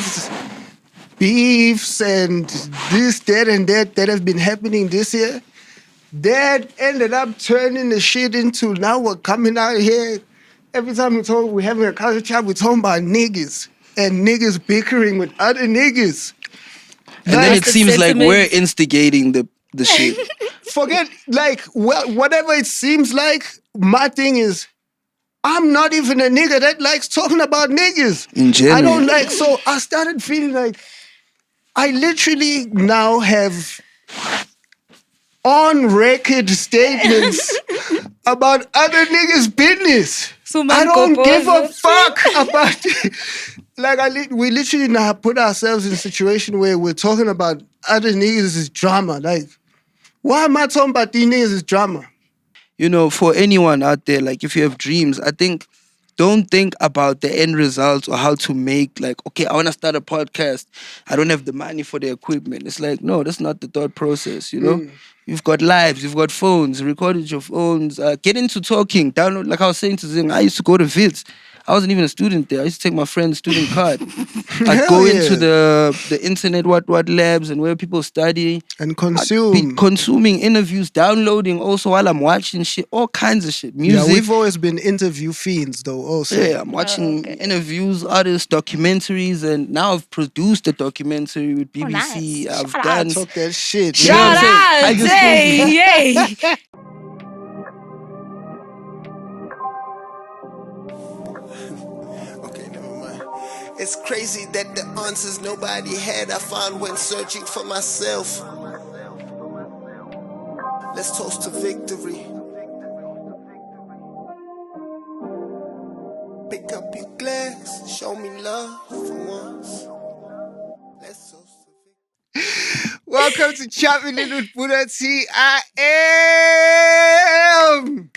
there's beefs and this, that, and that have been happening this year, that ended up turning the shit into now we're coming out here. Every time we're having a culture chat, we're talking about niggas and niggas bickering with other niggas. And then it seems like we're instigating the shit. Forget, like, whatever it seems like, my thing is, I'm not even a nigga that likes talking about niggas. In general. I don't like, so I started feeling like I literally now have on record statements about other niggas' business. I don't give a fuck about it. Like, we literally now put ourselves in a situation where we're talking about other niggas' drama. Like, why am I talking about these niggas' drama? You know, for anyone out there, like, if you have dreams, I think don't think about the end results or how to make, like, okay, I want to start a podcast. I don't have the money for the equipment. It's like, no, that's not the thought process, you know? You've got lives, you've got phones, record it your phones, get into talking, download, like I was saying to Zing, I used to go to Vids. I wasn't even a student there. I used to take my friend's student card. I'd go into the internet, what labs and where people study. And consume. I'd be consuming interviews, downloading also while I'm watching shit, all kinds of shit. Music. Yeah, we've always been interview fiends though also. Yeah, I'm watching interviews, artists, documentaries, and now I've produced a documentary with BBC. Nice. I've done... Talk that shit. Shout out! Yay! It's crazy that the answers nobody had I found when searching for myself. Let's toast to victory. Pick up your glass, show me love for once. Let's toast to victory. Welcome to Choppin It with Bhuda T. I am,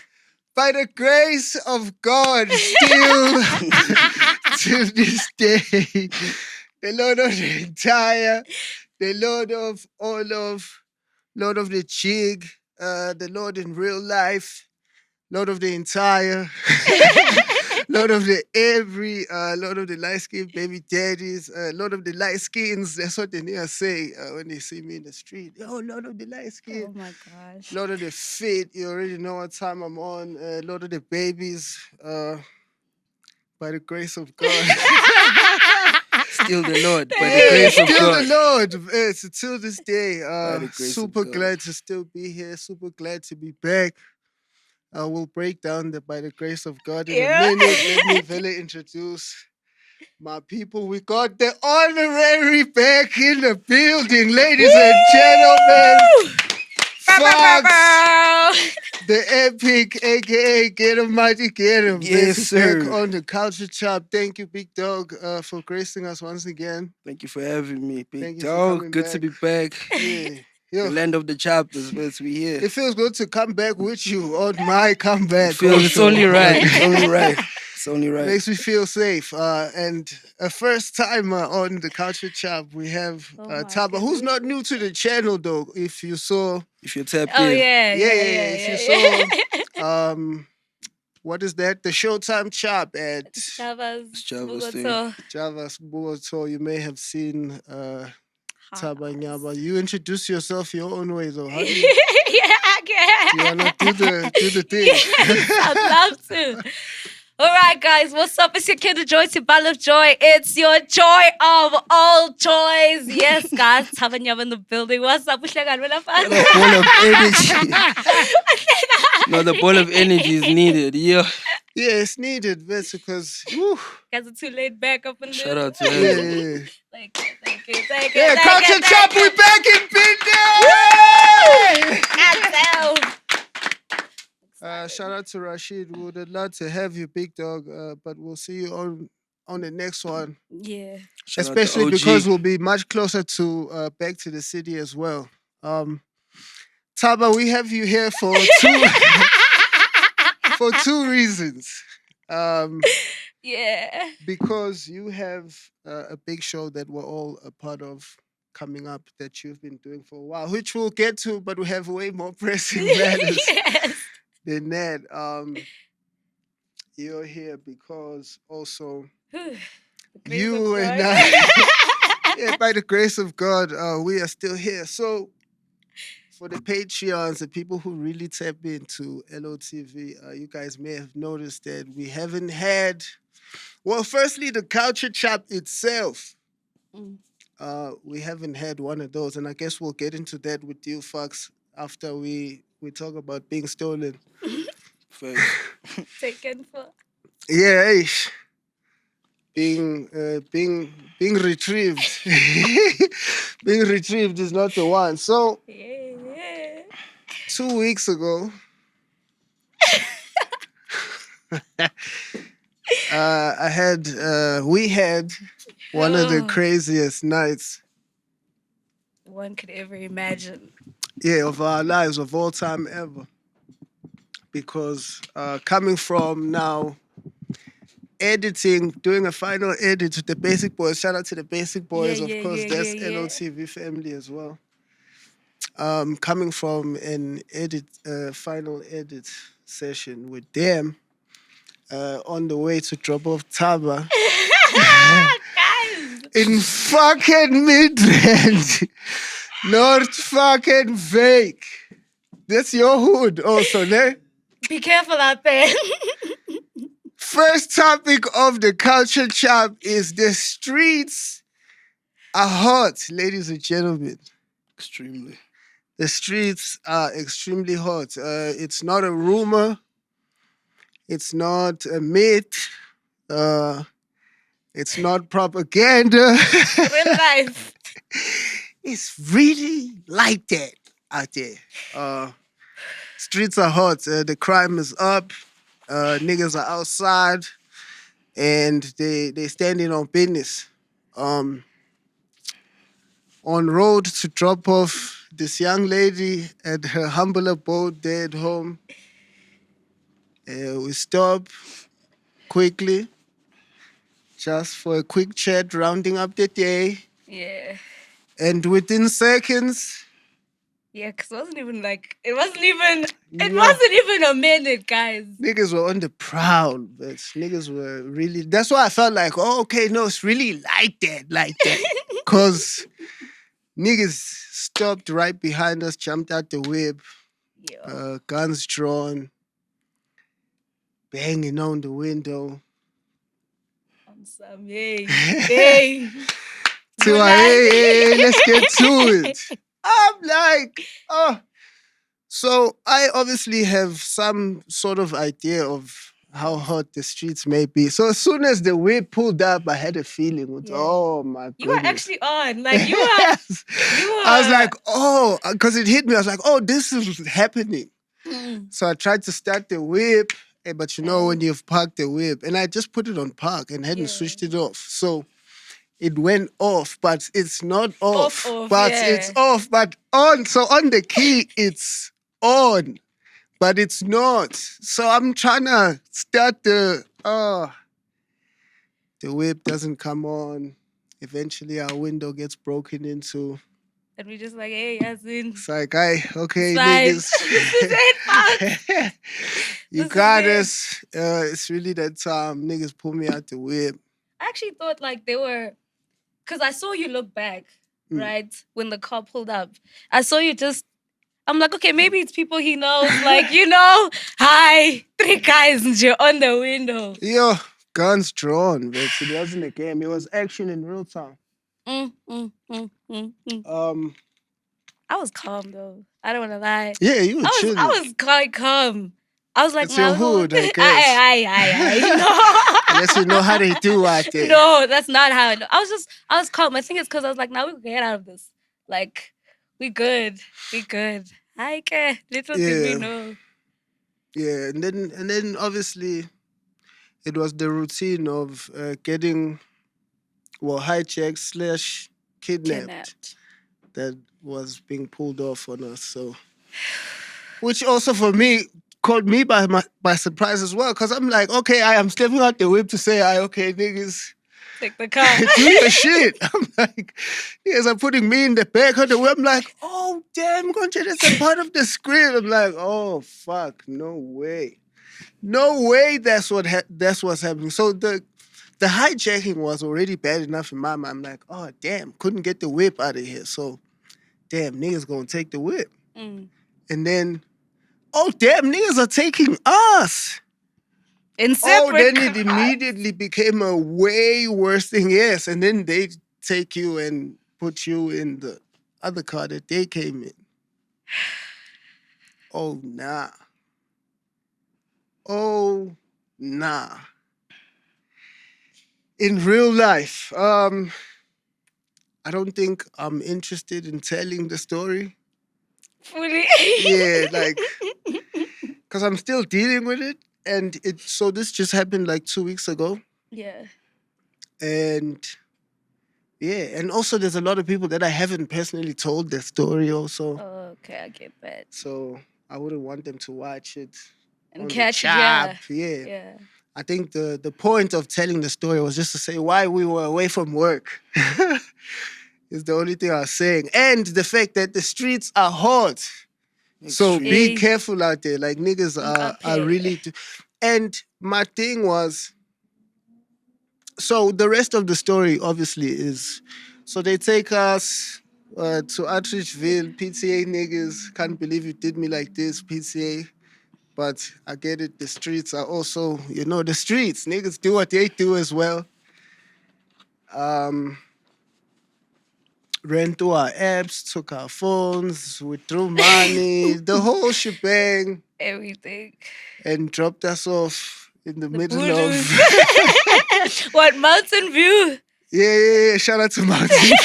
by the grace of God, still to this day, the Lord of the entire, the Lord of all of, Lord of the jig, the Lord in real life, Lord of the entire, Lord of the every, Lord of the light-skinned baby daddies, Lord of the light-skins. That's what they need to say when they see me in the street. Yo, Lord of the light-skin. Oh my gosh. Lord of the fit. You already know what time I'm on. Lord of the babies. By the grace of God. Still the Lord, by the grace of Still God. the Lord. It's till this day. the grace of Super God. glad to still be here. Super glad to be back. We'll break down the by the grace of God in a minute. Let me really introduce my people. We got the honorary back in the building, ladies and gentlemen. Fox, the epic, aka Get 'em Mighty Get 'em. Yes, sir. Back on the culture chop. Thank you, Big Dog, for gracing us once again. Thank you for having me, Big Thank you for Dog. coming Good to be back. Yeah. Yo, The land of the choppers, but we here. it feels good to come back with you on my comeback. It's also. only right. It's only right. It's only right. Makes me feel safe. And a first timer on the culture chop, we have Thaba, who's not new to the channel though. If you saw, If you're tapped Oh in. yeah. if you saw, what is that? The Showtime chop at Javas Java's thing. Bogota. Javas Bhuda. You may have seen THABANYABA. You introduce yourself your own way though. How do you, Yeah, you wanna do the thing? I'd love to. All right, guys, what's up? It's your kid of joy to ball of joy. It's your joy of all joys. Yes, guys, THABANYABA in the building. What's up? The ball of energy. No, the ball of energy is needed. Yeah. Yeah, it's needed, because Guys are too laid back up in there. Shout out to yeah, everyone. yeah. Thank you. Yeah, culture chop, we back in business. Shout out to Rashid. We would love to have you, Big Dog. But we'll see you on the next one. Yeah. Shout out to Especially OG. because we'll be much closer to back to the city as well. Thaba, we have you here for two reasons. Yeah. Because you have a big show that we're all a part of coming up that you've been doing for a while, which we'll get to, but we have way more pressing matters Yes. than that. You're here because also Grace you of and God. I, yeah, by the grace of God, we are still here. So, for the Patreons, the people who really tap into LOTV, you guys may have noticed that we haven't had. Well, firstly, the culture chap itself. Mm. We haven't had one of those, and I guess we'll get into that with you, Fox, after we talk about being stolen. Facts. Taken for. Yeah, ish. Being retrieved. Being retrieved is not the one. So Yeah. 2 weeks ago, we had one of the Oh, craziest nights, one could ever imagine. of our lives of all time ever. Because coming from now editing, doing a final edit with the Basic Boys. Shout out to the Basic Boys, of course. That's LOTV family as well. Coming from an final edit session with them, on the way to drop off Thaba Guys, in fucking Midrand, not fucking fake. That's your hood also, ne? be careful out there. First topic of the culture chap is the streets are hot, ladies and gentlemen. Extremely. The streets are extremely hot. It's not a rumor. It's not a myth. It's not propaganda. Real life. It's really like that out there. Streets are hot. The crime is up. Niggas are outside, and they standing on business. On road to drop off this young lady at her humble abode there at home. We stop quickly, just for a quick chat, rounding up the day. Yeah. And within seconds, Yeah, because it wasn't even it wasn't Yeah. even a minute, guys. niggas were on the prowl, but niggas were really, that's why I felt like, oh, okay, no, it's really like that. Because niggas stopped right behind us, jumped out the whip, Yeah. guns drawn, banging on the window. On some, hey. To hey, let's get to it. I'm like, oh. So I obviously have some sort of idea of how hot the streets may be. So as soon as the whip pulled up, I had a feeling, Yeah. oh my goodness. You were actually on. Like, you were. Yes. You were. I was like, oh, because it hit me. I was like, oh, this is happening. Mm. So I tried to start the whip, but you know when you've parked the whip, and I just put it on park and hadn't switched it off. So it went off, but it's not off. But it's off, but on. So on the key, it's on, but it's not. So I'm trying to start the whip doesn't come on. Eventually our window gets broken into. And we just like, hey, Yasin. It's like, okay, It's niggas. This is it, Fox. You This got is us. It's really that time. Niggas pull me out the whip. I actually thought like they were, because I saw you look back, right, when the car pulled up. I saw you just, I'm like, okay, maybe it's people he knows. Like, hi, 3 guys and you're on the window. Yo, guns drawn, but it wasn't a game. It was action in real time. I was calm though. I don't want to lie. Yeah, you were chilling. I was quite calm. I was like, It's your hood, I guess. Aye. Unless you know how they do out there. No, that's not how I know. I was calm. I think it's because I was like, now we can get out of this. Like, we good. I care. Little did we know. Yeah, and then obviously it was the routine of getting, hijacked / kidnapped that was being pulled off on us. So, which also for me caught me by surprise as well, because I'm like, okay, I'm stepping out the whip to say, okay, niggas, take the car, do your shit. I'm like, niggas are putting me in the back of the whip. I'm like, oh damn, Concha, that's a part of the script. I'm like, oh fuck, no way. That's what's happening. So the the hijacking was already bad enough in my mind. I'm like, oh damn, couldn't get the whip out of here. So damn, niggas gonna take the whip. Mm. And then, oh damn, niggas are taking us. In Oh, separate then it cars. immediately became a way worse thing. Yes, and then they take you and put you in the other car that they came in. Oh nah. Oh nah. In real life, I don't think I'm interested in telling the story. Fully. Yeah, like, because I'm still dealing with it. And so this just happened like 2 weeks ago. Yeah. And yeah, and also there's a lot of people that I haven't personally told their story also. Okay, I get that. So I wouldn't want them to watch it. And on the catch it, chop. yeah. Yeah. I think the point of telling the story was just to say why we were away from work. Is the only thing I was saying. And the fact that the streets are hot. So Extreme. be Hey. careful out there. Like niggas are really... And my thing was... So the rest of the story obviously is... So they take us to Outreachville. PTA niggas, can't believe you did me like this, PTA. But I get it, the streets are also, the streets. Niggas do what they do as well. Ran through our apps, took our phones, withdrew money, the whole shebang, Everything. and dropped us off in the middle Voodoo. of... What, Mountain View? Yeah. Shout out to Mountain View.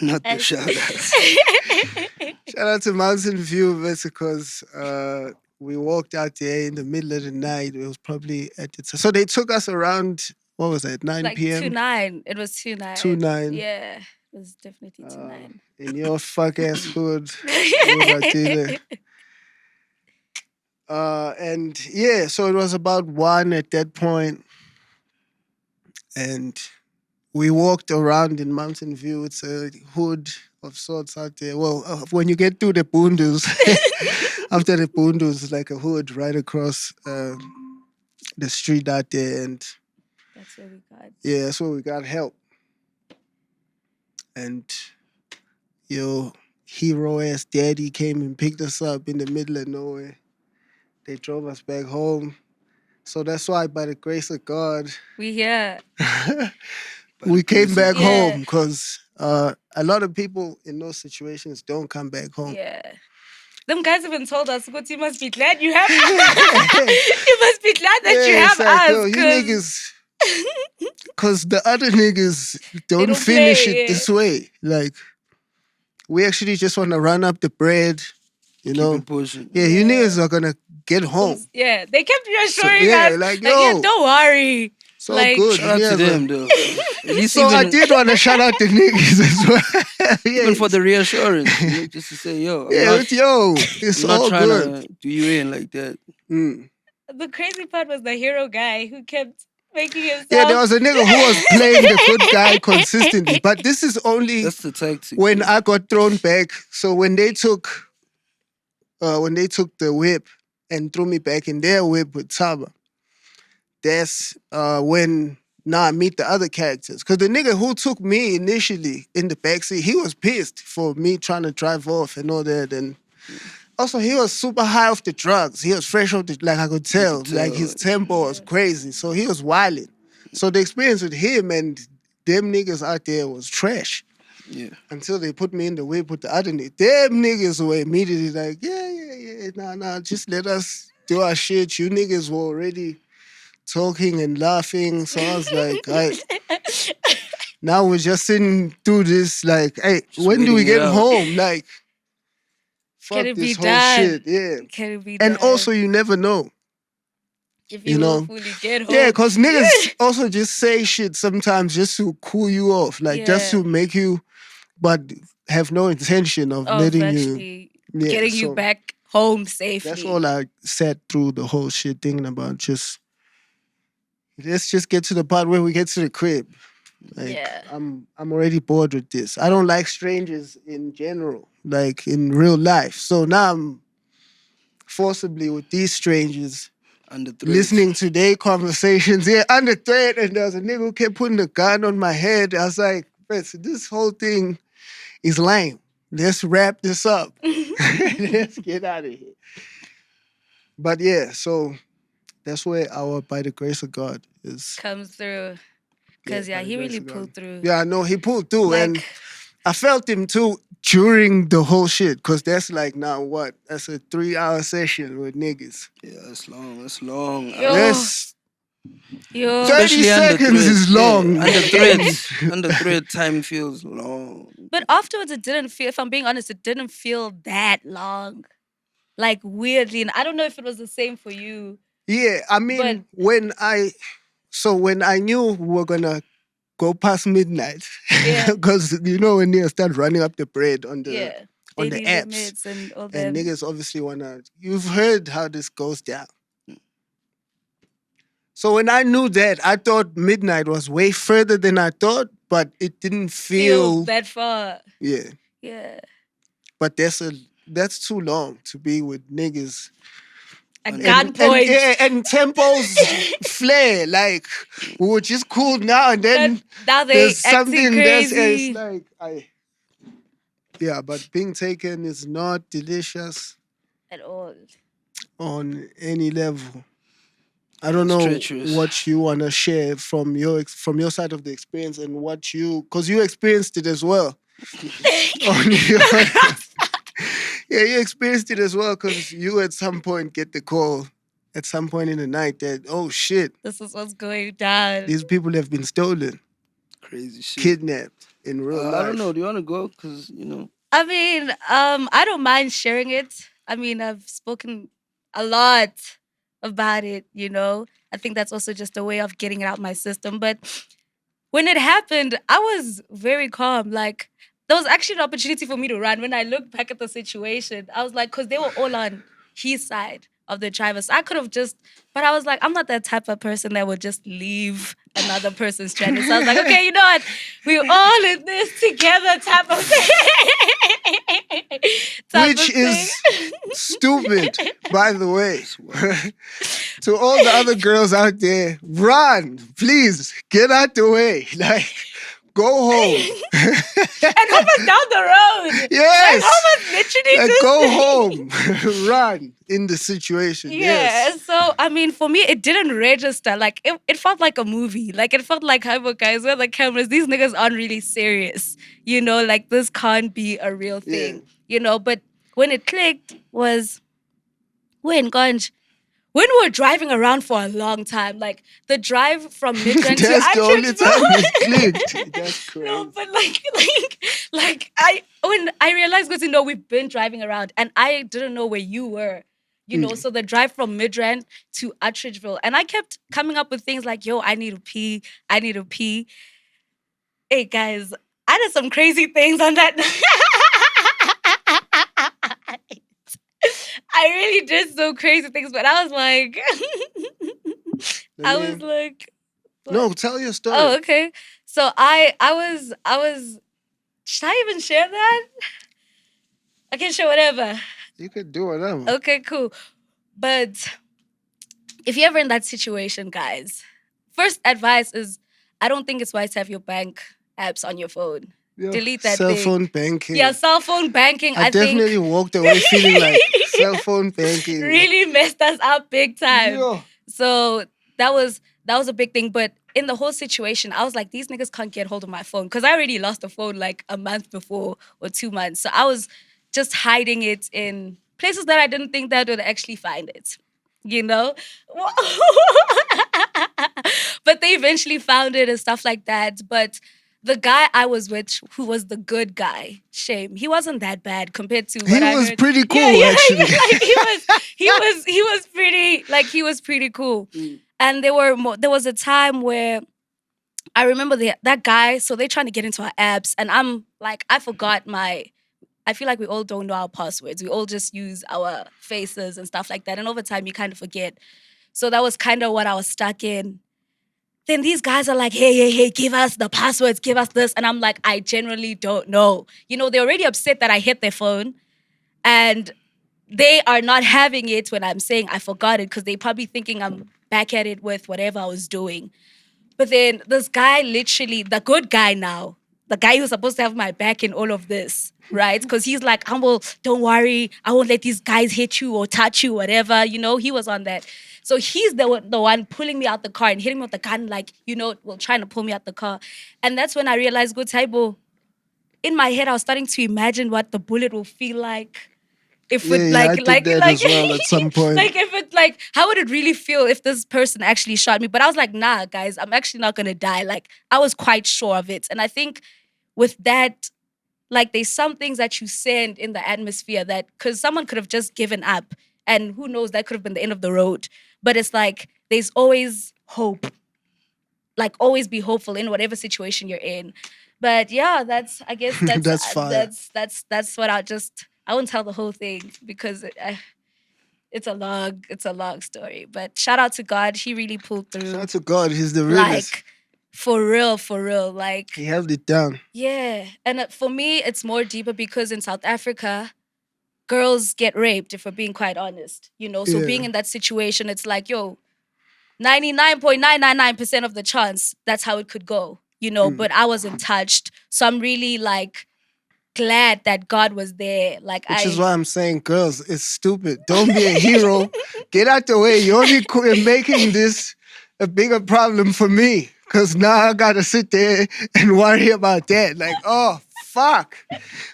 Not the shout outs. Shout out to Mountain View, because we walked out there in the middle of the night. It was probably at the time. So they took us around, what was that, 9 Like p.m.? 2-9. It was 2-9. 2-9. Yeah. It was definitely 2-9. In your fuck ass hood. Bhuda T. And yeah, so it was about 1 at that point. And we walked around in Mountain View. It's a hood of sorts out there. Well, when you get to the Boondoos, after the Boondoos, it's like a hood right across the street out there. And That's where we got. yeah, that's where we got help. And your hero ass daddy came and picked us up in the middle of nowhere. They drove us back home. So that's why, by the grace of God, We here. we came back Yeah. home, because a lot of people in those situations don't come back home. Yeah. Them guys even told us, "Good, you must be glad you have you must be glad that you Yeah, have it's like, us." yo, you 'cause niggas... Because the other niggas don't don't finish play, it yeah. this way. Like, we actually just want to run up the bread, Keep it pushing. Yeah, you niggas are going to get home. Yeah, they kept reassuring yeah, us. like, yeah, yo. don't worry. So like- good. Shout out Yeah, to bro. them, though. At least So I even, did want to shout out the niggas as well. Yeah, even for the reassurance, just to say, yo, yeah, I'm it's, yo, it's not all trying good. to do you in like that. Mm. The crazy part was the hero guy who kept making himself. Yeah, there was a nigga who was playing the good guy consistently. But this is only That's the tactic. when I got thrown back. So when they took the whip and threw me back in their whip with Thaba, that's when I meet the other characters. Because the nigga who took me initially in the backseat, he was pissed for me trying to drive off and all that. And also, he was super high off the drugs. He was fresh off the... Like, I could tell. Like, his tempo was crazy. So he was wilding. So the experience with him and them niggas out there was trash. Yeah. Until they put me in the whip with the other niggas. Them niggas were immediately like, yeah, nah, just let us do our shit. You niggas were already talking and laughing. So I was like, all right. Now we're just sitting through this, like, hey, Just when do we waiting it get out. home? Like, fuck Can it be this whole done? shit. Yeah. Can it be And done? also, you never know. if you you, will know, fully get home. Yeah, because niggas also just say shit sometimes just to cool you off. Like, just Yeah. to make you, but have no intention of of letting you... actually Yeah, getting so you back home safely. That's all I sat through the whole shit thinking about. Just, let's just get to the part where we get to the crib. Like, Yeah. I'm already bored with this. I don't like strangers in general, like in real life. So now I'm forcibly with these strangers Under threat. listening to their conversations. Yeah, under threat, and there was a nigga who kept putting a gun on my head. I was like, this whole thing is lame. Let's wrap this up. Let's get out of here. But yeah, so that's where our By the Grace of God is. Comes through. Because, by the he grace really of God. pulled through. Yeah, I know he pulled through, Like, and I felt him too during the whole shit. Cause that's like now what? That's a 3-hour session with niggas. Yeah, it's long. It's long. Yo. That's yo. 30 Especially under seconds threat. is long. Yeah, under threat. Under threat, time feels long. But afterwards, it didn't feel, if I'm being honest, it didn't feel that long. Like, weirdly. And I don't know if it was the same for you. Yeah, I mean, when I knew we were gonna go past midnight, Yeah. because when they start running up the bread on the Yeah. on the Daily apps, limits and all and that. niggas obviously wanna. You've heard how this goes down. So when I knew that, I thought midnight was way further than I thought, but it didn't feel that far. yeah. Yeah. But that's too long to be with niggas. At And- gunpoint. And tempos flare. Like, we were just cool now and then Now they there's acting something that's crazy. it's like yeah, but being taken is not delicious At all. on any level. I don't It's know treacherous. what you want to share from your side of the experience and because you experienced it as well. Yeah, you experienced it as well because you at some point get the call at some point in the night that, oh shit, This is what's going down. these people have been stolen, Crazy shit. kidnapped in real life. I don't know. Do you want to go? Because, I mean, I don't mind sharing it. I mean, I've spoken a lot about it, I think that's also just a way of getting it out my system. But when it happened, I was very calm. Like, there was actually an opportunity for me to run. When I look back at the situation, I was like, because they were all on his side of the driver. So I could have but I was like, I'm not that type of person that would just leave another person stranded. So I was like, okay, you know what? We're all in this together type of thing. Which is stupid, by the way. To all the other girls out there, run, please, get out the way. Like, go home. And almost down the road. Yes. And almost literally Like, just go home. Run in the situation. Yeah, Yes. so I mean, for me, it didn't register. Like, it felt like a movie. Like, it felt like, hi, guys, where the cameras, these niggas aren't really serious. Like, this can't be a real thing. But when it clicked was when we were driving around for a long time, like the drive from Midrand to That's the only Atchison. time it clicked. That's crazy. No, but when I realized, because we've been driving around and I didn't know where you were, so the drive from Midrand to Attridgeville, and I kept coming up with things like, yo, I need to pee. Hey guys, I did some crazy things on that night. I really did some crazy things, but I was like, No, tell your story. oh, okay. So I was. Should I even share that? I can share whatever. You could do whatever. Okay, cool. But if you're ever in that situation, guys, first advice is, I don't think it's wise to have your bank apps on your phone. Yo, Delete that cell thing. phone banking. Yeah, cell phone banking. I think definitely walked away feeling like cell phone banking. really messed us up big time. Yo. So that was a big thing. But in the whole situation, I was like, these niggas can't get hold of my phone because I already lost the phone like a month before or 2 months. So I was just hiding it in places that I didn't think that would actually find it. But they eventually found it and stuff like that. But the guy I was with, who was the good guy, shame, he wasn't that bad compared to what I heard. He was pretty cool, Yeah, actually. he was pretty cool. And there was a time where I remember that guy, so they're trying to get into our apps, and I'm like, I feel like we all don't know our passwords. We all just use our faces and stuff like that. And over time, you kind of forget. So that was kind of what I was stuck in. Then these guys are like, hey, give us the passwords, give us this. And I'm like, I generally don't know. They're already upset that I hit their phone. And they are not having it when I'm saying I forgot it because they probably thinking I'm back at it with whatever I was doing. But then this guy, literally, the good guy now, the guy who's supposed to have my back in all of this, right? Because he's like, don't worry, I won't let these guys hit you or touch you, whatever. He was on that. So he's the one pulling me out the car and hitting me with the gun, like, well, trying to pull me out the car. And that's when I realized, good Taibo, in my head, I was starting to imagine what the bullet will feel like. If it Yeah, I did that as well at some point. like if it like how would it really feel if this person actually shot me? But I was like, nah, guys, I'm actually not gonna die. Like I was quite sure of it. And I think with that, like there's some things that you send in the atmosphere that because someone could have just given up and who knows, that could have been the end of the road. But it's like there's always hope. Like always be hopeful in whatever situation you're in. But yeah, I guess that's That's fire. that's what I won't tell the whole thing because it's a long story. But shout out to God, he really pulled through. Shout out to God, he's the realest. Like for real. Like He held it down. yeah, and for me, it's more deeper because in South Africa, girls get raped. If we're being quite honest, So Yeah. being in that situation, it's like 99.999% of the chance that's how it could go. But I wasn't touched, so I'm really like glad that God was there. Like Which is why I'm saying, girls, it's stupid. Don't be a hero. Get out the way. You're only making this a bigger problem for me. Because now I got to sit there and worry about that. Like, oh, fuck.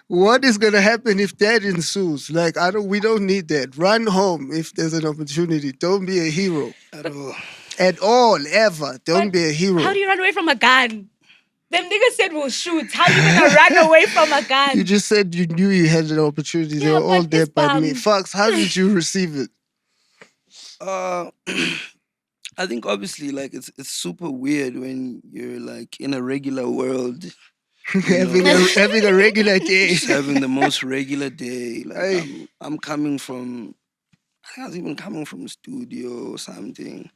What is going to happen if that ensues? Like, we don't need that. Run home if there's an opportunity. Don't be a hero. At all, ever. Don't be a hero. How do you run away from a gun? Them niggas said we'll shoot. How you gonna run away from a gun? You just said you knew you had an opportunity. They Yeah, were all but there it's by me. bum. Fox, how did you receive it? I think obviously like it's super weird when you're like in a regular world, having a regular day. just having the most regular day. Like Hey. I'm coming from, I think I was even coming from studio or something. I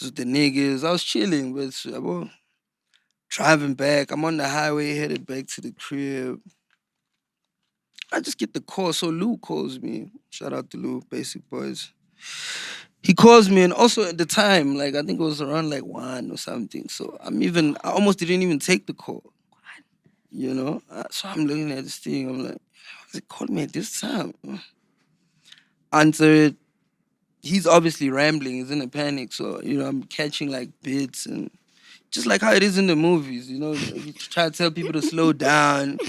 was with the niggas. I was chilling, but driving back. I'm on the highway headed back to the crib. I just get the call. So Lou calls me. Shout out to Lou, Basic Boys. He calls me, and also at the time, like I think it was around like 1 or something. So I almost didn't even take the call. So I'm looking at this thing. I'm like, why it called me at this time? Answer it. He's obviously rambling. He's in a panic. So I'm catching like bits and just like how it is in the movies. You try to tell people to slow down,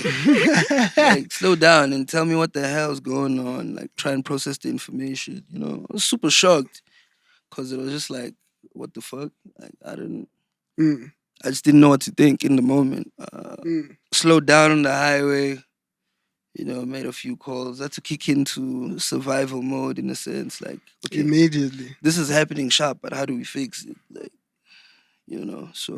like slow down and tell me what the hell's going on. Like try and process the information. I was super shocked. Because it was just like, what the fuck? Like, I just didn't know what to think in the moment. Slowed down on the highway, made a few calls. I had to kick into survival mode in a sense. Like, okay, Immediately. this is happening sharp, but how do we fix it? Like, so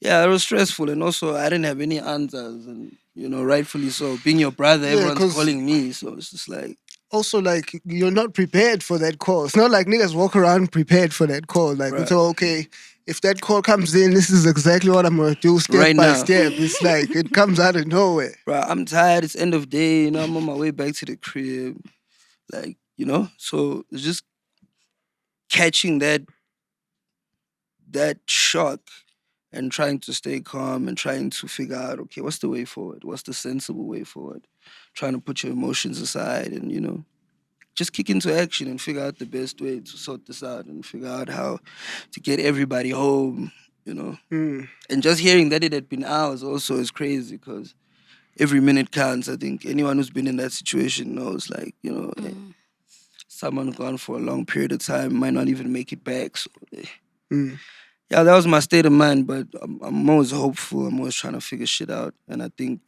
yeah, it was stressful. And also, I didn't have any answers. And, rightfully so. Being your brother, everyone's calling me. So it's just like, also, like, you're not prepared for that call. It's not like niggas walk around prepared for that call. Like, Right. so, okay, if that call comes in, this is exactly what I'm going to do step Right by now. step. It's like, it comes out of nowhere. bro, I'm tired. It's end of day. I'm on my way back to the crib. Like, so it's just catching that shock and trying to stay calm and trying to figure out, okay, what's the way forward? What's the sensible way forward? Trying to put your emotions aside and, just kick into action and figure out the best way to sort this out and figure out how to get everybody home, And just hearing that it had been hours also is crazy because every minute counts. I think anyone who's been in that situation knows, like, someone gone for a long period of time might not even make it back. So, yeah, that was my state of mind, but I'm always hopeful. I'm always trying to figure shit out. And I think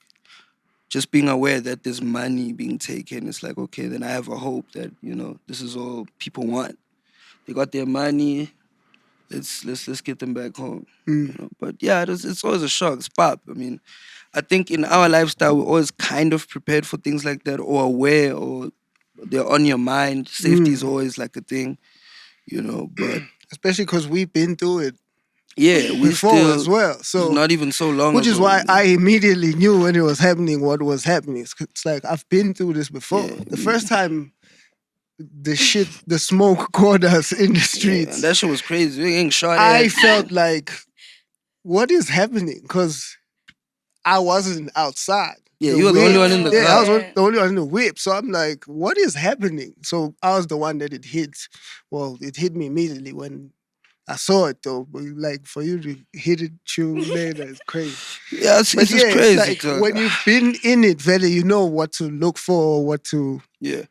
just being aware that there's money being taken, it's like, okay, then I have a hope that, this is all people want. They got their money. Let's get them back home. But yeah, it's always a shock. It's pop. I mean, I think in our lifestyle, we're always kind of prepared for things like that or aware or they're on your mind. Safety is always like a thing, but Especially because we've been through it yeah, we before still, as well. So, not even so long which is ago, why I immediately knew when it was happening what was happening. It's like, I've been through this before. Yeah, The first time the shit, the smoke corners in the Yeah, streets, and that shit was crazy. We getting shot I at. felt like, what is happening? Because I wasn't outside. Yeah, The you were the only one in whip, the yeah, I car. was Yeah. the only one in the whip. So I'm like, what is happening? So I was the one that it hit. Well, it hit me immediately when I saw it though. But like for you to hit it you later is crazy. Yeah, it's But just yeah, it's crazy, like dog. when you've been in it, Vele, you know what to look for, what to. Yeah.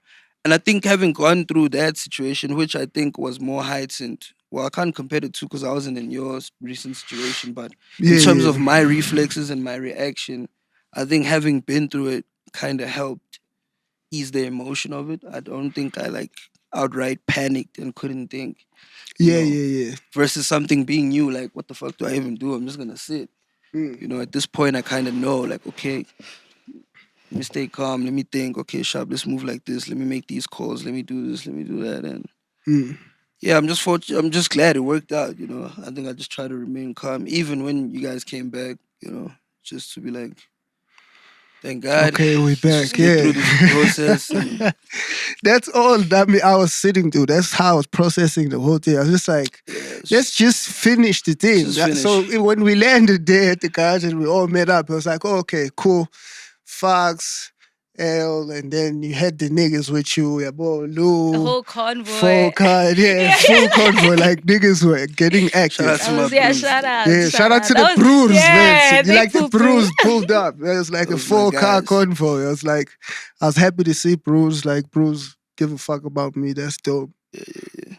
And I think having gone through that situation, which I think was more heightened, well, I can't compare the two because I wasn't in your recent situation, but in Yeah, terms yeah. of my reflexes and my reaction, I think having been through it kind of helped ease the emotion of it. I don't think I like outright panicked and couldn't think, Yeah, know, yeah, yeah. versus something being new, like, what the fuck do I even do? I'm just going to sit. Mm. At this point, I kind of know, like, okay, let me stay calm. Let me think. Okay, sharp. Let's move like this. Let me make these calls. Let me do this. Let me do that. And Mm. yeah, I'm just fortunate. I'm just glad it worked out. I think I just try to remain calm, even when you guys came back. Just to be like, thank God. Okay, we Let's just back. get Yeah. through this process. And That's all that I was sitting to. That's how I was processing the whole thing. I was just like, yeah, let's just finish the thing. just finish. So when we landed there at the garage and we all met up, I was like, oh, okay, cool. Fox, L, and then you had the niggas with you, yeah, boy, A Lou, whole convoy. full card, yeah, full convoy. Like niggas were getting active. Shout out to That was, my bros. shout out. Yeah, shout out to the That was- Brewers, yeah, man. big Like the poo-poo. Brewers pulled up. It was like a Those my 4-car guys. convoy. I was happy to see Brewers. Like Brewers give a fuck about me. That's dope.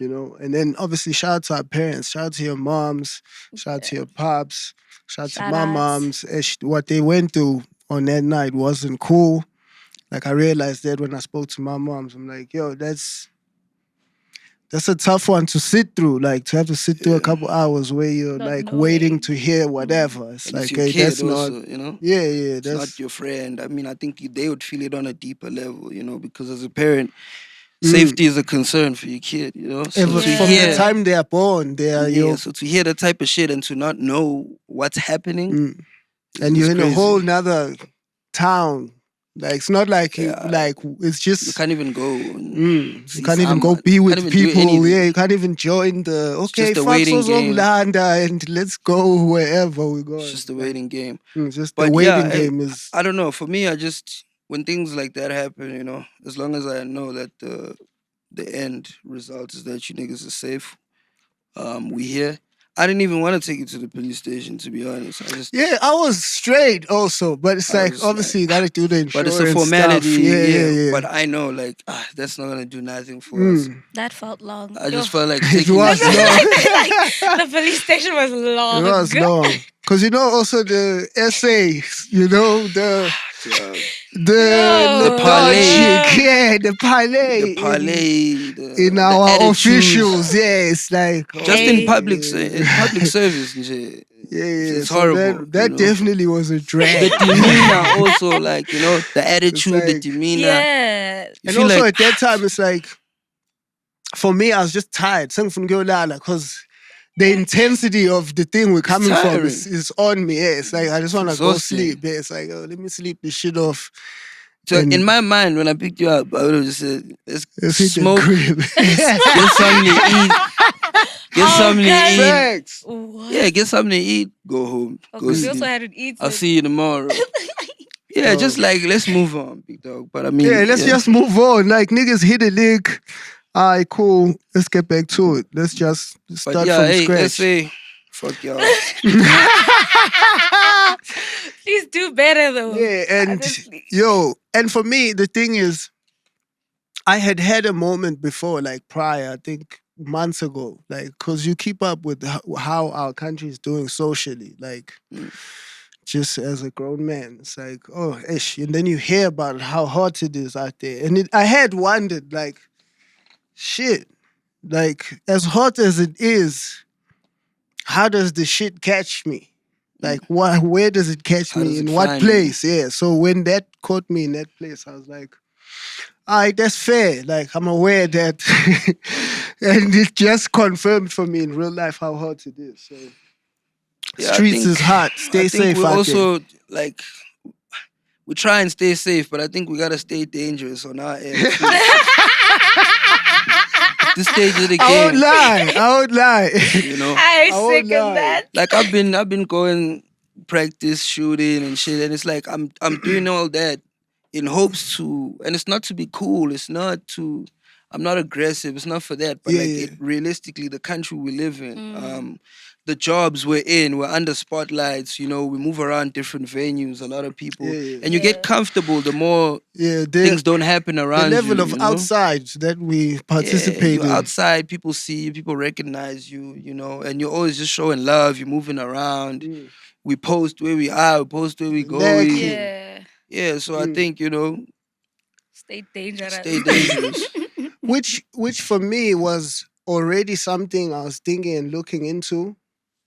And then obviously shout out to our parents. Shout out to your moms. Shout out to your pops. Shout out to Shout my outs. moms. What they went through on that night wasn't cool. Like I realized that when I spoke to my moms. I'm like, yo, that's a tough one to sit through. Like to have to sit through a couple hours where you're Not like knowing. waiting to hear whatever. It's And like, it's your hey, kid that's also, not. Yeah, yeah, It's that's not your friend. I mean, I think they would feel it on a deeper level, because as a parent, safety is a concern for your kid, So Ever, to from hear, the time they are born, they are yeah, your. so to hear that type of shit and to not know what's happening, And you're it's in a crazy. whole nother town. Like it's not like you Yeah. like it's just You can't even go. you see can't even go someone. be You with can't even do people. anything. Yeah, you can't even join the okay, just a fuck waiting game. Landa and let's go wherever we go. It's just a waiting game. Just But the waiting yeah, game is I don't know. For me, I just when things like that happen, as long as I know that the end result is that you niggas are safe, we here. I didn't even want to take you to the police station, to be honest. yeah, I was straight also, but it's I like was obviously you gotta do the but insurance it's a formality, stuff. Yeah. But I know, like, that's not gonna do nothing for us. That felt long. I just felt like It taking was you to- long. The police station was long. It was long. Because also the essays, the Yo. logic, yeah, the parlay. the parlay, In the our attitude. officials, yeah, it's like Just Hey. in public service, nje. Yeah, It's so horrible. that definitely was a The drag. demeanor also, like, the attitude, the like- demeanor. Yeah. You And feel also like, at that time, it's like, for me, I was just tired. Because the intensity of the thing we're coming from tiring. is on me. Yeah, it's like I just want to go Exhausting. sleep. Yeah, it's like, oh, let me sleep this shit off. so and- in my mind, when I picked you up, I would have just said, let's Let's hit smoke, the crib. get something to eat. Get something to Okay. eat. Facts. What? Yeah, get something to eat. Go home. Go Because we sleep. also hadn't eaten. I'll see you tomorrow. Yeah, just like, let's move on, big dog. But I mean, Yeah, let's just move on. Like niggas hit a lick. All right, cool. Let's get back to it. Let's just start But yeah, from hey, scratch. let's say, fuck y'all. Please do better though. Yeah, and Honestly. and for me, the thing is, I had a moment before, like prior, I think months ago, like, because you keep up with how our country is doing socially, like, just as a grown man. It's like, oh, ish. And then you hear about how hot it is out there. And I had wondered, like, shit, like, as hot as it is, how does the shit catch me? Like, where does it catch How me? does In it what find you? place? Yeah. So when that caught me in that place, I was like, all right, that's fair. Like, I'm aware that. And it just confirmed for me in real life how hot it is. So, Yeah, I streets think- is hot. Stay I think safe we out also, like, we try and stay safe, but I think we gotta stay dangerous on our end. too. at this stage of the I won't game, lie. I won't lie. you know, I won't second lie. that. like I've been going practice shooting and shit, and it's like I'm doing all that in hopes to, and it's not to be cool. It's not to. I'm not aggressive. It's not for that. But Yeah, like yeah. it, realistically, the country we live in, Mm. the jobs we're in, we're under spotlights. You know, we move around different venues. A lot of people, Yeah, yeah. and you get Yeah. comfortable the more Yeah, things don't happen the around level you. of You know? outside that we Yeah, participate you're in. outside, people see you, people recognize you, you know, and you're always just showing love, you're moving around. Mm. We post where we are, we post where we going. Exactly. Yeah. Yeah, so I Mm. think, you know, Stay dangerous. stay dangerous. Which for me was already something I was thinking and looking into.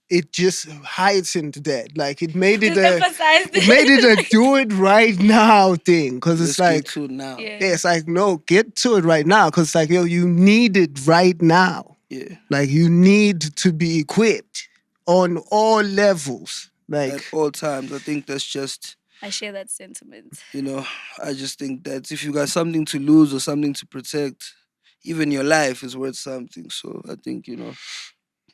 It just heightened that. Like it made it Just a emphasize it made it a do it right now thing. Because Let's it's get like, to it now. Yeah. yeah, it's like, no, get to it right now. Because it's like, yo, you need it right now. Yeah. Like you need to be equipped on all levels. Like At all times. I think that's just, I share that sentiment. you know, I just think that if you got something to lose or something to protect, even your life is worth something. So I think, you know,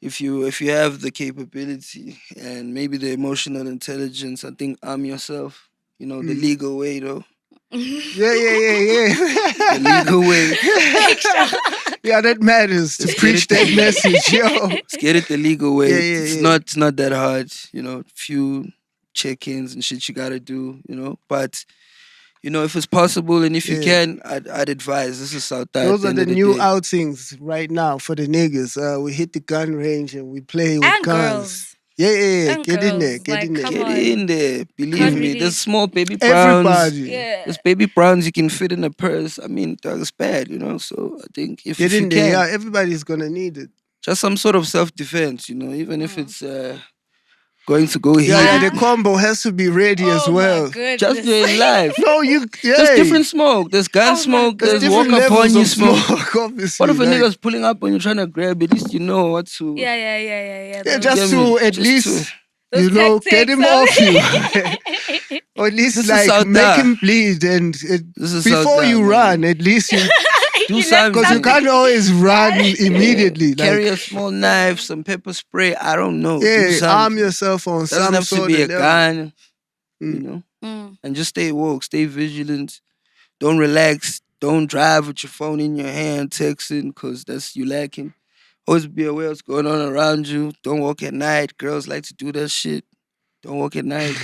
if you have the capability and maybe the emotional intelligence, I think arm yourself. You know, the legal way though. yeah. The legal way. Yeah, that matters to Let's get preach it that to- message, yo. Let's get it the legal way. Yeah, yeah, It's yeah. not that hard, you know, few check-ins and shit you gotta do, you know. But you know, if it's possible and if you Yeah. can, I'd advise. This is South Thai. Those at are the the end of new day. outings right now for the niggas. We hit the gun range and we play with And guns. girls. Yeah. And Get in there. girls, Get like, in there. come Get on. in there. Believe Can't me. really- There's small baby browns. Everybody. Yeah. There's baby browns you can fit in a purse. I mean, that's bad, you know. So I think if Get you in there. can, Yeah, everybody's gonna need it. just some sort of self-defense, you know, even if it's going to go here. Yeah, the combo has to be ready as Oh well. my goodness. Just in life. No, you. Yeah. There's different smoke. There's gun Oh my smoke. There's There's walk different upon levels you of smoke. obviously. What if a like, nigga's pulling up and you're trying to grab? At least you know what to. Yeah. yeah, Those- just Get me? to at Just least, those you know, get tactics him of- off you. Or at least This is like South make Dar. him bleed and This is before South Dar, you man. run, at least you Do You something. because you can't always run immediately. Carry Like a small knife, some pepper spray. I don't know. Do yeah, something. arm yourself on Doesn't some have sort to be a of level. gun, you Mm. know. Mm. And just stay woke, stay vigilant. Don't relax. Don't drive with your phone in your hand, texting, because that's you lacking. Always be aware what's going on around you. Don't walk at night. Girls like to do that shit. Don't walk at night.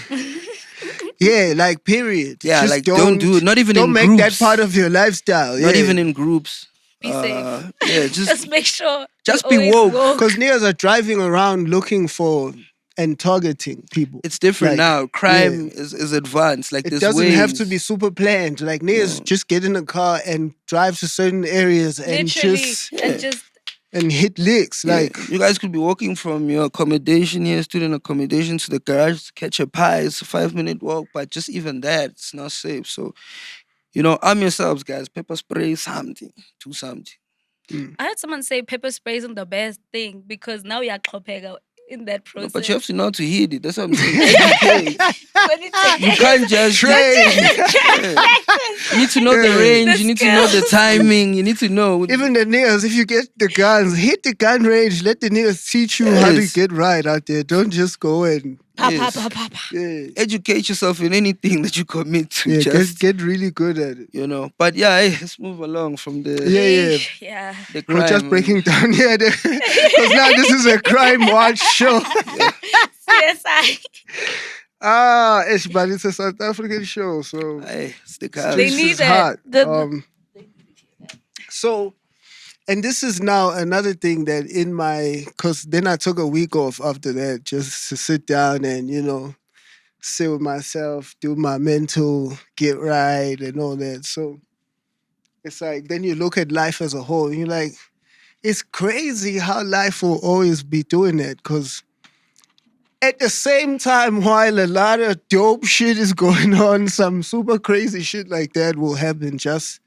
Yeah, like period. Yeah, Just like don't do it. Not even don't in make groups. that part of your lifestyle. Not yeah. even in groups. Be safe. Yeah, Just make sure. just you be always woke. Because niggas are driving around looking for and targeting people. It's different Like, now. Crime is advanced. Like It there's doesn't have ways. to be super planned. Like niggas No. just get in a car and drive to certain areas and Literally. just Yeah. And just and hit licks. Yeah, Like you guys could be walking from your accommodation here, student accommodation, to the garage to catch a pie. It's a 5-minute walk, but just even that, it's not safe. So, you know, arm yourselves, guys. Pepper spray, something. Do something. I heard someone say pepper spray isn't the best thing because now you're klopega in that No, process. but you have to know how to hit it. That's what I'm saying. Educate. When it's You can't just train. You need to know the Yeah. range. The You need to know the skills. timing. You need to know. even the niggas, if you get the guns, hit the gun range. Let the niggas teach you how to Yes. get right out there. Don't just go and Pop, Yes. pop, pop, pop. yeah, Educate yourself in anything that you commit to. yeah Just get really good at it. you know. But yeah, hey, let's move along from the Yeah. Yeah. the We're just crime. breaking down here because now this is a crime watch show. CSI. But it's a South African show, so Hey, stick this out. They is need it. hot. The- So, and this is now another thing that in my, because then I took a week off after that just to sit down and, you know, sit with myself, do my mental get right and all that. So it's like, then you look at life as a whole and you're like, it's crazy how life will always be doing that because at the same time, while a lot of dope shit is going on, some super crazy shit like that will happen just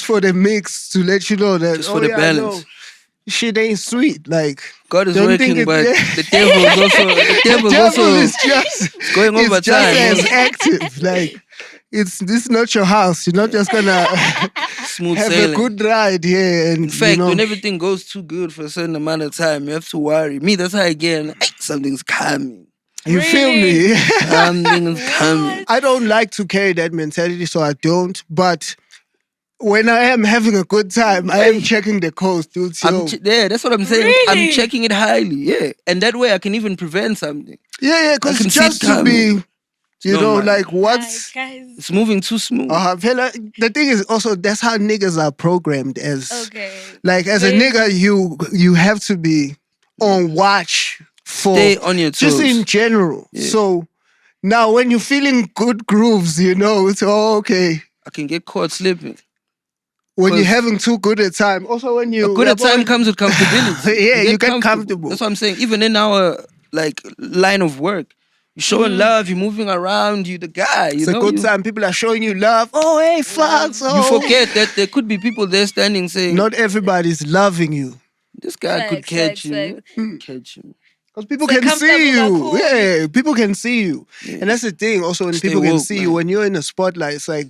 for the mix to let you know that Just for the I balance. know, shit ain't sweet. Like God is don't think working, it- but yeah. the devil is also the devil also is just going is over just time. as active. Like this is not your house. You're not just gonna Smooth have sailing. a good ride here. And In fact, you know, when everything goes too good for a certain amount of time, you have to worry. Me, that's how I get. Something's coming. you feel me? Something's coming. I don't like to carry that mentality, so I don't. But when I am having a good time, I am checking the coast, dude. So. Yeah, that's what I'm saying. Really? I'm checking it highly. Yeah, and that way I can even prevent something. Yeah, because can see just it to be, coming. you No, know, man. like what's. Guys. It's moving too smooth. Fella, the thing is also that's how niggas are programmed as. Okay. Like as a Really? nigga, you have to be on watch for Stay on your toes. just in general. Yeah. So now when you're feeling good grooves, you know, it's all okay. I can get caught slipping. When you're 'Cause having too good a time. Also when you A good time comes with comfortability. Yeah, you get comfortable. That's what I'm saying. Even in our like line of work, you're showing love. You're moving around. You're the guy. You It's know. a good time. People are showing you love. Oh, hey, fucks. You Oh. forget that there could be people there standing saying, Not everybody's loving you. "This guy could Facts, catch facts, him. facts. Catch him." Because people So can see comfortable, you. cool. Yeah, people can see you. And that's the thing. Also, when Stay people can woke, see you, man. when you're in the spotlight, it's like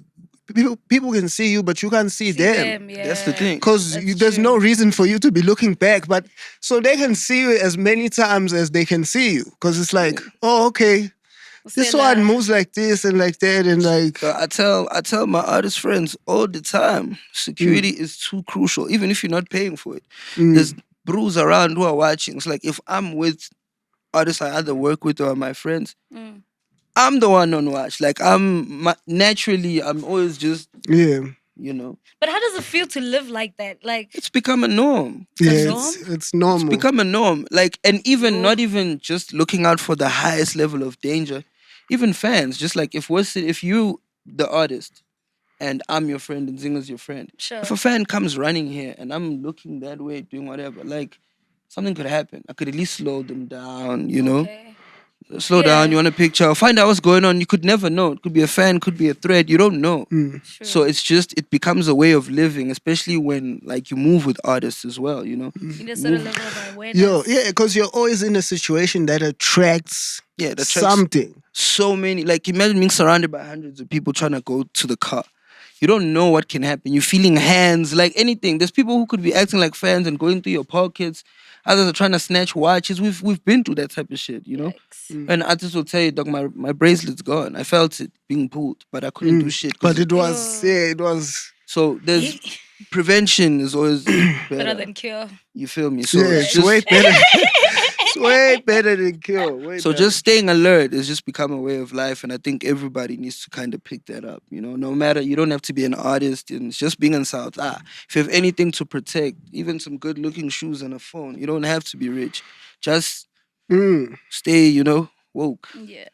people can see you, but you can't see them. Yeah. That's the thing. Because That's there's true. no reason for you to be looking back. But so they can see you as many times as they can see you. Because it's like, oh, okay, this Say one la. moves like this and like that. And like, So I tell my artist friends all the time, security is too crucial, even if you're not paying for it. There's brews around who are watching. It's like if I'm with artists I either work with or my friends, I'm the one on watch. Like naturally, I'm always just, yeah. you know, But how does it feel to live like that? Like, it's become a norm. Yeah, norm? it's normal. It's become a norm. Like, and even not even just looking out for the highest level of danger, even fans. Just like if you the artist, and I'm your friend and Zinga's your friend. Sure. If a fan comes running here and I'm looking that way, doing whatever, like something could happen. I could at least slow them down, you know. Okay. Slow down, you want a picture, find out what's going on. You could never know. It could be a fan, could be a thread, you don't know. True. So it becomes a way of living, especially when like you move with artists as well, you know. You need a certain level of awareness. Yeah, because you're always in a situation that attracts something. So many, like imagine being surrounded by hundreds of people trying to go to the car. You don't know what can happen. You're feeling hands, like anything. There's people who could be acting like fans and going through your pockets. Others are trying to snatch watches. We've been through that type of shit, you know. And artists will tell you, "Dog, my bracelet's gone. I felt it being pulled, but I couldn't do shit." But it was. So there's prevention is always Better than cure. You feel me? So Yeah, it's it's just, way better. It's way better than cure. Way so better. just staying alert has just become a way of life, and I think everybody needs to kind of pick that up. You know, no matter, you don't have to be an artist, and it's just being in South. If you have anything to protect, even some good-looking shoes and a phone, you don't have to be rich. Just stay, you know, woke. Yeah.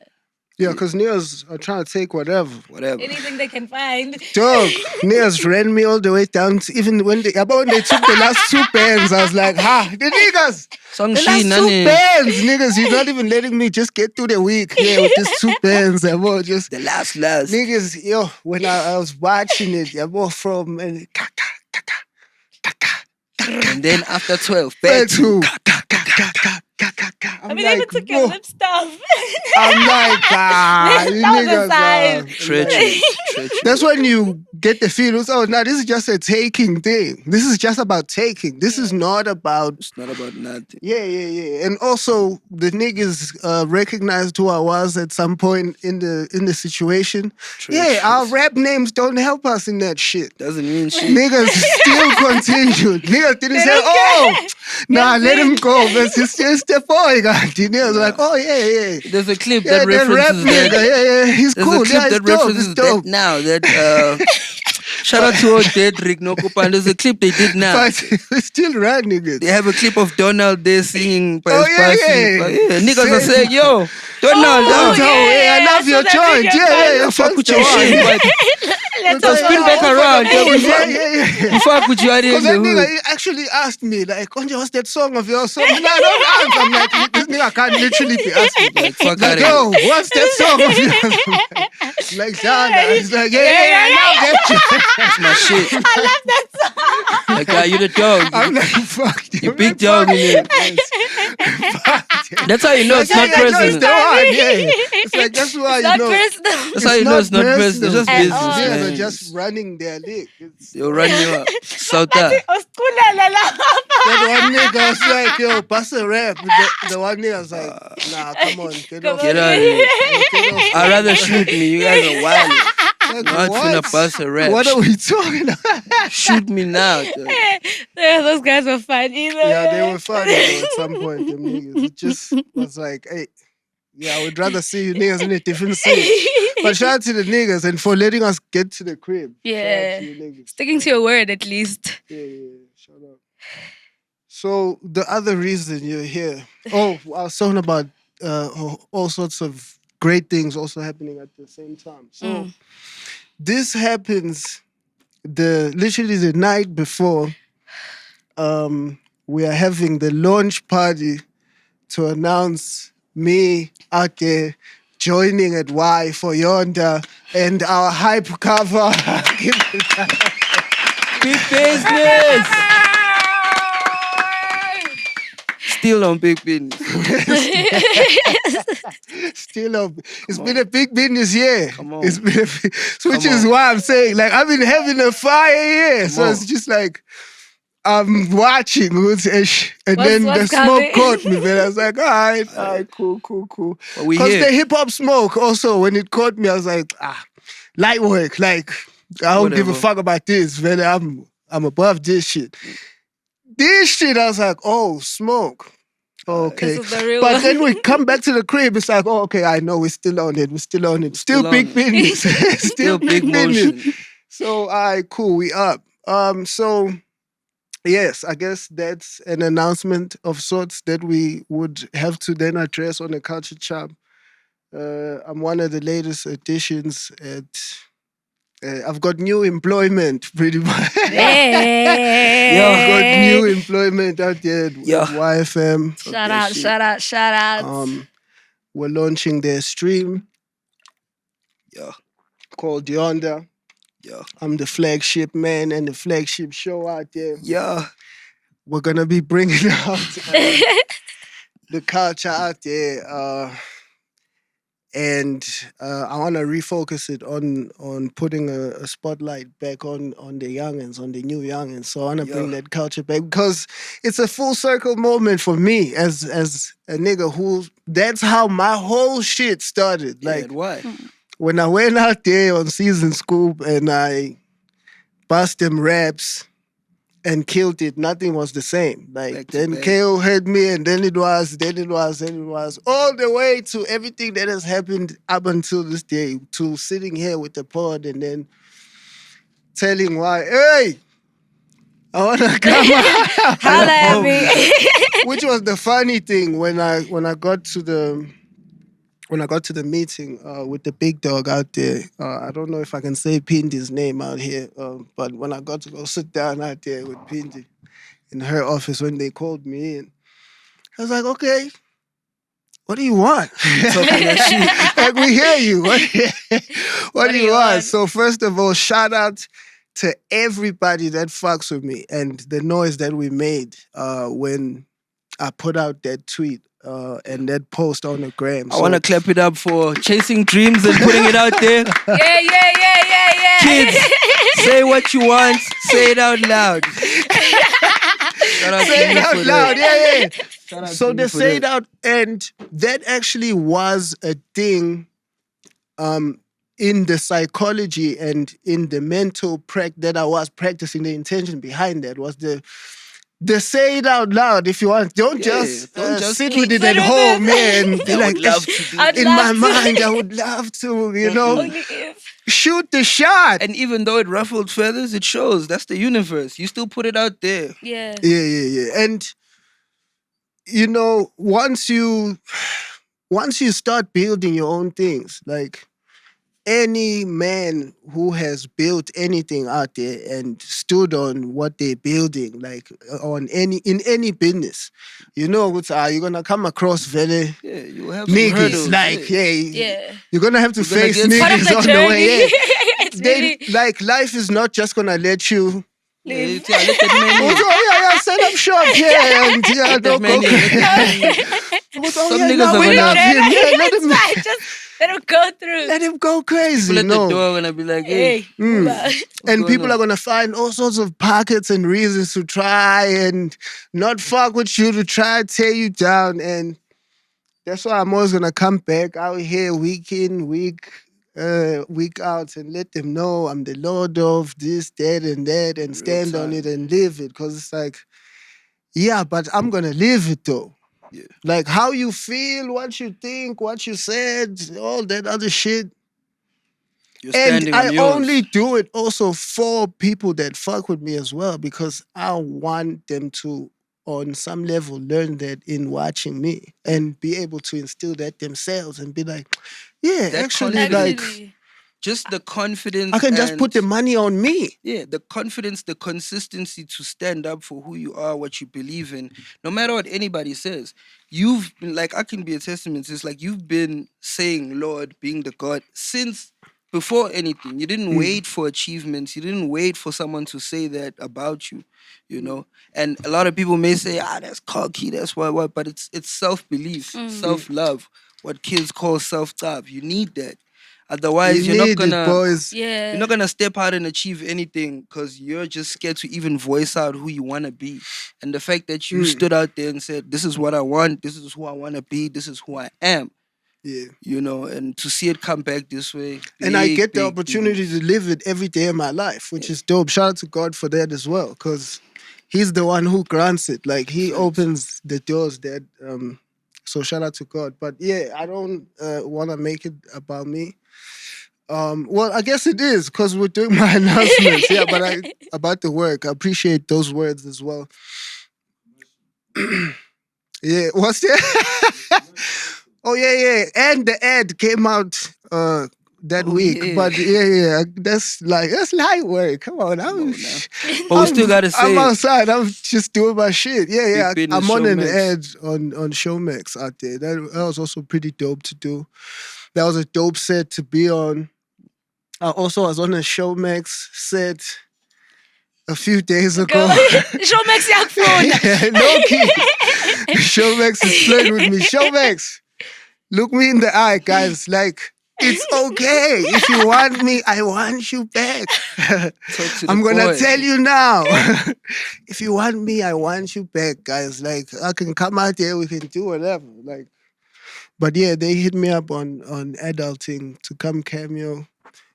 Yeah, because niggas are trying to take whatever. Anything they can find. Dog, niggas ran me all the way down to even when they took the last 2 bands, I was like, the niggas! Song The last 2 bands, niggas, you're not even letting me just get through the week with these 2 bands. I'm all just the last. Niggas, yo, when I was watching it, I'm all from and And then after 12, back back to to I mean, they even took your lip stuff. I'm like, you That was niggas a sign. treacherous. That's when you get the feelings. Oh, now this is just a taking thing. This is just about taking. This is not about. It's not about nothing. Yeah. And also, the niggas recognized who I was at some point in the situation. Yeah, our rap names don't help us in that shit. Doesn't mean shit. Niggas still continued. Niggas didn't say, oh, nah, let him go. But it's just the boy, God. Niggas like, oh, yeah. There's a clip Yeah, that references rap that. nigga. Yeah, he's There's cool. a clip Yeah, that he's dope. references He's dope. that now. That shout out to all dead Rick Nokopan. There's a clip they did now. But we still rap niggas. They have a clip of Donald there singing. Oh, yeah. Niggas are saying, yo, Donald, I love your joint. Yeah. fuck with your shit. But Let's spin back around. Yeah. You fuck with your idea. Because that nigga he actually asked me, like, Konja, what's that song of yours? So, don't answer. I'm like, this nigga can't literally be asking. Like, fuck Like, out of yo, what's that song of yours? Like Shana. He's like, I love that shit. That's my shit. I love that song. Like, you the dog. I'm like, fuck you. You big dog in it. That's how you know it's not No, it's personal. the one, yeah. It's like, that's why It's you not know. personal. That's how you know it's not personal. It's just At business, all. Niggas man. are just running their league. They'll run you up. Sauta. That one nigga was like, yo, pass a rap. The one nigga was like, nah, come on, get Come off. Get on. out of here. Get off. I'd rather shoot me. You guys are wild. Like, Not finna pass a rap. What are we talking about? Shoot me now. Dog. Yeah, those guys were funny. Yeah, they were funny though, at some point, them niggas. It just was like, hey, yeah, I would rather see you niggas in a different scene. But shout out to the niggas and for letting us get to the crib. Yeah. Shout out to you niggas. Sticking to your word at least. Yeah. Shout out. So the other reason you're here. Oh, I was talking about all sorts of great things also happening at the same time. So this happens literally the night before we are having the launch party to announce me out there joining at Y for Yonder and our hype cover. Big business. Still on big business. Still up. It's been a big business year. Come on. It's been which is why I'm saying, like, I've been having a fire year. So it's just like, I'm watching and then the what's smoke coming? caught me. Then I was like, all right, cool. But we Because here. the hip hop smoke also, when it caught me, I was like, light work. Like, I don't give a Whatever. fuck about this, man. I'm above this shit. This shit, I was like, oh, smoke. Okay. This is the real But one. then we come back to the crib, it's like, oh, okay, I know we're still on it. Still big on business. Still big business. motion. So, all right, cool, we up. So, yes, I guess that's an announcement of sorts that we would have to then address on the Culture Chop. I'm one of the latest additions at... I've got new employment, pretty much. I've got new employment out there at YFM. Shout out. We're launching their stream Yeah. called Yonder. Yeah. I'm the flagship man and the flagship show out there. Yeah. We're gonna be bringing out the culture out there, and I want to refocus it on putting a spotlight back on the youngins, on the new youngins. So I want to bring that culture back because it's a full circle moment for me as a nigga who. That's how my whole shit started. Yeah, Like and why? when I went out there on Season Scoop and I bust them raps and killed it, nothing was the same. Like Back to then back. KO heard me and then it was, all the way to everything that has happened up until this day, to sitting here with the pod and then telling why, hey, I wanna come out. Holla at me. Which was the funny thing when I got to the meeting with the big dog out there. I don't know if I can say Pindy's name out here, but when I got to go sit down out there with Pindy in her office when they called me in, I was like, okay, what do you want? Like, we hear you. What do you want? So first of all, shout out to everybody that fucks with me and the noise that we made when I put out that tweet and that post on the gram. I want to clap it up for chasing dreams and putting it out there. Yeah. Kids, say what you want. Say it out loud. Shout out to Say it you out for loud, that. yeah. So they say it out, and that actually was a thing in the psychology and in the mental that I was practicing. The intention behind that was the say it out loud if you want. Don't just sit with it at home, man. Be I like, would love to do I'd that. in love my to. mind, I would love to, you know, Only if. shoot the shot. And even though it ruffled feathers, it shows. That's the universe. You still put it out there. Yeah. Yeah. And you know, once you start building your own things, like any man who has built anything out there and stood on what they're building, like on in any business, you know, you're gonna come across very Yeah, you have some niggas. hurdles. Like, yeah. Yeah. you're gonna have to You're gonna face get Part of niggas the on journey. the way. Yeah, It's they really like life is not just gonna let you. Yeah, live. yeah, let that man Oh, in. yeah, set up shop. Yeah, and yeah, Let that don't man go in. Let that man in. crazy. Some Yeah, niggas now are we gonna- love him. Yeah, let It's him. fine. Just let him go through. Let him go crazy. People at the No. door gonna be like, hey, Hey, Bhuda. what's And going people on? are gonna find all sorts of pockets and reasons to try and not fuck with you, to try and tear you down. And that's why I'm always gonna come back out here week in, week out, and let them know I'm the Lord of this, that, and that, and Real stand on time. it and live it. Cause it's like, yeah, but I'm gonna live it though. Yeah. Like how you feel, what you think, what you said, all that other shit. You're And standing I on yours. only do it also for people that fuck with me as well, because I want them to, on some level, learn that in watching me and be able to instill that themselves and be like, yeah, That actually, confidence. like, Actually, Just the confidence I can just put the and money on me. yeah, the confidence, the consistency to stand up for who you are, what you believe in, no matter what anybody says. You've been like, I can be a testament. It's like you've been saying Lord, being the God since before anything. You didn't wait for achievements. You didn't wait for someone to say that about you, you know. And a lot of people may say, that's cocky, that's what, but it's self-belief, self-love, what kids call self-love. You need that. Otherwise, You need it, boys. yeah. you're not gonna step out and achieve anything because you're just scared to even voice out who you wanna be. And the fact that you stood out there and said, "This is what I want. This is who I wanna be. This is who I am." Yeah. You know, and to see it come back this way, And I get the big opportunity moves. to live it every day of my life, which is dope. Shout out to God for that as well, because He's the one who grants it. Like He Facts. opens the doors that. So shout out to God. But yeah, I don't want to make it about me. Well, I guess it is because we're doing my announcements. Yeah, but about the work, I appreciate those words as well. Yeah, what's that? Oh yeah. And the ad came out that Oh, week. yeah. But yeah, that's light work. Come on, Come on now. But we still gotta I'm say it. outside. I'm just doing my shit. Yeah. Big business, I'm on an Showmax. ad on Showmax out there. That was also pretty dope to do. That was a dope set to be on. I also was on a Showmax set a few days ago. Showmax yakufuna. Yeah, low key. Showmax is flirting with me. Showmax, look me in the eye, guys. Like, it's okay. If you want me, I want you back. Talk to the I'm gonna boy. tell you now. If you want me, I want you back, guys. Like, I can come out there, we can do whatever. Like, but yeah, they hit me up on adulting to come cameo,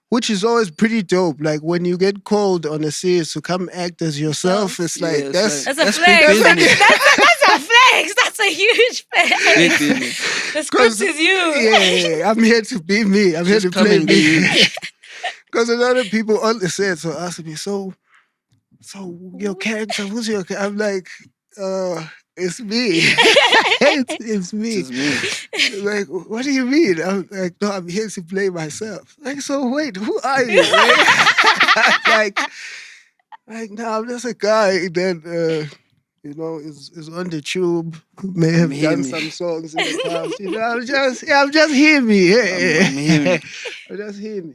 which is always pretty dope. Like when you get called on a series to come act as yourself, it's Yeah, like it's that's like- That's a big flex. business. That's a flex. That's a huge flex. Big business. The script is you. yeah, I'm here to be me. I'm Just here to come play and be me. you. Because a lot of people on the set so ask me, so your character, who's your character? I'm like, it's me. it's me. This is me. Like, what do you mean? I'm like, no, I'm here to play myself. Like, so wait, who are you? like, no, I'm just a guy that is on the tube, may have hear done me. some songs in the past. I'm just hear me. I'm hear me. I'm just hear me.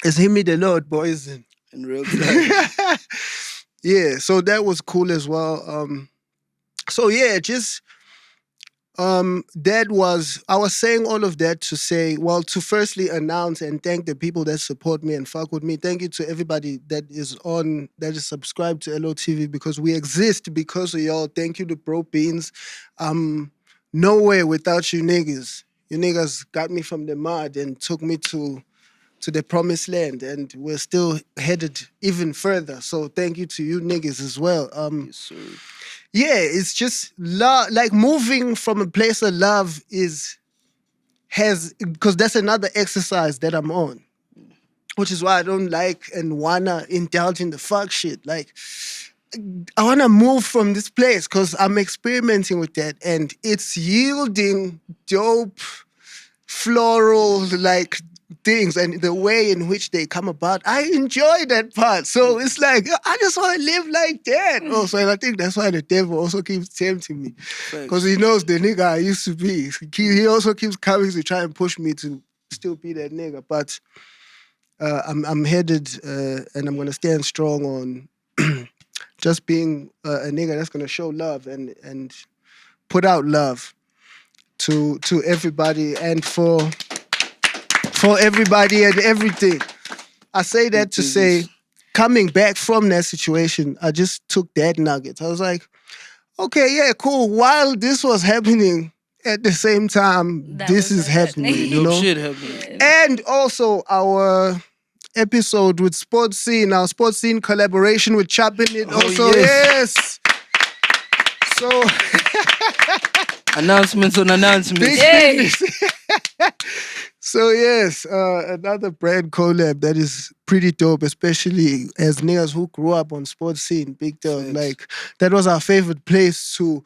It's hear me the Lord, boys. In real time. Yeah, so that was cool as well. So yeah, just I was saying all of that to say, well, to firstly announce and thank the people that support me and fuck with me. Thank you to everybody that is subscribed to LOTV, because we exist because of y'all. Thank you to Bro Beans. Nowhere without you niggas. You niggas got me from the mud and took me to the promised land, and we're still headed even further. So thank you to you niggas as well. Yes, sir. Yeah, it's just love. Like moving from a place of love because that's another exercise that I'm on, which is why I don't like and wanna indulge in the fuck shit. Like, I wanna move from this place because I'm experimenting with that, and it's yielding dope floral like things and the way in which they come about. I enjoy that part. So it's like I just want to live like that. Also, and I think that's why the devil also keeps tempting me. Because he knows the nigga I used to be. He also keeps coming to try and push me to still be that nigga. But I'm headed and I'm gonna stand strong on just being a nigga that's gonna show love and put out love to everybody and for everybody and everything. I say that to say, coming back from that situation, I just took that nugget. I was like, okay, yeah, cool. While this was happening, at the same time, this is happening, you know? Shit happening. And also our episode with Sports Scene, our Sports Scene collaboration with Choppin It. Oh, Also, yes. So Announcements on announcements. big business. So yes, another brand collab that is pretty dope, especially as niggas who grew up on Sports Scene, Big Dog. Facts. Like that was our favorite place to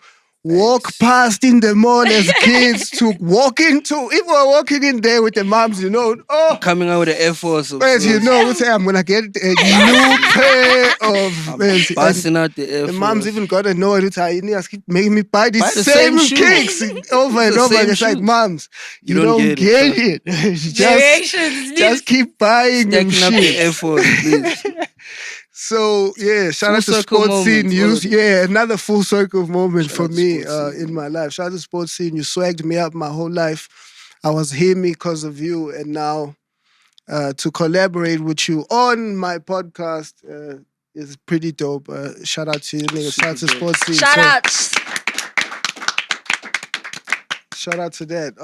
walk past in the mall as kids, to walk into. If we're walking in there with the moms, you know, Coming out with the Air Force. Of as you sorts. know, we say I'm gonna get a new pair of. and Busting out the Air the Force. moms even got annoyed with her. Niggas keep making me buy the Buy the same same shoes. kicks over and The over. same It's like, shoes. moms, you, You don't don't get get it. Variations. just keep buying them Stacking up the Air shit. Force, please. So yeah, shout Full out to circle Sports Scene. moments, You, all of them. yeah, another full circle moment Shout for out to me Sports Scene. in my life. Shout out to Sports Scene. You swagged me up my whole life. I was hearing me because of you, and now to collaborate with you on my podcast is pretty dope. Shout out to you, nigga. Shout out to Super dope. Sports Scene. Shout So, outs. shout out to that.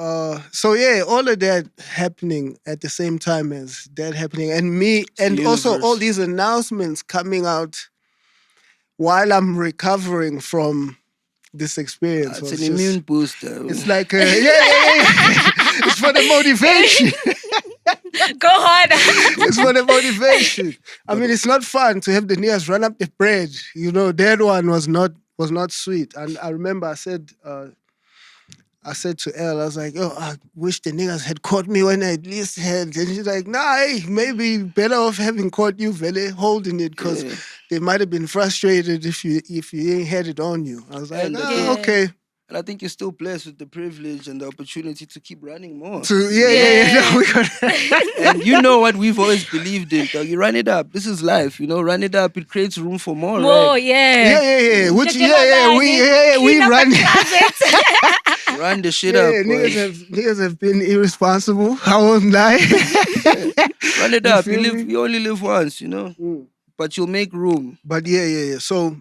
So yeah, all of that happening at the same time as that happening, and me, and the also universe. all these announcements coming out while I'm recovering from this experience. It's was an just- immune booster. It's like yeah. It's for the motivation. Go harder. It's for the motivation. I mean, it's not fun to have the niggas run up the bread. You know, that one was not sweet. And I remember I said to Elle, I was like, oh, I wish the niggas had caught me when I at least had. And she's like, nah, hey, maybe better off having caught you, Vele, holding it, because Yeah. they might have been frustrated if you ain't had it on you. I was like, And Yeah. okay. And I think you're still blessed with the privilege and the opportunity to keep running more. Yeah. No, we got And you know what we've always believed in, dog. You run it up. This is life, you know. Run it up. It creates room for more. More, Right? yeah. Which Check it out, we clean up run. the closet. Run the shit Yeah, up, boy. niggas have been irresponsible. I won't lie. Run it You up. feel me? You only live once, you know. But you'll make room. But yeah. So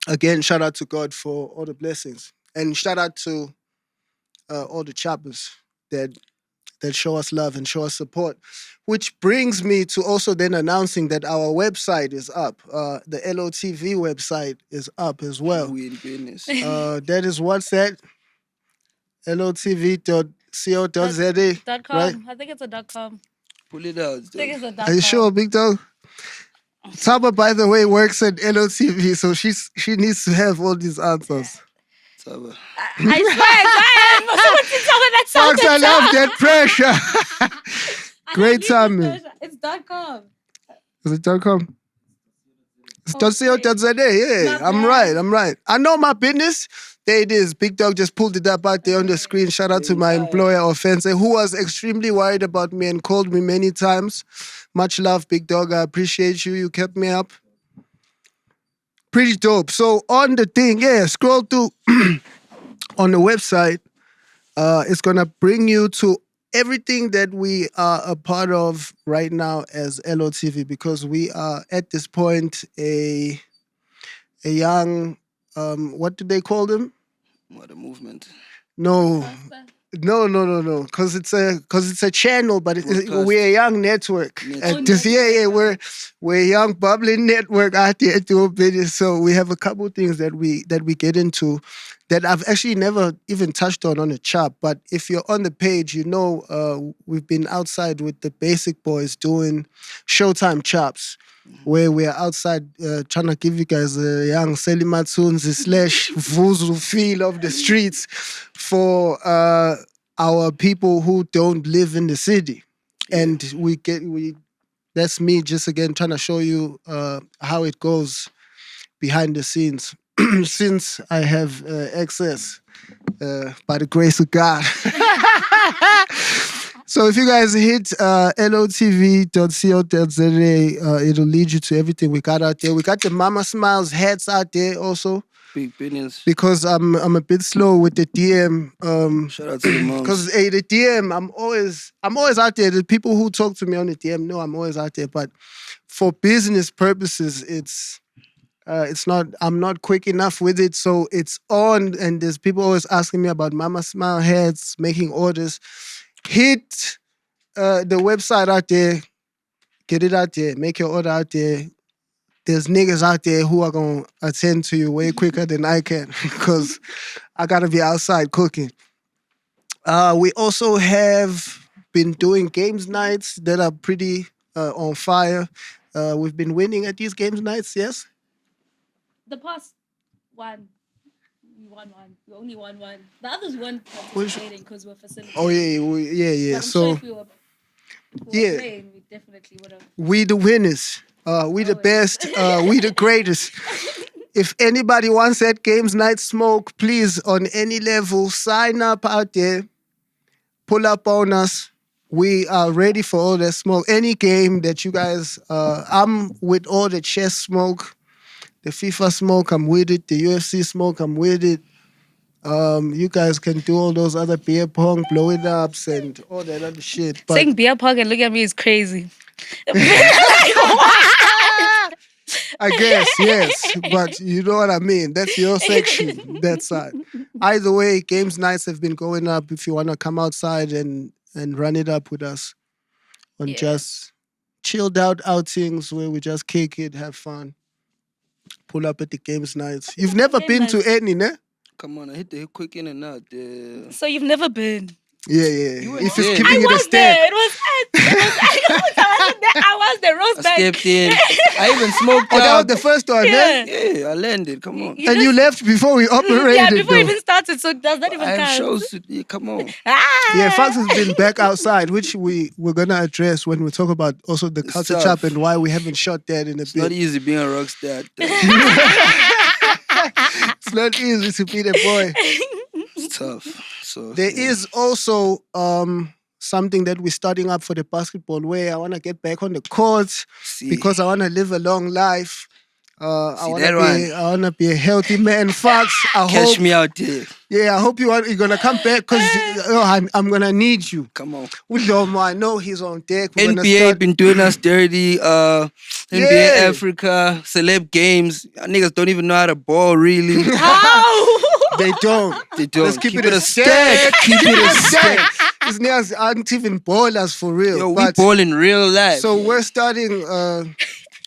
again, shout out to God for all the blessings, and shout out to all the choppers that show us love and show us support. Which brings me to also then announcing that our website is up. The LOTV website is up as well. We in business. That is what's that? LOTV.co.za. .com. Right? I think it's a .com. Pull it out. I think it's a .com. Are you sure, Big Dog? Thaba, by the way, works at LOTV, so she needs to have all these answers. Thaba. I swear. Someone did someone that Fox, sounded I love that pressure. I Great need timing. to- It's .com. Is it .com? It's Oh, .co.za. Yeah, Not I'm bad. right. I know my business. There it is. Big Dog just pulled it up out there on the screen. Shout out to my employer, Offense, who was extremely worried about me and called me many times. Much love, Big Dog. I appreciate you. You kept me up. Pretty dope. So on the thing, scroll through on the website. It's gonna bring you to everything that we are a part of right now as LOTV, because we are at this point a young what do they call them? What a movement. No, because it's a channel, but Broadcast. we're a young network. Network. We're a young bubbling network out there doing business. So we have a couple things that we get into that I've actually never even touched on a chop. But if you're on the page, you know we've been outside with the Basic Boys doing Showtime chops, where we're outside trying to give you guys a young Selimatunzi / Vuzu feel of the streets for our people who don't live in the city. And that's me just again trying to show you how it goes behind the scenes. Since I have access by the grace of God. So if you guys hit lotv.co.za, it'll lead you to everything we got out there. We got the Mama Smiles hats out there also. Big business. Because I'm a bit slow with the DM. Shout out to the moms. Because the DM, I'm always out there. The people who talk to me on the DM know I'm always out there. But for business purposes, it's not. I'm not quick enough with it, so it's on. And there's people always asking me about Mama Smile hats, making orders. Hit the website out there. Get it out there. Make your order out there. There's niggas out there who are going to attend to you way quicker than I can because I got to be outside cooking. We also have been doing games nights that are pretty on fire. We've been winning at these games nights, yes? The past one. We won one. We only won one. The others weren't Which- participating because we're facilitating. Oh, yeah. But I'm So sure if we were yeah. playing, we definitely would have. we the winners. We the Always. best. We the greatest. If anybody wants that games night smoke, please, on any level, sign up out there. Pull up on us. We are ready for all that smoke. Any game that you guys, I'm with all the chess smoke, the FIFA smoke, I'm with it. The UFC smoke, I'm with it. You guys can do all those other beer pong, blow it ups, and all that other shit. But Saying beer pong and look at me is crazy. I guess, yes. But you know what I mean. That's your section, that side. Either way, games nights have been going up if you want to come outside and run it up with us on Yeah. just chilled out outings where we just kick it, have fun, pull up at the games nights. You've never Game been to nights. any, ne? Come on, I hit the quick in and out. So you've never been. Yeah. You were If there. it's I giving it a was step. there. It was I was there. I Roast back. stepped in. I even smoked Oh, that was out. the first one, Yeah. ne? Yeah, I landed. Come on. And you left before we operated, Yeah, before though. we even started. So does that even I have count? shows. Yeah, come on. Ah. Yeah, Fox has been back outside, which we're going to address when we talk about also the It's culture tough. chop and why we haven't shot that in a It's bit. not easy being a rock star. It's not easy to be the boy. It's tough. So There yeah. is also something that we're starting up for the basketball where I want to get back on the court See, because I want to live a long life. I See want that to be a healthy man. Fox, I catch hope. me out there. Yeah, I hope you're gonna come back because I'm gonna need you. Come on. Ulomo, I know he's on deck. We're gonna NBA start. been doing us dirty. NBA Yeah. Africa, celeb games. Niggas don't even know how to ball really. How? They don't. They don't. Let's keep it a a stack. Keep it a stack. These niggas aren't even ballers for real. Yo, we but ball in real life. so we're starting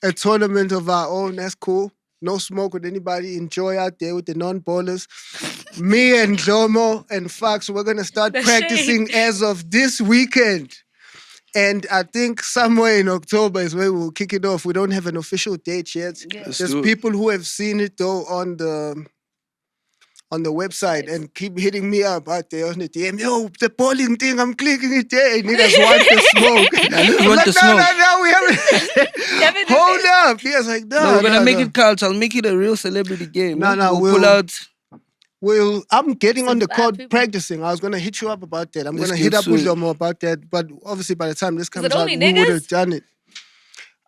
a tournament of our own. That's cool. No smoke with anybody. Enjoy out there with the non-ballers. Me and Jomo and Fox, we're gonna start The practicing as of this weekend. And I think somewhere in October is where we'll kick it off. We don't have an official date yet. Yeah. Let's There's do it. people who have seen it though on the website and keep hitting me up out there on the DM. Yo, the bowling thing, I'm clicking it there. Niggas want the smoke. niggas I'm want like, the smoke. No, we haven't. Haven't- Hold up. He was like, No, we're gonna make it culture. I'll make it a real celebrity game. No, no, we'll pull we'll- out. Well, I'm getting on the Some bad court people. practicing. I was gonna hit you up about that. I'm Let's gonna get hit up to it. Udomo about that. But obviously, by the time this comes it out, only we would have niggas? done it.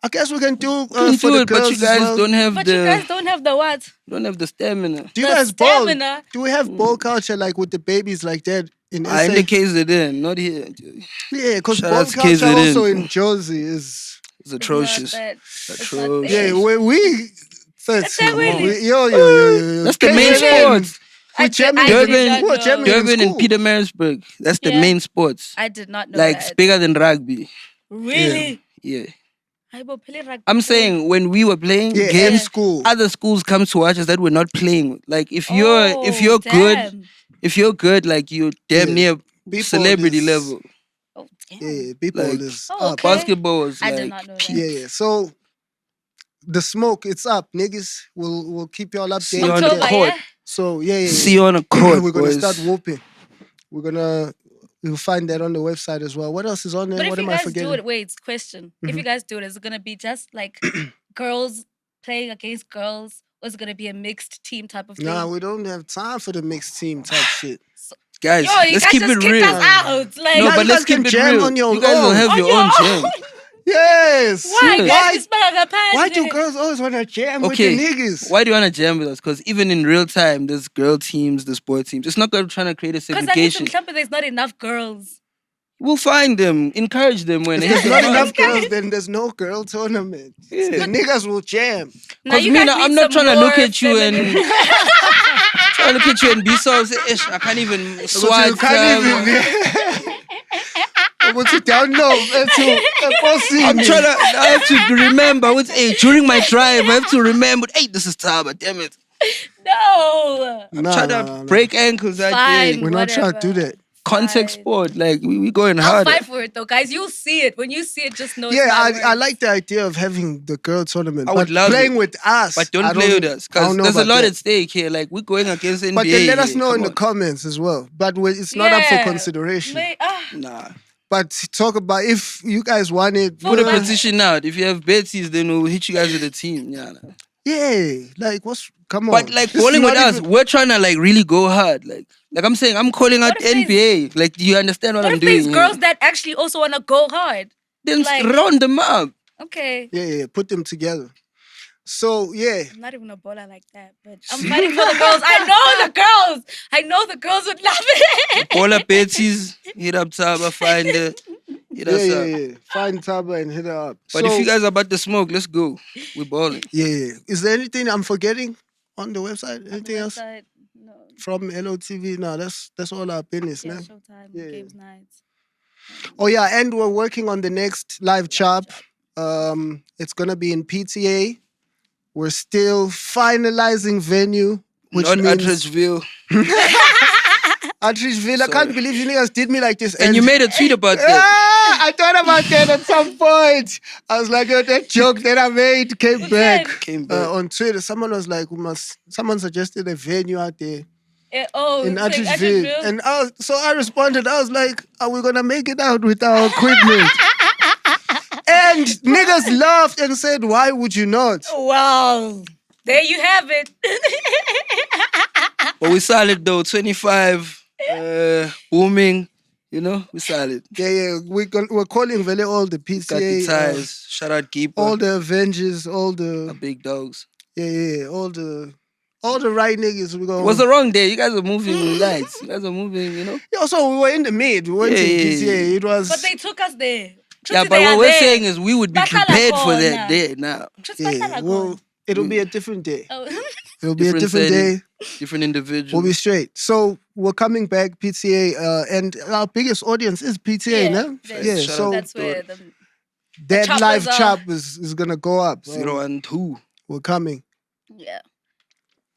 I guess we can do Can for do the it, but girls you as guys well. don't have But the you guys don't have the what? don't have the stamina. Do you the guys ball? stamina. Do we have ball culture like with the babies like that in I SA? in the KZN, not here. Yeah, because Shout ball out to culture KZN. also in Jersey is It's atrocious. It's not that- it's not Atrocious. yeah. there. Where we that's That's yo. really- That's the main KZN. sports. We're I champions. did Durban- not We're know. champions in Durban and school. Pietermaritzburg. That's the Yeah. main sports. I did not know Like it's that. bigger than rugby. Really? Yeah. I'm I'm saying when we were playing Yeah, in games, school. other schools come to watch us that we're not playing. Like if you're good, like you're damn Yeah. near B-ball celebrity is- level. Oh, damn. Yeah, B-ball Like- is Oh, up. okay. Basketball was I like did not know peak. that. Yeah. So the smoke, it's up, niggas. We'll keep y'all See you on updated. the October, court. yeah? So yeah. See you on a court, We're gonna boys. start whooping. We're gonna You'll find that on the website as well. What else is on there? But if What you am I guys forgetting? do it, wait, question. If you Mhm. guys do it, is it gonna be just like girls playing against girls, or is it gonna be a mixed team type of thing? Nah, we don't have time for the mixed team type shit. Guys, Yo, you let's guys keep just it kicked real. us out. Like, No, Now but you let's guys can keep it jam real. on your You guys will own. have on your your own own. jam. Yes. Why, Sure. guys? Why do girls always want to jam Okay, with the niggas? why do you want to jam with us? Because even in real time, there's girl teams, there's boy teams. It's not going to try to create a Because I need segregation. some there's not enough girls. We'll find them, encourage them when If they there's hit not the enough mark. girls, then there's no girl tournament. Yeah. The niggas will jam. Now Because you me, guys now, need I'm not some trying to look more at you and feminine- trying to look at you and be so ish. I can't even But swat. you can't even. But you don't know. I'm trying to. I have to remember. Hey, during my drive, I have to remember. Hey, this is Thaba. Damn it! No. I'm trying to break ankles out Fine. there. We're not trying to do whatever. that. Context Fine. sport, like we going I'll harder. fight for it though, guys. You'll see it. When you see it, just know Yeah, it's my I words. like the idea of having the girl tournament. I But would love playing it. with us. But don't I play with us I don't because know there's a about lot that. at stake here. Like we're going against NBA. But then let us here. know Come in the on. comments as well. But it's not up for consideration. Nah. But talk about if you guys want it. Put a Well, petition out. If you have Betsy's, then we'll hit you guys with a team. Yeah. Nah. Yeah, like come on. But like This is bowling with not us, even- we're trying to like really go hard. Like I'm saying, I'm calling out What if there's- NBA. Like, do you understand what What I'm if doing? there's here? girls that actually also want to go hard? Then like- round them up. Okay. Yeah, put them together. So yeah, I'm not even a bowler like that, but I'm fighting for the girls. I know the girls. I know the girls would love it. Call up Betsy's, hit up Thaba, find her, hit us up. yeah. Find Taba and hit her up. But if you guys are about to smoke, let's go. We're balling. yeah. Is there anything I'm forgetting on the website? Anything else Website, no. from LOTV? No, that's all our business, Yeah, man. Showtime, Yeah. games nights. Oh yeah, and we're working on the next live chop. It's gonna be in PTA. We're still finalizing venue, which Not means Atteridgeville. Atteridgeville. I Sorry. can't believe you niggas did me like this. And you made a tweet about that. I thought about that at some point. I was like, oh, that joke that I made came back. Came back. On Twitter. Someone was like, someone suggested a venue out there in like Atteridgeville. And so I responded, I was like, are we gonna make it out with our equipment? And niggas laughed and said, why would you not? Well, there you have it. But we solid though. 25, booming. You know, we solid. Yeah. We're calling Vele all the PCA. Got the ties. Shout out Keeper. all the Avengers, all Our the big dogs. all the right niggas. We go. It was the wrong day. You guys are moving lights. You guys are moving, you know? Yeah, so we were in the mid. We went to Yeah. PCA. It was But they took us there. Yeah, but what we're saying is we would be Bahlala prepared for that khona. day now. well, it'll be a different day. Oh. It'll be a different setting, day. different individual. We'll be straight. So we're coming back PTA, and our biggest audience is PTA, no? Yeah. Shout So out that's where the that choppers live are. chop is gonna go up. 0 and 2. We're coming. yeah.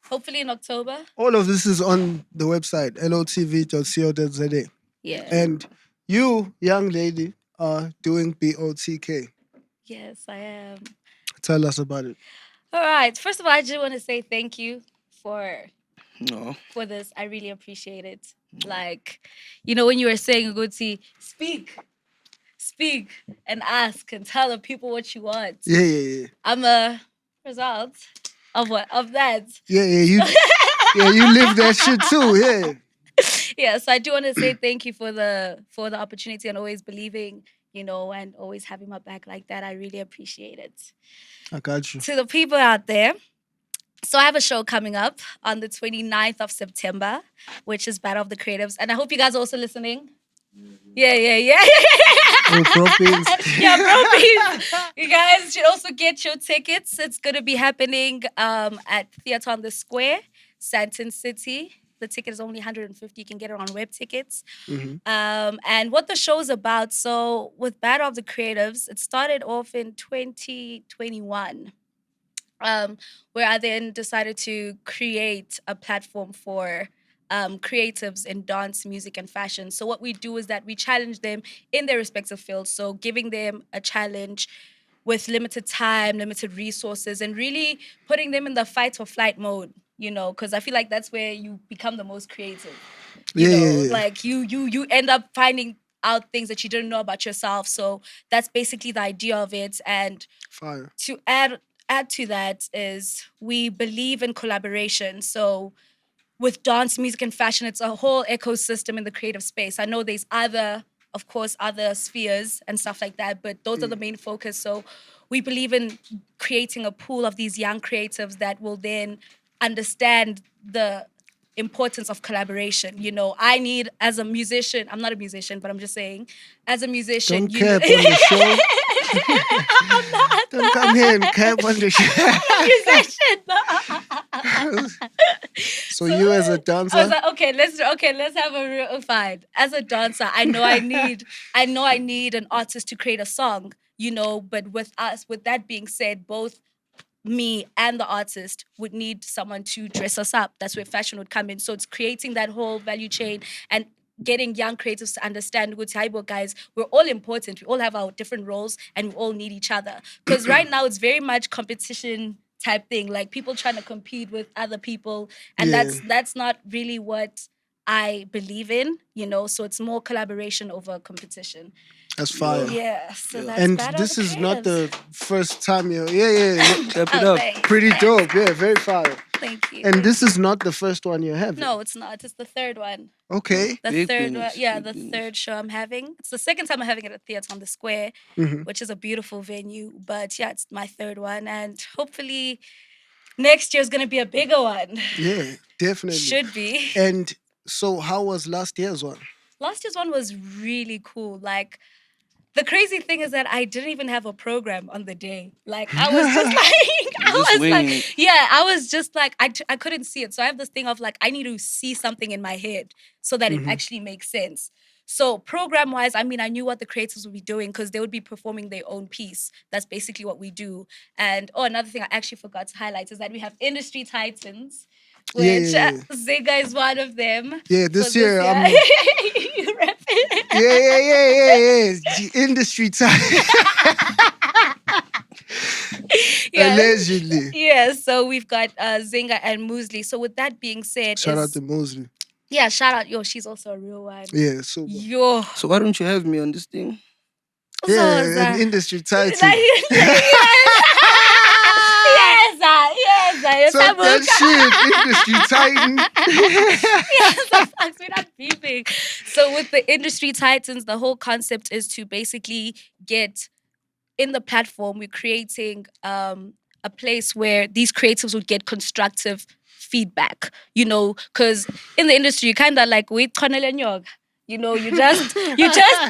Hopefully in October. All of this is on the website lotv.co.za. Yeah. And you, young lady, are doing BOTK. Yes, I am. Tell us about it. All right. First of all, I just want to say thank you for No. this. I really appreciate it. Like, when you were saying, Guti, speak and ask and tell the people what you want. Yeah. I'm a result of what? Of that. Yeah, you live that shit too, yeah. Yeah, so I do want to say thank you for the opportunity and always believing, and always having my back like that. I really appreciate it. I got you. To the people out there, so I have a show coming up on the 29th of September, which is Battle of the Creatives. And I hope you guys are also listening. Yeah. Oh, properties. Yeah, bro. You guys should also get your tickets. It's going to be happening at Theatre on the Square, Santon City. The ticket is only 150. You can get it on web tickets. And what the show's about, so with Battle of the Creatives, it started off in 2021. Where I then decided to create a platform for creatives in dance, music, and fashion. So what we do is that we challenge them in their respective fields. So giving them a challenge with limited time, limited resources, and really putting them in the fight or flight mode, because I feel like that's where you become the most creative. Like you end up finding out things that you didn't know about yourself. So that's basically the idea of it. And Fire. to add to that is we believe in collaboration. So with dance, music, and fashion, it's a whole ecosystem in the creative space. I know there's of course, other spheres and stuff like that, but those are the main focus. So we believe in creating a pool of these young creatives that will then understand the importance of collaboration. I need, as a musician, I'm not a musician, but I'm just saying, as a musician, Don't cap on the show. Don't come here and cap on the show. musician. So you as a dancer, I was like, let's have a real fight. As a dancer, I know I need an artist to create a song, but with that being said, both me and the artist would need someone to dress us up. That's where fashion would come in. So it's creating that whole value chain and getting young creatives to understand, guys, we're all important. We all have our different roles and we all need each other. Because right now it's very much competition type thing, like people trying to compete with other people. And that's not really what I believe in, so it's more collaboration over competition. that's fire. Yeah, so that's And Battle this of is the not the Creatives. first time you're. Yeah. Clap it up. Thanks. Pretty dope. Yeah, very fire. Thank you. And this is not the first one you're having. No, it's not. It's the third one. Okay. The Big third one. things, Yeah, big the things. third show I'm having. It's the second time I'm having it at Theatre on the Square, Mhm. which is a beautiful venue. But yeah, it's my third one. And hopefully next year's going to be a bigger one. Yeah, definitely. Should be. And so, how was last year's one? Last year's one was really cool. Like, the crazy thing is that I didn't even have a program on the day. Like, I was just I was just like, I couldn't see it. So I have this thing of like, I need to see something in my head so that it actually makes sense. So program-wise, I mean, I knew what the creators would be doing because they would be performing their own piece. That's basically what we do. And, another thing I actually forgot to highlight is that we have industry titans, which Zega is one of them. Yeah, this So year, I'm. you rep it. Yeah. The industry time. Yeah. Allegedly. Yeah, so we've got Zinga and Muesli. So with that being said, Shout out to Mosley. yeah, shout out. Yo, she's also a real one. Yeah, super. Yo. So why don't you have me on this thing? Yeah, an industry title. Yes, So that shit, industry titan. yes, we're not beeping. So with the industry titans, the whole concept is to basically get in the platform. We're creating a place where these creatives would get constructive feedback. Because in the industry, you kind of like wait, you just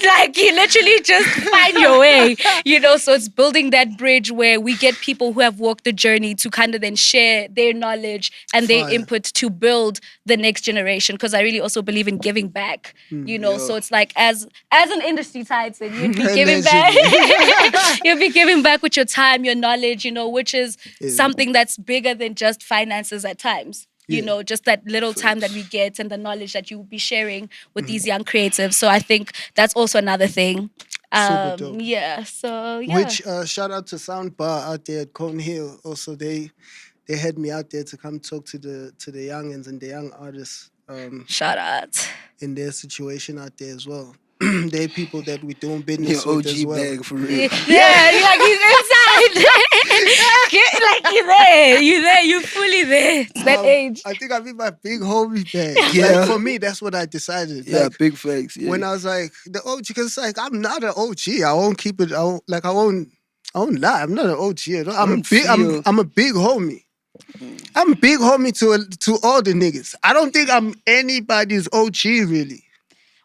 like, you literally just find your way, so it's building that bridge where we get people who have walked the journey to kind of then share their knowledge and their input to build the next generation. Because I really also believe in giving back, so it's like as an industry titan, you'd be giving back. You'll be giving back with your time, your knowledge, which is something that's bigger than just finances at times. Just that little time that we get and the knowledge that you will be sharing with these young creatives. So I think that's also another thing. Super dope. Yeah, so yeah. Which shout out to Soundbar out there at Cone Hill. Also, they had me out there to come talk to the youngins and the young artists. Shout out. In their situation out there as well. They're people that we doing business Your with OG as well. bag for real. Yeah, like he's inside. Like you're there, you're fully there. It's that age. I think I mean my big homie bag. Yeah. Like, for me, that's what I decided. Yeah, Like, big facts. Yeah. when I was like the OG, because it's like I'm not an OG. I won't keep it. I won't lie. I'm not an OG. I'm a big homie. I'm a big homie to all the niggas. I don't think I'm anybody's OG really.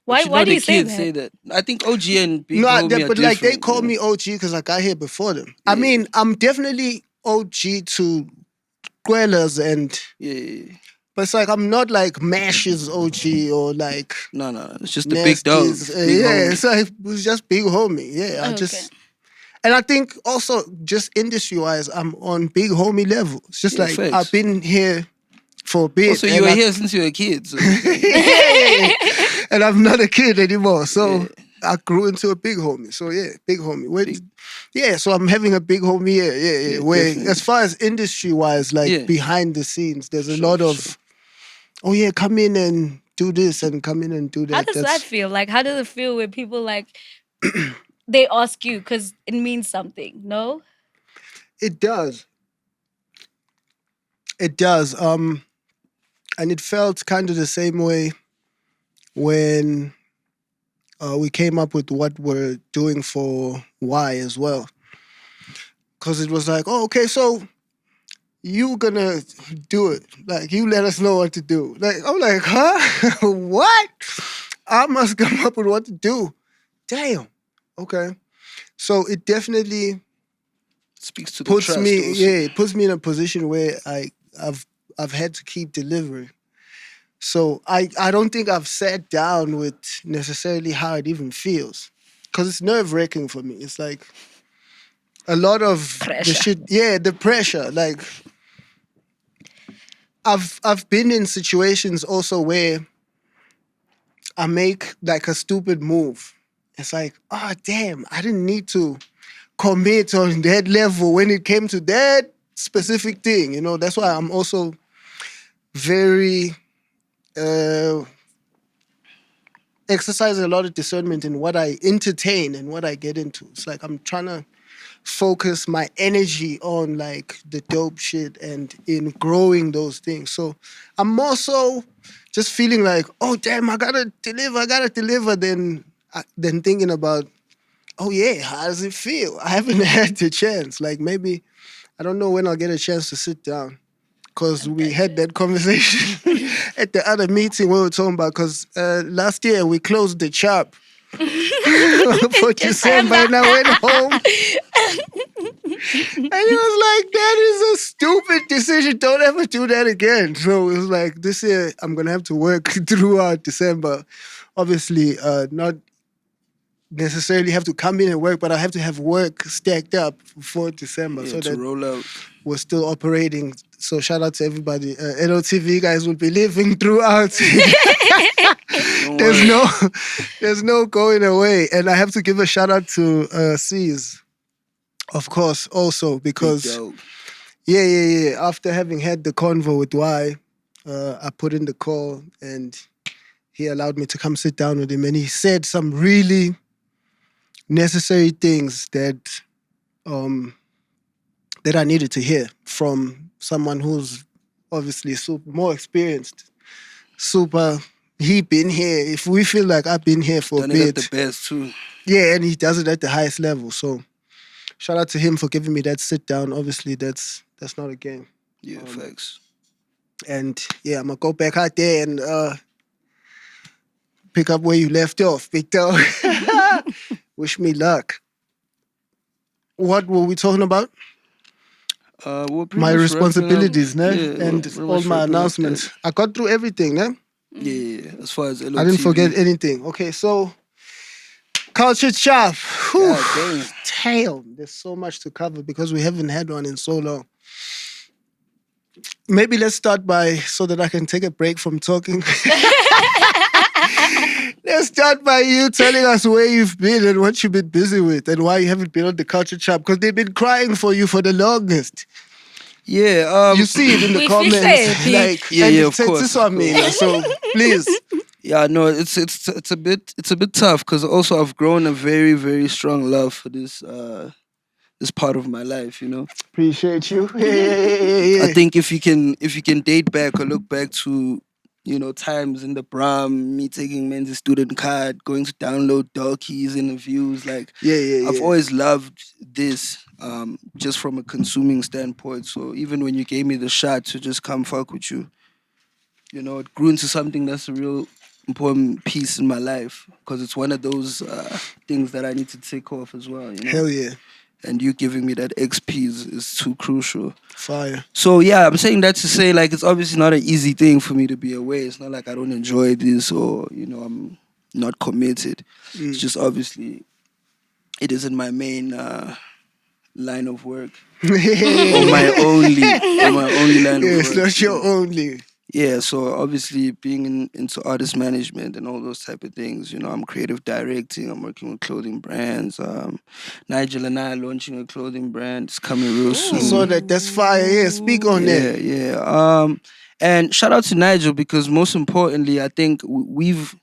Why But do you say say that? that? I think OG and big No, homie are but like they different, call me OG because I got here before them. I mean, I'm definitely OG to Quellas and. Yeah. But it's like I'm not like Mash's OG or like No. It's just the big dogs. Nasty's. Big Yeah, homie. it's like it was just big homie. Yeah, and I think also just industry wise, I'm on big homie level. It's just Yeah, like facts. I've been here for a bit. Also, you were here since you were a kid. So. And I'm not a kid anymore. So I grew into a big homie. So yeah, big homie. Yeah, so I'm having a big homie here. Yeah. Where definitely. as far as industry wise, like behind the scenes, there's a lot of, oh yeah, come in and do this and come in and do that. How does that feel? Like, how does it feel when people like they ask you because it means something? No. It does. It does. And it felt kind of the same way when we came up with what we're doing for Y as well. Because it was like, oh, okay, so you gonna do it. Like, you let us know what to do. Like, I'm like, huh? What? I must come up with what to do. Damn. Okay. So it definitely Speaks to the puts trust. me, also. it puts me in a position where I've had to keep delivering. So I don't think I've sat down with necessarily how it even feels. Because it's nerve-wracking for me. It's like a lot of the Pressure. shit. Yeah, the pressure. Like, I've been in situations also where I make like a stupid move. It's like, oh damn, I didn't need to commit on that level when it came to that specific thing. You know, that's why I'm also very exercising a lot of discernment in what I entertain and what I get into. It's like I'm trying to focus my energy on like the dope shit and in growing those things. So I'm more so just feeling like, oh damn, I gotta deliver than thinking about, oh yeah, how does it feel? I haven't had the chance. Like, maybe I don't know when I'll get a chance to sit down. Because we had that conversation at the other meeting we were talking about. Because last year we closed the shop for December and I went home. And it was like, that is a stupid decision. Don't ever do that again. So it was like, this year I'm going to have to work throughout December. Obviously, not necessarily have to come in and work, but I have to have work stacked up for December so to that roll out. we're still operating. So shout out to everybody. NOTV guys will be living throughout. There's no going away. And I have to give a shout out to C's, of course, also because yeah. After having had the convo with Y, I put in the call and he allowed me to come sit down with him, and he said some really necessary things that that I needed to hear from someone who's obviously more experienced. He been here. If we feel like I've been here for Done a it bit, at the best too. yeah, and he does it at the highest level. So shout out to him for giving me that sit down. Obviously, that's not a game. Yeah, facts. And yeah, I'm gonna go back out there and pick up where you left off, big dog. Wish me luck. What were we talking about? We're pretty My much responsibilities, wrapping up. ne? Yeah, And we're pretty all much my wrapping up announcements. I got through everything, ne? Yeah, as far as LOTV. I didn't forget anything. Okay, so culture chop. Whew. God Damn, there's so much to cover because we haven't had one in so long. Maybe let's start by, so that I can take a break from talking. Let's start by you telling us where you've been and what you've been busy with and why you haven't been on the culture chop, because they've been crying for you for the longest. Yeah, You see it in the We comments. fix it, Like, Yeah, and yeah, of it's course, this on me, so please. yeah, no, it's a bit tough because also I've grown a very, very strong love for this part of my life, you know. Appreciate you. Yeah. I think if you can date back or look back to, you know, times in the Bram, me taking men's student card, going to download dokies, interviews, like Yeah. I've always loved this, just from a consuming standpoint. So even when you gave me the shot to just come fuck with you, you know, it grew into something that's a real important piece in my life because it's one of those things that I need to take off as well, you know. Hell yeah. And you giving me that XP is too crucial. Fire. So yeah, I'm saying that to say, like, it's obviously not an easy thing for me to be away. It's not like I don't enjoy this or, you know, I'm not committed. It's just obviously it isn't my main line of work. Or my only line of work. It's not your only. Yeah, so obviously being into artist management and all those type of things, you know, I'm creative directing, I'm working with clothing brands. Nigel and I are launching a clothing brand. It's coming real soon. So that's fire. Yeah, speak on that. Yeah. And shout out to Nigel because most importantly, I think we've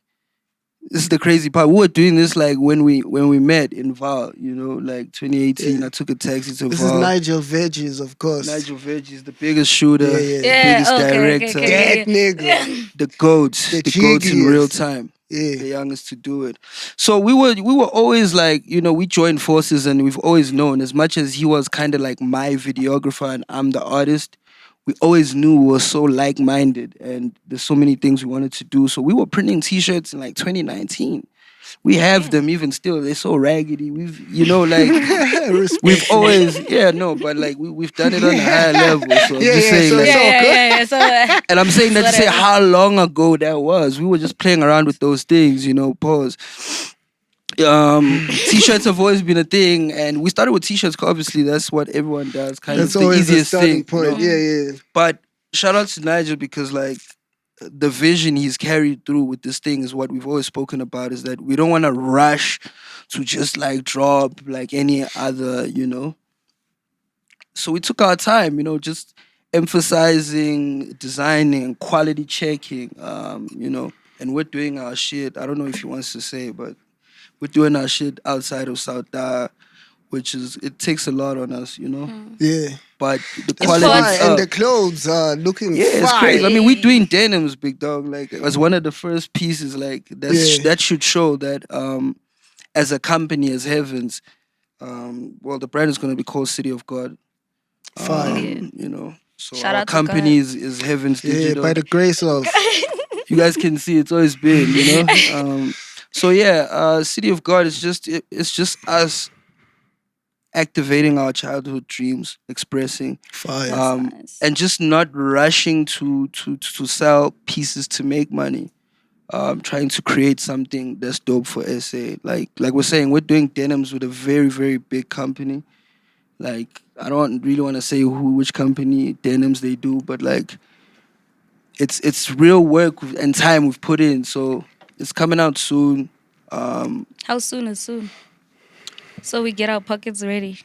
this is the crazy part. We were doing this like when we met in Val, like 2018. Yeah. I took a taxi to This is Val. Nigel Veggies, of course. Nigel Veggie is the biggest shooter, Yeah. the biggest okay, director, That nigga. the goats, The the goats in real jiggiest. time, the Yeah. youngest to do it. So we were always like, we joined forces, and we've always known, as much as he was kind of like my videographer and I'm the artist, we always knew we were so like-minded, and there's so many things we wanted to do. So we were printing t-shirts in like 2019. We have them even still. They're so raggedy. We've, like, Respect. we've always, but like we've done it on a higher level. So I'm Yeah, just yeah, saying, so like, it's all good. yeah. So, and I'm saying that to say whatever. how long ago that was. We were just playing around with those things, pause. T-shirts have always been a thing, and we started with t-shirts 'cause obviously that's what everyone does, kind That's of the always the easiest starting thing, point. Yeah. But shout out to Nigel because like the vision he's carried through with this thing is what we've always spoken about, is that we don't want to rush to just like drop like any other, So we took our time, just emphasizing, designing, quality checking, and we're doing our shit. I don't know if he wants to say, but we're doing our shit outside of South, which is, it takes a lot on us, Yeah. But the It's quality fire, is and up. the clothes are looking Yeah, it's fire. crazy. I mean, we're doing denims, big dog. Like, as one of the first pieces, like Yeah. that should show that as a company, as Heavens, the brand is gonna be called City of God. Fire. So Shout our out to God. company is Heavens Yeah, Digital. by the grace of. You guys can see it's always been, So yeah, City of God is it's just us activating our childhood dreams, expressing, Fire. Nice. and just not rushing to sell pieces to make money. Trying to create something that's dope for SA. Like we're saying, we're doing denims with a very, very big company. Like, I don't really want to say which company denims they do, but like it's real work and time we've put in. So it's coming out soon. How soon is soon? So we get our pockets ready.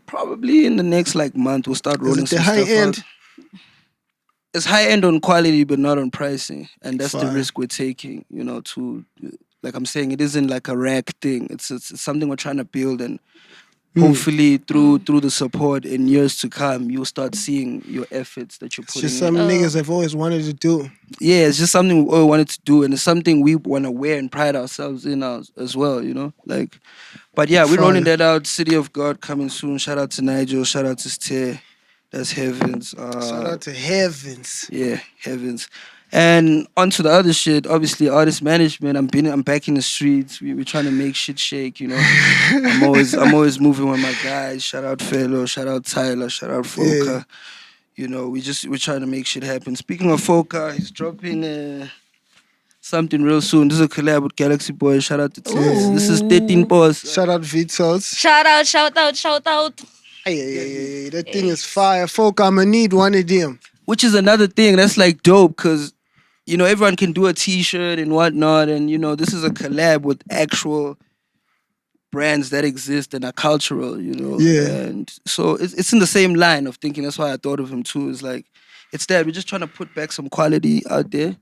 Probably in the next like month we'll start Is rolling it the some high stuff end? out. It's high end on quality, but not on pricing, and that's the Fine. risk we're taking. To like I'm saying, it isn't like a rack thing. It's something we're trying to build, and hopefully through the support in years to come, you'll start seeing your efforts that you're It's putting just in. some niggas have always wanted to do. Yeah, it's just something we all wanted to do, and it's something we want to wear and pride ourselves in as well. Like. But yeah, we're rolling Fire. that out. City of God coming soon. Shout out to Nigel. Shout out to S.3. That's Heavens. Shout out to Heavens. Yeah, Heavens. And onto the other shit. Obviously, artist management. I'm back in the streets. We're trying to make shit shake. I'm always moving with my guys. Shout out Fellow. Shout out Tyler. Shout out Foka. We're trying to make shit happen. Speaking of Foka, he's dropping something real soon. This is a collab with Galaxy Boy. Shout out to Tess. This is 13 Boss. Shout out Vitos. Shout out. Hey, that thing is fire. Folk, I'ma need one of them. Which is another thing that's like dope because everyone can do a t-shirt and whatnot, and this is a collab with actual brands that exist and are cultural, Yeah. and so it's in the same line of thinking. That's why I thought of him too. It's like it's that we're just trying to put back some quality out there.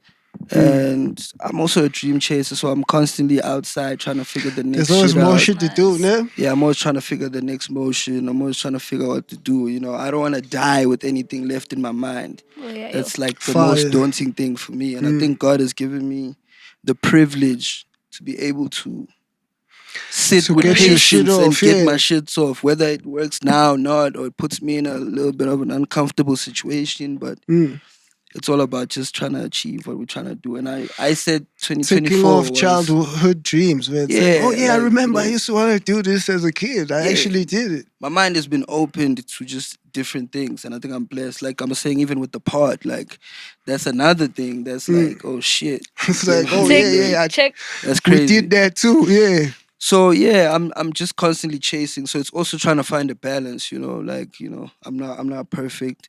And I'm also a dream chaser, so I'm constantly outside trying to figure the next There's always shit more out. shit to do, man. Yeah, I'm always trying to figure the next motion. I'm always trying to figure out what to do. I don't want to die with anything left in my mind. Oh, yeah, That's like the Fire. most daunting thing for me. And I think God has given me the privilege to be able to sit To with get your patience shit and off, get yeah. my shit off, whether it works now or not, or it puts me in a little bit of an uncomfortable situation. But it's all about just trying to achieve what we're trying to do. And I said 2024 Taking off was, childhood dreams, man. It's Yeah, like, I like, remember I used to want to do this as a kid. I Yeah. actually did it. my mind has been opened to just different things, and I think I'm blessed. Like I'm saying, even with the pod, like that's another thing that's like, oh shit, It's like, Yeah. oh yeah, Check. that's crazy. we did that too, yeah. So yeah, I'm just constantly chasing. So it's also trying to find a balance, I'm not perfect.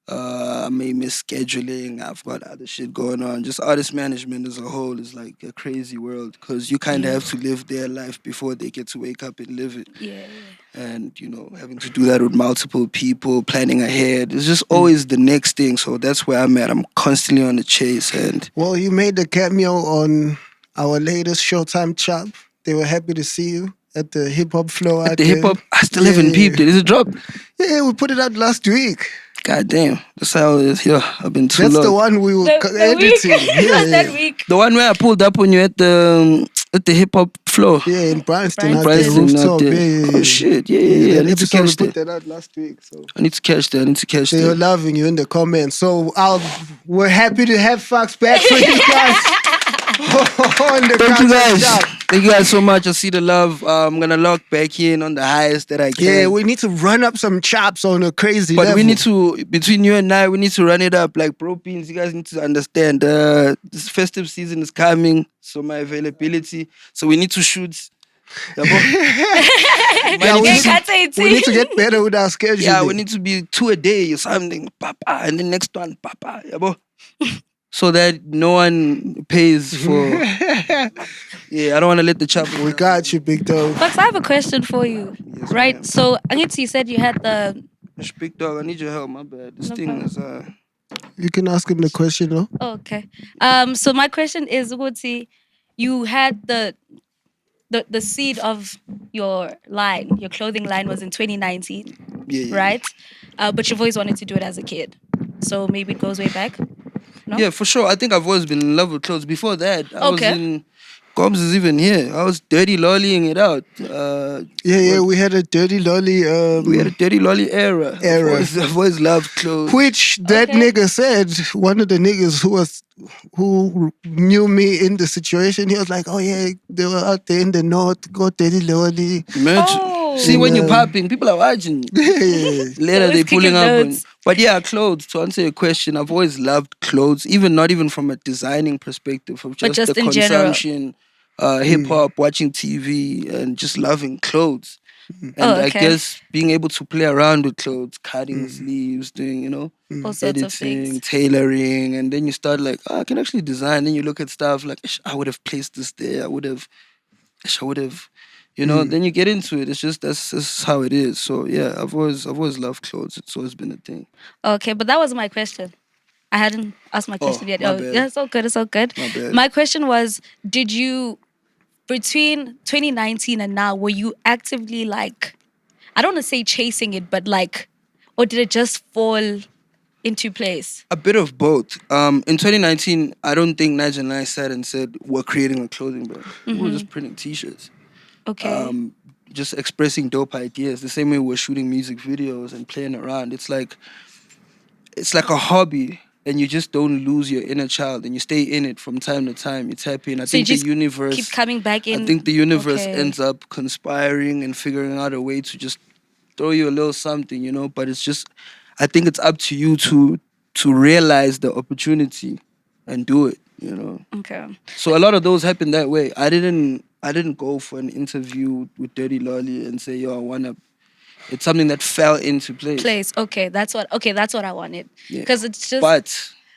I may miss scheduling. I've got other shit going on. Just artist management as a whole is like a crazy world because you kind of Yeah. have to live their life before they get to wake up and live it. Yeah. And, having to do that with multiple people, planning ahead, it's just always the next thing. So that's where I'm at. I'm constantly on the chase. And Well, you made the cameo on our latest Showtime Chop. They were happy to see you at the hip hop flow out at the there. hip hop, I still haven't peeped it. Is it dropped? Yeah, we put it out last week. God damn. That's how it is. Yeah, I've been too That's long. the one we were The week. editing. It was that week. The one where I pulled up on you at the hip hop floor. Yeah, in Bryanston, Bryanston. out there, Bryanston out rooftop. there. Yeah. Oh shit. Yeah. I That need to episode we catch put that. that out last week. So I need to catch that. they were loving you in the comments. So we're happy to have Fox back for you guys. On the Thank you guys. Shop. Thank you guys so much. I see the love. I'm gonna lock back in on the highest that I can. Yeah, we need to run up some chops on a crazy But level. we need to, between you and I, we need to run it up. Like bro beans, you guys need to understand. This festive season is coming, so my availability. So we need to shoot. Yeah, We we need to get better with our schedule. Yeah, we need to be 2 a day or something, papa, and the next one, papa, yabo. So that no one pays for. Yeah, I don't want to let the chopper. We got you, big dog. Fox, I have a question for you. Yes, Right? ma'am. So, Angitsi, you said you had the. Big dog, I need your help. My bad. This No thing problem. is You can ask him the question, no? Oh, okay. So, my question is, Uguti, you had the seed of your line, your clothing line was in 2019, yeah. right? But you've always wanted to do it as a kid. So, maybe it goes way back. No? Yeah, for sure. I think I've always been in love with clothes. Before that, I was Okay. in. Combs is even here. I was dirty lollying it out. Yeah, we had a dirty lolly. We had a dirty lolly era. I've always loved clothes. Which that Okay. nigga said, one of the niggas who knew me in the situation, he was like, oh yeah, they were out there in the north, go dirty lolly. Imagine. Oh. See, when you're Um, popping, people are watching. Yeah. Later, Always they pulling kicking up on. notes. But yeah, clothes. To answer your question, I've always loved clothes, not even from a designing perspective, of just, just the in general. consumption, hip hop, watching TV, and just loving clothes. And I okay. guess being able to play around with clothes, cutting sleeves, doing, All sorts of editing, things. tailoring, and then you start like, I can actually design. Then you look at stuff like, I would have placed this there. I would have. Then you get into it. It's just that's how it is. So yeah, I've always loved clothes. It's always been a thing. Okay, but that was my question. I hadn't asked my question yet. my Oh, bad. yeah, it's all good. It's all good. My bad. My question was, did you, between 2019 and now, were you actively like, I don't want to say chasing it, but like, or did it just fall into place? A bit of both. In 2019, I don't think Nigel and I sat and said we're creating a clothing brand. We were just printing T-shirts. Okay. Just expressing dope ideas. The same way we're shooting music videos and playing around. It's like a hobby, and you just don't lose your inner child, and you stay in it from time to time. You tap in. I So you think the just universe. keep coming back in. I think the universe Okay. ends up conspiring and figuring out a way to just throw you a little something, But it's just, I think it's up to you to realize the opportunity and do it. Okay. So a lot of those happened that way. I didn't go for an interview with Dirty Lolly and say, yo, I wanna. It's something that fell into place. Okay, that's what I wanted. Yeah. Because it's just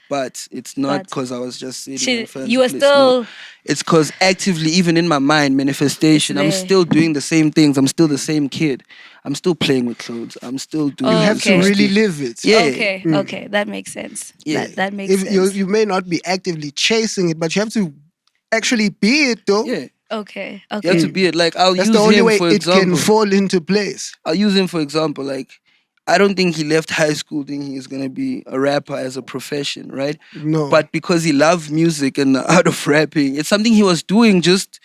But it's not But- because I was just sitting in front you were of place. No. still It's because actively, even in my mind, manifestation, It's I'm there. still doing the same things. I'm still the same kid. I'm still playing with clothes. I'm still doing. You You have Okay. to really live it. Yeah. Okay, that makes sense. Yeah. That makes If sense. you may not be actively chasing it, but you have to actually be it, though. Yeah. Okay. You have to be it. Like I'll That's use the only him way for it example. can fall into place. I'll use him for example. Like I don't think he left high school thinking he's gonna be a rapper as a profession, right? No. But because he loved music and the art of rapping, it's something he was doing just,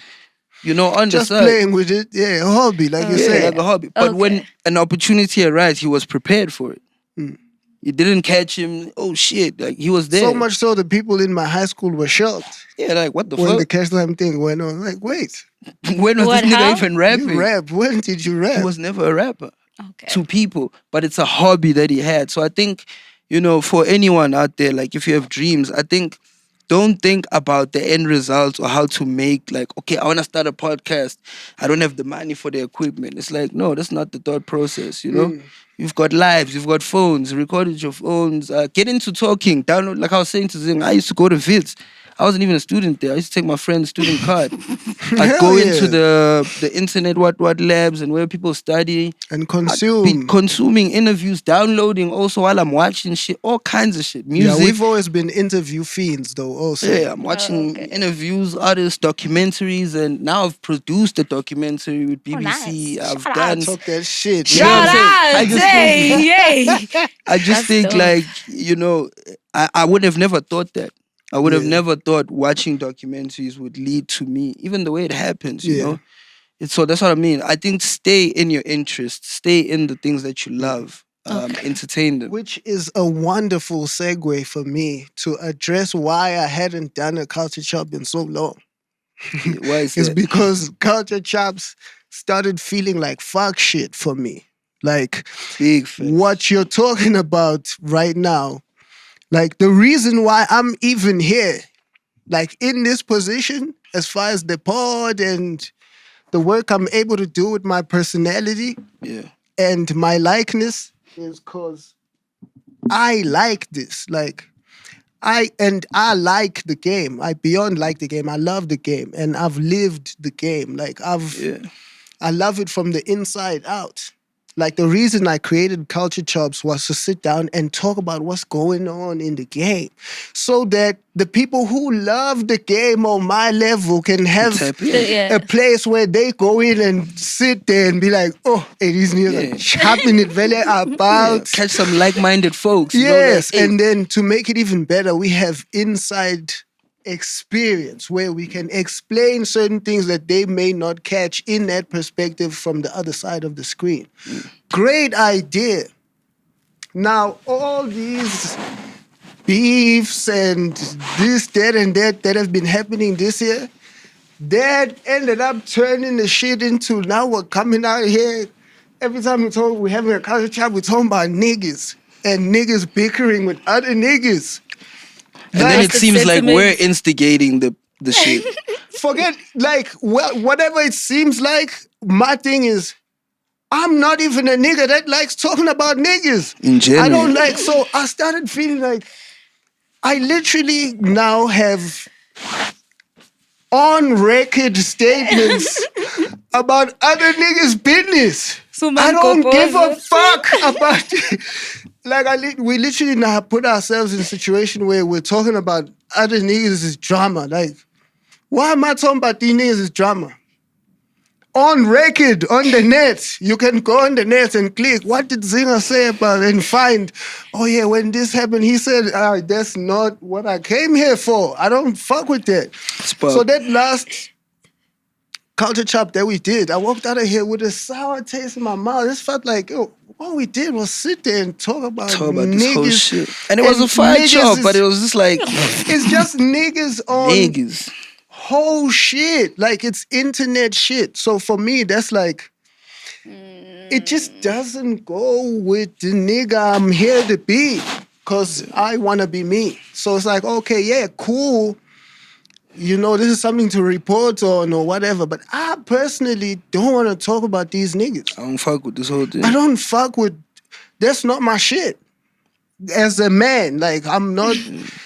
on just the side. playing with it, yeah, a hobby, like you Yeah, said. like a hobby. But when Okay. an opportunity arrived, he was prepared for it. It didn't catch him. Oh shit! Like he was there. So much so the people in my high school were shocked Yeah, like what the when the fuck? cash time thing went on. Like, wait, When was What, this nigga how? even rapping? you rap? When did you rap? He was never a rapper Okay. to people, but it's a hobby that he had. So I think, for anyone out there, like if you have dreams, I think don't think about the end results or how to make, like, okay, I want to start a podcast. I don't have the money for the equipment. It's like, no, that's not the thought process, you know? You've got lives, you've got phones, record with your phones, get into talking, download, like I was saying to Zing, I used to go to Vids. I wasn't even a student there. I used to take my friend's student card. I'd Hell go yeah. into the internet, what labs and where people study. And I'd be consume. consuming interviews, downloading also while I'm watching shit, all kinds of shit. Music. Yeah, we've always been interview fiends though also. Yeah, I'm watching okay. interviews, artists, documentaries, and now I've produced a documentary with BBC. nice. I've Shout done. out. Talk that shit. You know what Shout I'm saying? I out! just Hey, yay! I just That's think dope. like, you know, I would have never thought that. I would have Yeah. never thought watching documentaries would lead to me, even the way it happens, you Yeah. know? So that's what I mean. I think stay in your interests, stay in the things that you love, entertain them. Which is a wonderful segue for me to address why I hadn't done a culture chop in so long. Why is It's that? because culture chops started feeling like fuck shit for me. Like Big facts. what you're talking about right now, like the reason why I'm even here, like in this position, as far as the pod and the work I'm able to do with my personality Yeah. and my likeness is because I like this. Like I like the game. I beyond like the game. I love the game. And I've lived the game. Like Yeah. I love it from the inside out. Like the reason I created Culture Chops was to sit down and talk about what's going on in the game so that the people who love the game on my level can have Tap in. Yeah. a place where they go in and sit there and be like, oh, hey, these niggas Yeah. are chopping it really Yeah, about. catch some like-minded folks. You know, like, Yes, hey, and then to make it even better, we have inside experience where we can explain certain things that they may not catch in that perspective from the other side of the screen. Great idea. Now, all these beefs and this, that, and that have been happening this year, that ended up turning the shit into now we're coming out here. Every time we're having a culture chat, we're talking about niggas and niggas bickering with other niggas. and then Like, it seems like sentiment. we're instigating the shit. forget, like, well, whatever it seems like, my thing is, I'm not even a nigga that likes talking about niggas. In general. I don't like, so I started feeling like I literally now have on record statements about other niggas' business. I don't give a fuck about like we literally now put ourselves in a situation where we're talking about other niggas' drama. Like, why am I talking about these niggas' drama? On record, on the net, you can go on the net and click. What did Zinger say about it? And find, oh yeah, when this happened, he said, that's not what I came here for. I don't fuck with that. Spot. So that last culture chop that we did, I walked out of here with a sour taste in my mouth. It felt like, yo, what we did was sit there and talk about Talk about niggas. this whole shit. And it was a fire niggas chop, is- but it was just like It's just niggas on niggas. whole shit. Like, it's internet shit. So for me, that's like, it just doesn't go with the nigga I'm here to be. Because I want to be me. So it's like, okay, yeah, cool. You know, this is something to report on or whatever. But I personally don't want to talk about these niggas. I don't fuck with this whole thing. I don't fuck with, that's not my shit. As a man, like, I'm not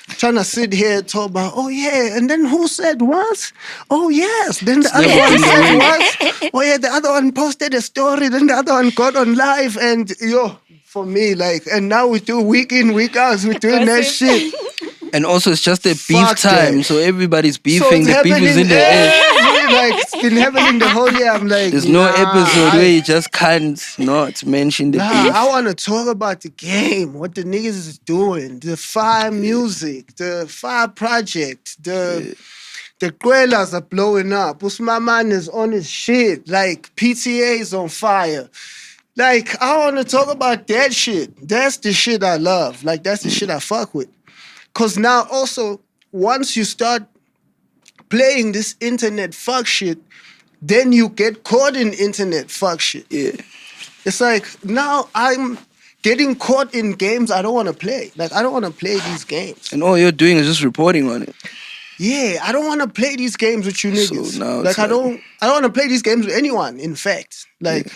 trying to sit here and talk about, oh yeah, and then who said what? Oh yes, then the other never one been the said way. what? Oh yeah, the other one posted a story, then the other one got on live, and yo, for me, like, and now we do week in, week out, we're doing that shit. And also, it's just a beef Fuck time, that. so everybody's So beefing. it's The beef is in the air. like, it's been happening the whole year. I'm like, There's no nah, episode I- where you just can't not mention the Nah, beef. I want to talk about the game, what the niggas is doing, the fire music, the fire project, the Quellas are blowing up. Usmaman is on his shit. Like, PTA is on fire. Like, I want to talk about that shit. That's the shit I love. Like, that's the shit I fuck with. Because now also, once you start playing this internet fuck shit, then you get caught in internet fuck shit. Yeah. It's like, now I'm getting caught in games I don't want to play. Like, I don't want to play these games. And all you're doing is just reporting on it. Yeah, I don't want to play these games with you niggas. So now like, it's I don't want to play these games with anyone, in fact. Like,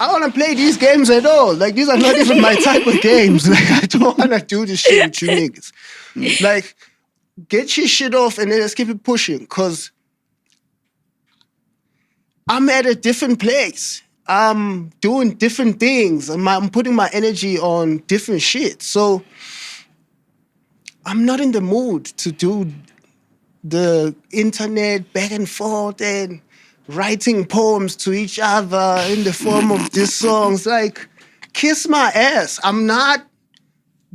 I don't want to play these games at all. Like, these are not even my type of games. Like, I don't want to do this shit with you niggas. Like, get your shit off and then let's keep it pushing. Because I'm at a different place. I'm doing different things. I'm putting my energy on different shit. So I'm not in the mood to do the internet back and forth and writing poems to each other in the form of these songs. Like, kiss my ass. I'm not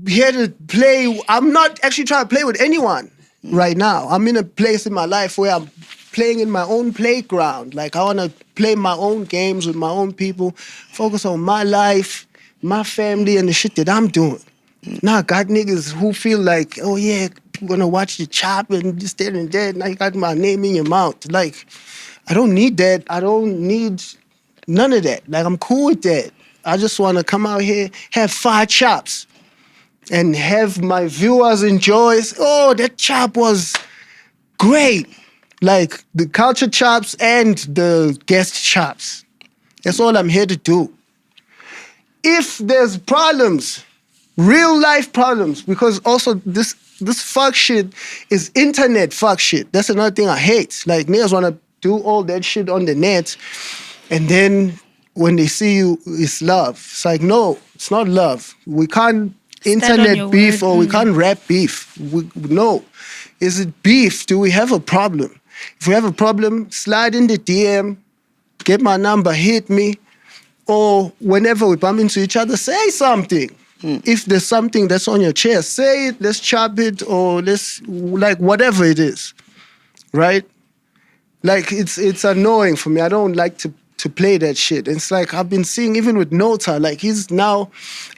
here to play. I'm not actually trying to play with anyone right now. I'm in a place in my life where I'm playing in my own playground. Like, I want to play my own games with my own people, focus on my life, my family, and the shit that I'm doing. Now I got niggas who feel like, oh yeah, we're gonna watch the chop and this, that, and that. Now you got my name in your mouth. Like, I don't need that. I don't need none of that. Like, I'm cool with that. I just want to come out here, have 5 chops, and have my viewers enjoy. Oh, that chop was great. Like, the culture chops and the guest chops. That's all I'm here to do. If there's problems, real life problems, because also this fuck shit is internet fuck shit. That's another thing I hate. Like, niggas want to do all that shit on the net, and then when they see you, it's love. It's like, no, it's not love. We can't Stand on internet your beef word. or we can't rap beef. No. Is it beef? Do we have a problem? If we have a problem, slide in the DM, get my number, hit me, or whenever we bump into each other, say something. If there's something that's on your chest, say it, let's chop it, or let's, like, whatever it is, right? Like, it's annoying for me. I don't like to play that shit. It's like, I've been seeing, even with Nota, like, he's now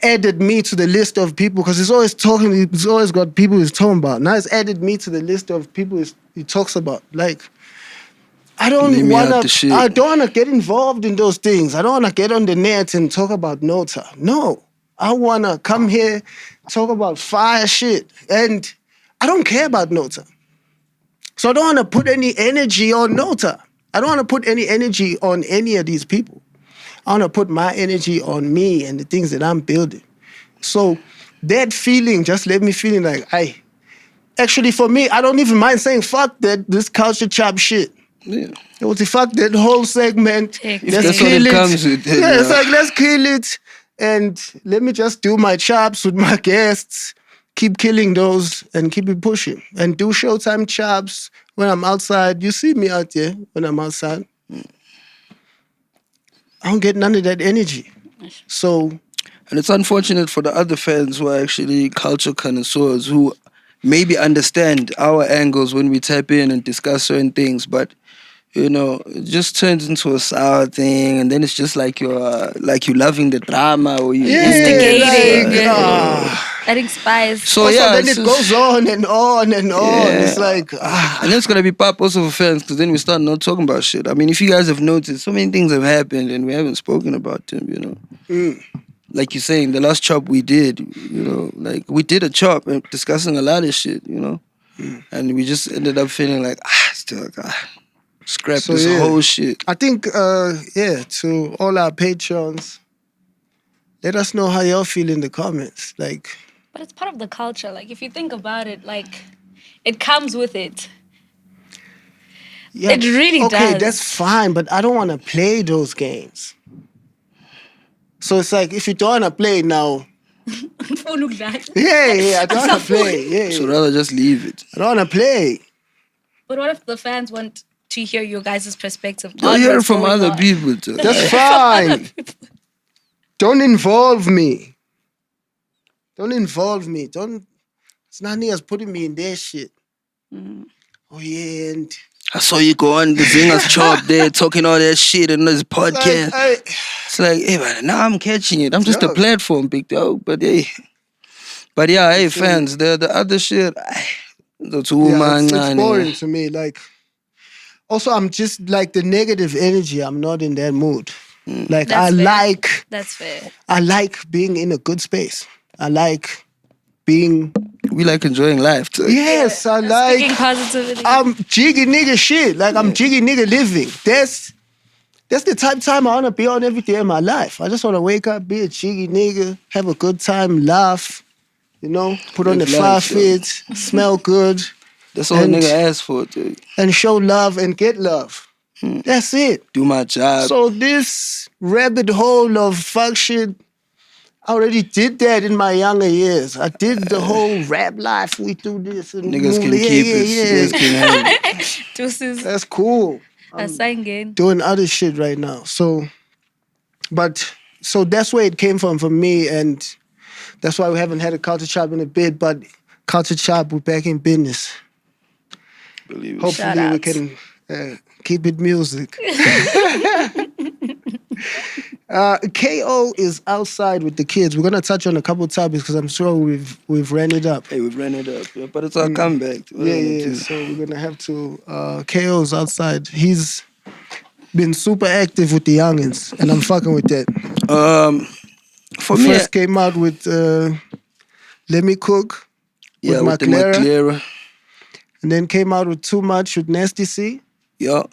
added me to the list of people, because he's always got people he's talking about. Now he's added me to the list of people he talks about. Like, I don't Leave me out the want shit. to. I don't want to get involved in those things. I don't want to get on the net and talk about Nota. No, I want to come here, talk about fire shit, and I don't care about Nota. So I don't want to put any energy on Nota. I don't want to put any energy on any of these people. I want to put my energy on me and the things that I'm building. So that feeling just left me feeling like, actually, for me, I don't even mind saying fuck this culture chop shit. Yeah. Fuck that whole segment. If Let's that's what kill it it. comes with, then, Yeah, it's yeah. like, let's kill it. And let me just do my chops with my guests, keep killing those and keep it pushing. And do Showtime chops when I'm outside. You see me out there when I'm outside. I don't get none of that energy. So, And it's unfortunate for the other fans who are actually culture connoisseurs who maybe understand our angles when we tap in and discuss certain things, but you know, it just turns into a sour thing, and then it's just like you're loving the drama or you Instigating. like, Adding spice. So also, yeah, then it's it just- goes on and on and on. Yeah. It's like, And then it's gonna be pop also for fans, because then we start not talking about shit. I mean, if you guys have noticed, so many things have happened and we haven't spoken about them. You know, like you're saying, the last chop we did, you know, like we did a chop and discussing a lot of shit, you know, and we just ended up feeling like still scrap So, this yeah. whole shit. I think, to all our patrons, let us know how y'all feel in the comments. Like, But it's part of the culture. Like, if you think about it, like, it comes with it. yeah, It really okay, does. that's fine, but I don't want to play those games. So it's like, if you don't want to play now, yeah, I don't want to play. Yeah, So rather just leave it. I don't want to play. But what if the fans want to hear your guys' perspective? They'll on hear it what's from going other on? people too. That's fine. Don't involve me. Don't involve me. It's not niggas putting me in their shit. Oh, yeah, and I saw you go on the Zingers chop there talking all that shit in this podcast. It's like, hey man, now I'm catching it. I'm just a Yeah. platform, big dog. But hey. But yeah, hey feel me? fans, the other shit, the two yeah, it's man. boring to me. Like, also, I'm just like the negative energy. I'm not in that mood. Like, That's I fair. like That's fair. I like being in a good space. I like being. We like enjoying life too. Yes, I Speaking like. positivity. I'm jiggy nigga shit. Like I'm jiggy nigga living. That's the type of time I wanna be on every day of my life. I just wanna wake up, be a jiggy nigga, have a good time, laugh, put on the Live fly life, yo. fit, smell good, That's all a And- nigga asked for, dude. and show love and get love. That's it. Do my job. So this rabbit hole of fuck shit, I already did that in my younger years. I did the whole rap life. We do this and Niggas can yeah, keep yeah, it. yeah. Niggas can have it. Deuces. That's cool. Asangin. Doing other shit right now. So that's where it came from me, and that's why we haven't had a culture chop in a bit. But culture chop, we're back in business. Believe it. Hopefully, Shout we out. can keep it music. KO is outside with the kids. We're gonna touch on a couple topics because I'm sure we've ran it up. Hey, we've ran it up, yeah, but it's our comeback. What Yeah, are we yeah. gonna do? So we're gonna have to. KO's outside. He's been super active with the youngins, and I'm fucking with that. For me, First came out with Let Me Cook yeah, with with the Maclera, Maclera, and then came out with Too Much with Nasty C, yeah,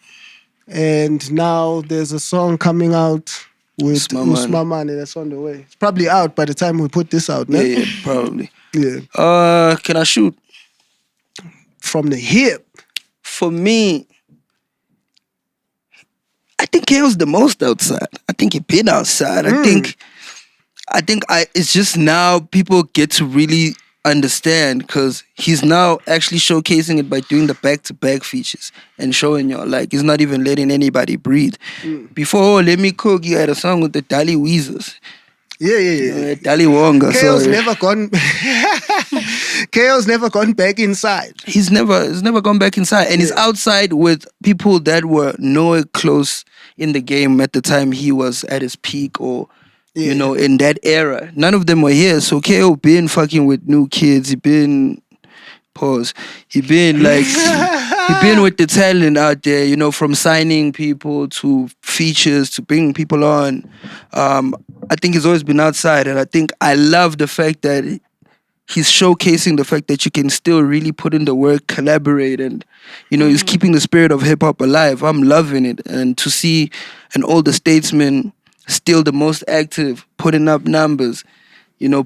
and now there's a song coming out with Usmamane. Usmamane that's on the way. It's probably out by the time we put this out, no? yeah, probably. Yeah. Can I shoot? From the hip. For me, I think KO's the most outside. I think he been outside. I think it's just now people get to really understand because he's now actually showcasing it by doing the back-to-back features and showing y'all like he's not even letting anybody breathe. Before Let Me Cook, you had a song with the Dali Weezers. Yeah. Dali Wonga. KO's Sorry. never gone. KO's never gone back inside. He's never gone back inside, and he's outside with people that were nowhere close in the game at the time he was at his peak, or in that era. None of them were here. So KO been fucking with new kids. He been He been like he been with the talent out there. From signing people to features to bringing people on. I think he's always been outside, and I think I love the fact that he's showcasing the fact that you can still really put in the work, collaborate, and he's keeping the spirit of hip hop alive. I'm loving it, and to see an older statesman still the most active, putting up numbers,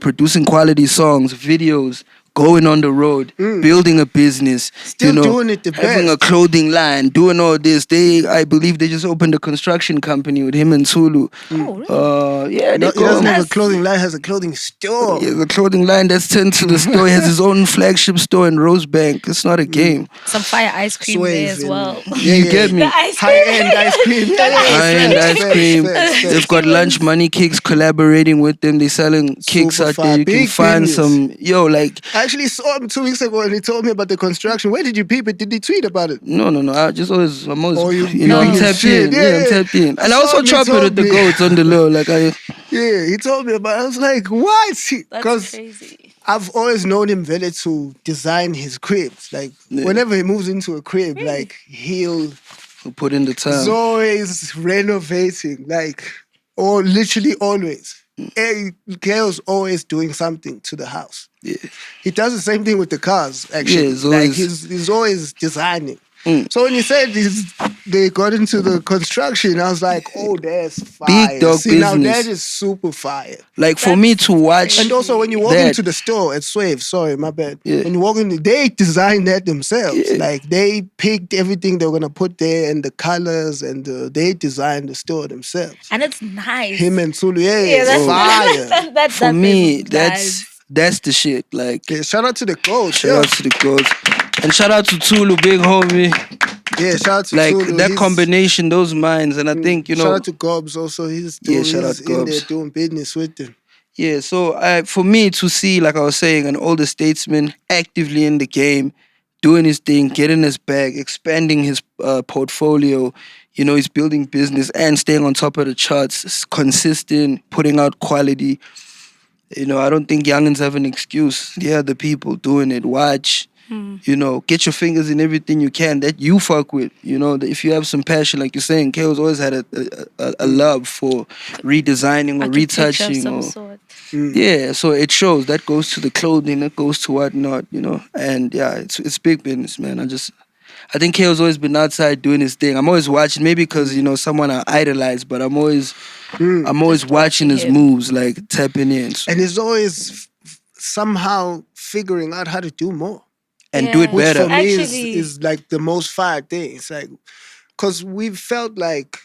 producing quality songs, videos, going on the road, building a business, Still doing it the having best. a clothing line, doing all this. I believe they just opened a construction company with him and Zulu. Oh, really? Yeah, No, they he doesn't go. have a clothing line, has a clothing store. He has a clothing line that's turned to the store. He has his own flagship store in Rosebank. It's not a game. Some fire ice cream there Swave as and- well. You get me? The ice cream. High-end ice cream. High-end Facts, ice cream. facts. They've got Lunch Money Kicks collaborating with them. They're selling kicks Super out there. fire. You can Big find business. some. I actually saw him 2 weeks ago and he told me about the construction. Where did you peep it? Did he tweet about it? No. I'm always, Oh, you I'm big tapped shit. in. Yeah, Yeah, I'm yeah. tapped in. I And I saw also him, he chop it told with the me. goats on the low. Yeah, he told me about it. I was like, what? That's Because crazy. I've always known him very to design his cribs. Like, whenever he moves into a crib, like, he'll put in the He's time. always renovating, like, or literally always. Gail's always doing something to the house. Yeah. He does the same thing with the cars, actually. Yeah, he's always designing. So when you said they got into the construction, I was like, oh, that's fire. Big dog See, now business. that is super fire. Like for me to watch. And also, when you walk that, into the store at Swave, sorry, my bad. Yeah. When you walk in, they designed that themselves. Yeah. Like they picked everything they were gonna put there and the colors, and they designed the store themselves. And it's nice. Him and Zulu, yeah, that's fire. that for me, business, guys. that's the shit. Like Yeah, shout out to the coach. shout out to the goats. And shout out to Tulu, big homie. Yeah, shout out to Like Zulu. that combination, those minds, and I think Shout out to Gobs also. He's shout out to in there Gobs. doing business with them. Yeah, so for me to see, like I was saying, an older statesman actively in the game, doing his thing, getting his bag, expanding his portfolio, he's building business and staying on top of the charts, consistent, putting out quality. I don't think youngins have an excuse. They are the people doing it. Watch. You know, get your fingers in everything you can that you fuck with. You know, if you have some passion, like you're saying, Kale's always had a love for redesigning or Architecture of retouching some or sort. yeah. So it shows. That goes to the clothing. That goes to whatnot. You know, and yeah, it's big business, man. I think Kale's always been outside doing his thing. I'm always watching, maybe because you know someone I idolize, but I'm always Just watching his him. moves, like tapping in. So, And he's always somehow figuring out how to do more. and do it Yeah. Which better. for me Actually- is like the most fire thing. It's like, because we've felt like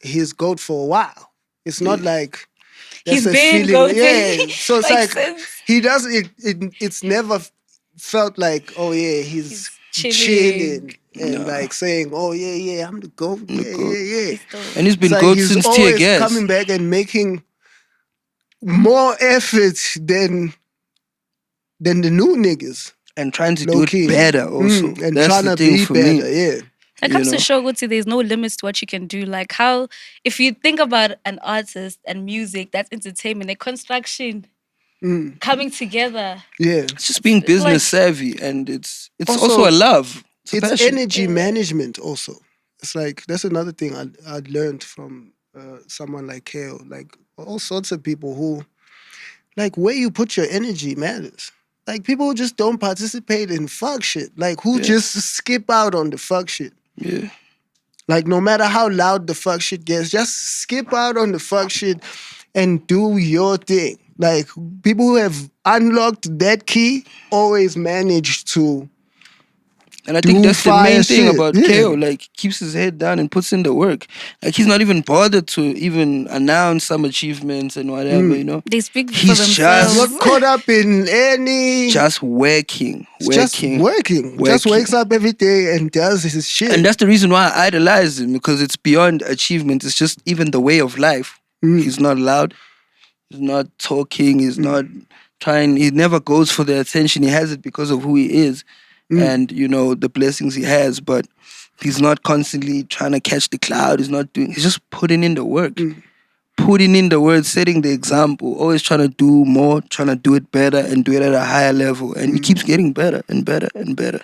he's GOAT for a while. It's not like He's that's a been feeling. goated. Yeah. So it's like since he does it's never felt like, oh yeah, he's chilling. chilling and No. like saying, oh yeah, I'm the GOAT. I'm the Yeah, GOAT. yeah. He's still- And he's been It's like good he's since Tear always Gas. coming back and making more effort than the new niggas. And trying to do Low-key. it better also. And That's trying the to thing be for better, me. yeah. When it You comes know? to Shogoti, there's no limits to what you can do. Like how, if you think about an artist and music, that's entertainment, a construction coming together. Yeah. It's just being It's business like- savvy, and it's Also, also a love. It's, a It's passion. energy management also. It's like, that's another thing I'd learned from someone like Kale. Like all sorts of people who, like where you put your energy matters. Like people who just don't participate in fuck shit. Like who just skip out on the fuck shit. Yeah. Like no matter how loud the fuck shit gets, just skip out on the fuck shit and do your thing. Like people who have unlocked that key always manage to And I think do that's the fire main thing shit, about yeah. KO. Like, keeps his head down and puts in the work. Like, he's not even bothered to even announce some achievements and whatever, you know? They speak for He's themselves. just- not caught up in any. Just working. Just working. Just working. wakes up every day and does his shit. And that's the reason why I idolize him, because it's beyond achievement. It's just even the way of life. He's not loud. He's not talking. He's not trying. He never goes for the attention. He has it because of who he is and, you know, the blessings he has. But he's not constantly trying to catch the cloud. He's just putting in the work. Putting in the work, setting the example, always trying to do more, trying to do it better and do it at a higher level. And he keeps getting better and better and better.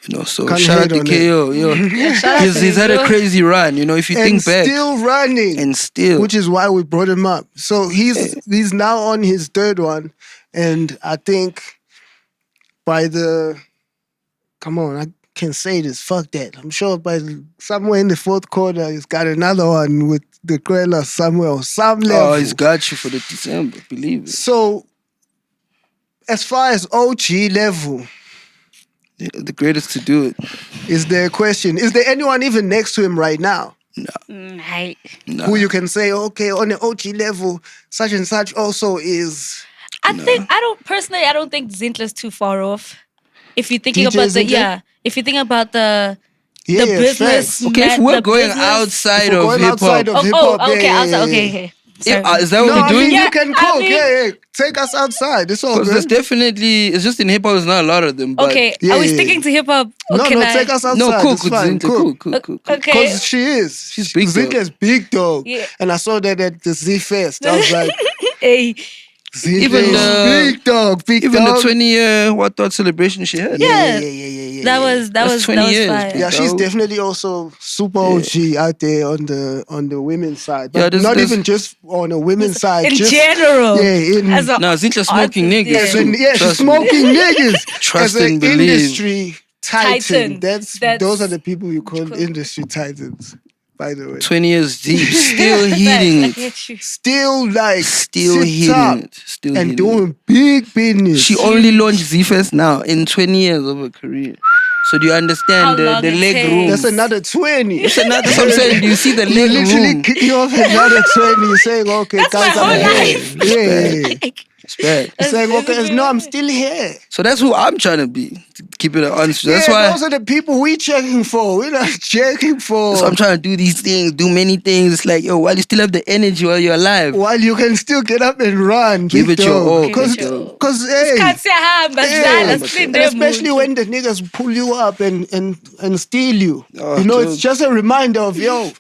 You know, so Can't shout out hate to on KO. Yo. shout out to He's had him, a yo. crazy run. You know, if you and think back. still running. And still. Which is why we brought him up. So he's now on his third one. And I think by the... Come on, I can say this. Fuck that. I'm sure by somewhere in the fourth quarter, he's got another one with the Krella somewhere or some level. Oh, he's got you for the December. Believe it. So, as far as OG level, Yeah, the greatest to do it. is there a question? Is there anyone even next to him right now Hey. Nah. who you can say, okay, on the OG level, such and such also is... I don't think Zintler's too far off. If you're thinking DJ about the Zintler? if you're thinking about the Yeah, business. facts. Okay, if the we're going business- outside If we're of going hip outside hop. of hip-hop, yeah, okay, yeah, outside. yeah, Okay, yeah. okay. Sorry. Is that what No, we're I doing? mean, Yeah, you can I cook. mean- Yeah. Take us outside. It's all Because there's good. definitely, it's just in hip hop, there's not a lot of them. But Okay, Yeah, are we yeah, sticking yeah. to hip hop? No, Okay, take us outside. no, cook It's with fine. Zinta. Cook. Okay. Because she is. She's big dog. Zinta's big dog. Yeah. And I saw that at the Z Fest. I was like, Hey, Zinta Even is the- big dog. Big Even dog. the 20-year What Thought celebration she had. Yeah. Yeah. that was That's 20 years, fire. big Yeah, she's dog. definitely also super OG out there on the women's side. But Yeah, there's- not there's- even just on the women's side. In just, general, Yeah, in, as a Nah, Zinta smoking artist, niggas yeah. too. yeah, she's Trust me. smoking niggas. Trust as an and believe. industry titan. Titan. That's those are the people you call industry titans, by the way. 20 years deep, still Facts, hitting I it. get you. Still like Still sit top hitting it. Still and hitting doing it. big business. She only launched Z-Fest now in 20 years of her career. So do you How understand long the it leg takes. room? That's another 20. That's what I'm saying. Do you see the You leg literally room? kicking off another 20. You're saying, okay, That's guys, my I'm whole here. life. Yeah. It's bad. You're saying, okay, no, I'm still here. So that's who I'm trying to be. To keep it honest. That's yeah, why. those are the people we checking for. We're not checking for. So I'm trying to do these things, do many things. It's like, yo, while you still have the energy while you're alive. While you can still get up and run. Give big it your dog. all, Cause, big dog. cause, hey. Can't say hi, but Yeah, let's clean and them. especially when the niggas pull you up and steal you. Oh, you know, dude. it's just a reminder of, yo,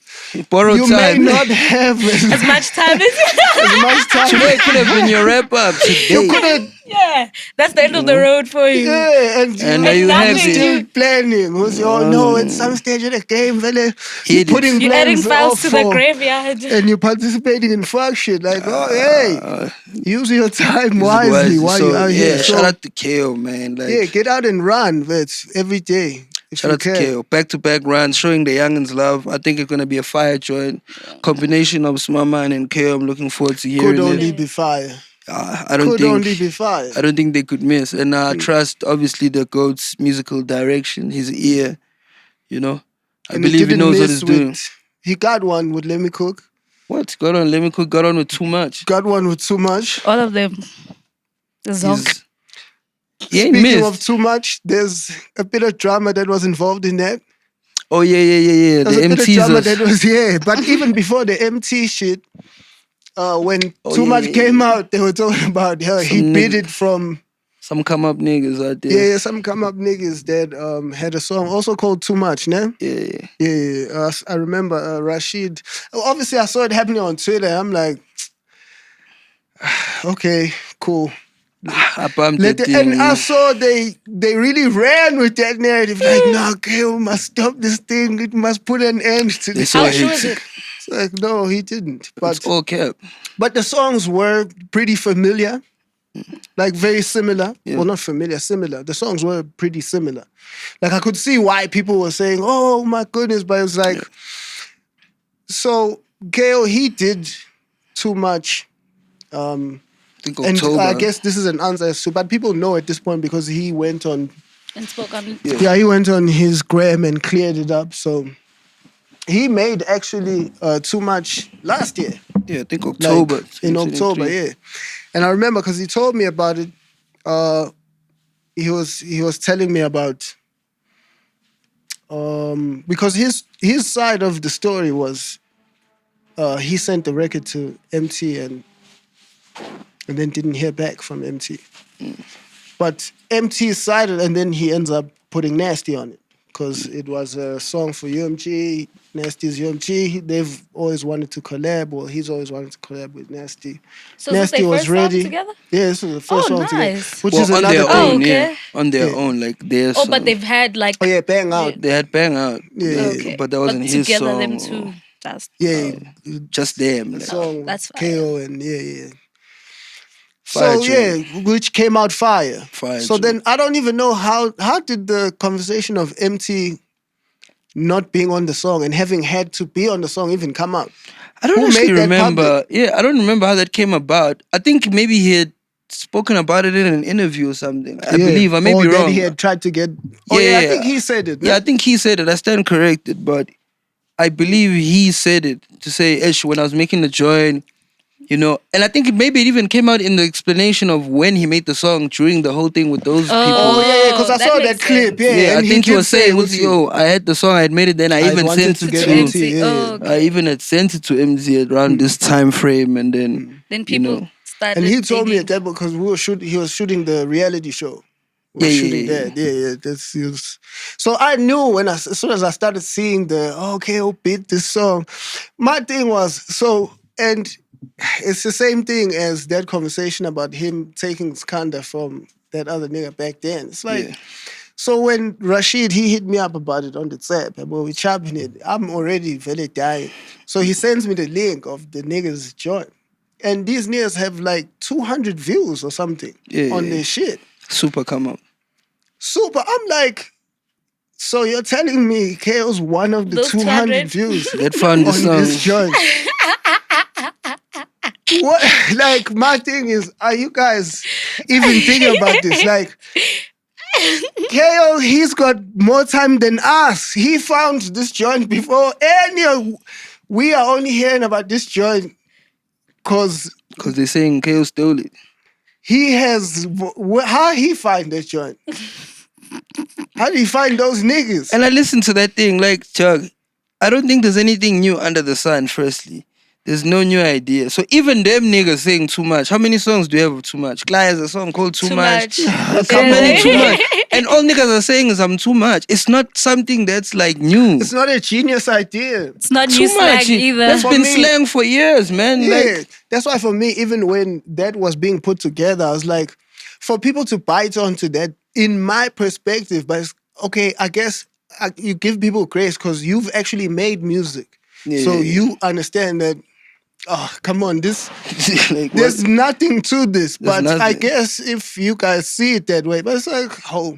Borrow you time. may not have as much time as as much time. Today could have been your wrap up. Today. You could have Yeah, that's the end of the road for you. Yeah, and And are you you nothing. happy? still planning. Who's no, at some stage of the game, fella, you're Hit it. putting You're adding plans files off to the for, graveyard. and you're participating in fuck shit. Like, oh, hey, use your time Is it wisely while So you're out yeah, here. shout So, out to KO, man. Like, yeah, get out and run, but every day. If shout you out to can. KO. Back-to-back runs, showing the youngins love. I think it's gonna be a fire joint. Combination of Smaman and KO. I'm looking forward to hearing Could only it. be fire. I don't Could think only be fire. I don't think they could miss. And I trust obviously the GOAT's musical direction, his ear, you know. I And believe he didn't knows what miss he's doing. He got one with Let Me Cook. What? Got on Let Me Cook, got on with too much. Got one with Too Much. All of them. Zonk. He ain't Speaking missed. of Too Much, there's a bit of drama that was involved in that. Oh yeah. There's The a bit of drama that MTs. was, yeah. But even before the MT shit, when Oh, Too yeah, Much yeah, came yeah. out, they were talking about how he Some bid nigga- it from, Some come up niggas out there. yeah, some come up niggas that had a song also called Too Much, né? Yeah. Yeah. I remember Rashid. Obviously, I saw it happening on Twitter. I'm like, okay, cool. I bumped that thing. And I saw they really ran with that narrative. Like, no, okay, we must stop this thing. It must put an end to They this. saw How true is it. it? It's like, no, he didn't. It's all cap. But the songs were pretty familiar, like very similar. Yeah. Well, not familiar, similar. The songs were pretty similar. Like I could see why people were saying, "Oh my goodness," but it was like, so KO he did Too Much. I think And October. I guess this is an answer, but people know at this point because he went on. And spoke on. Yeah, he went on his gram and cleared it up. So he made actually Too Much last year. Yeah, I think Like, October. in 2023. October, yeah. And I remember because he told me about it. He was telling me about because his side of the story was he sent the record to MT and then didn't hear back from MT. But MT sided and then he ends up putting Nasty on it because it was a song for UMG. Nasty's UMG. They've always wanted to collab, or he's always wanted to collab with Nasty. So is this Nasty their was first song ready. together? Yeah, this was the first Oh, song together. nice. Which Well, is on another their thing. own, okay. yeah. On their Yeah. own, like their Oh, song. but they've had like. Oh yeah, Bang Out. They had Bang Out. Yeah. Okay. But that wasn't his together, song. them two. That's. Yeah, Just them. the Like, song that's fire. KO and yeah. Fire So yeah, joint. which came out fire. Fire So joint. then I don't even know how did the conversation of MT not being on the song and having had to be on the song even come out? I don't Who actually made that remember. public? Yeah, I don't remember how that came about. I think maybe he had spoken about it in an interview or something. I believe. I may or be that wrong. he had tried to get. Oh yeah, I Yeah. think he said it. Yeah, I think he said it. I stand corrected, but I believe he said it to say, Ish, when I was making the joint, you know, and I think maybe it even came out in the explanation of when he made the song during the whole thing with those Oh people. yeah, because I that saw makes that clip. sense. Yeah, Yeah, I and think he did was say saying, it was, was yo, I had the song, I had made it, then I even wanted sent to it get to MT. Yeah. Oh, okay. I even had sent it to MZ around this time frame, and then Then you people know. started. And he told me at digging. that because he was shooting the reality show. We were Yeah, shooting yeah. that. Yeah. So I knew as soon as I started seeing KO beat this song, my thing was and it's the same thing as that conversation about him taking Skanda from that other nigga back then. It's like, Yeah. so when Rashid, he hit me up about it on the WhatsApp, but we chopping it, I'm already very dying. So he sends me the link of the niggas joint. And these niggas have like 200 views or something on their shit. Super come up. Super. I'm like, so you're telling me KO's one of the Those 200 200? views That found the on song. this joint? What? Like, my thing is, are you guys even thinking about this? Like, KO, he's got more time than us. He found this joint before any. We are only hearing about this joint because Because they're saying KO stole it. he has. How he find that joint? How did he find those niggas? And I listened to that thing, like, Chuck, I don't think there's anything new under the sun, firstly. There's no new idea. So even them niggas saying too much. How many songs do you have of too much? Cly has a song called Too Much. There's how many too much? And all niggas are saying is I'm too much. It's not something that's like new. It's not a genius idea. It's not Too new slang much. either. That's For been me- slang for years, man. Yeah, Like, that's why for me, even when that was being put together, I was like, for people to bite onto that, in my perspective, but okay, I guess you give people grace because you've actually made music. So you understand that, oh, come on, this Like, there's what? nothing to this. There's But I nothing. guess if you guys see it that way, but it's like, oh.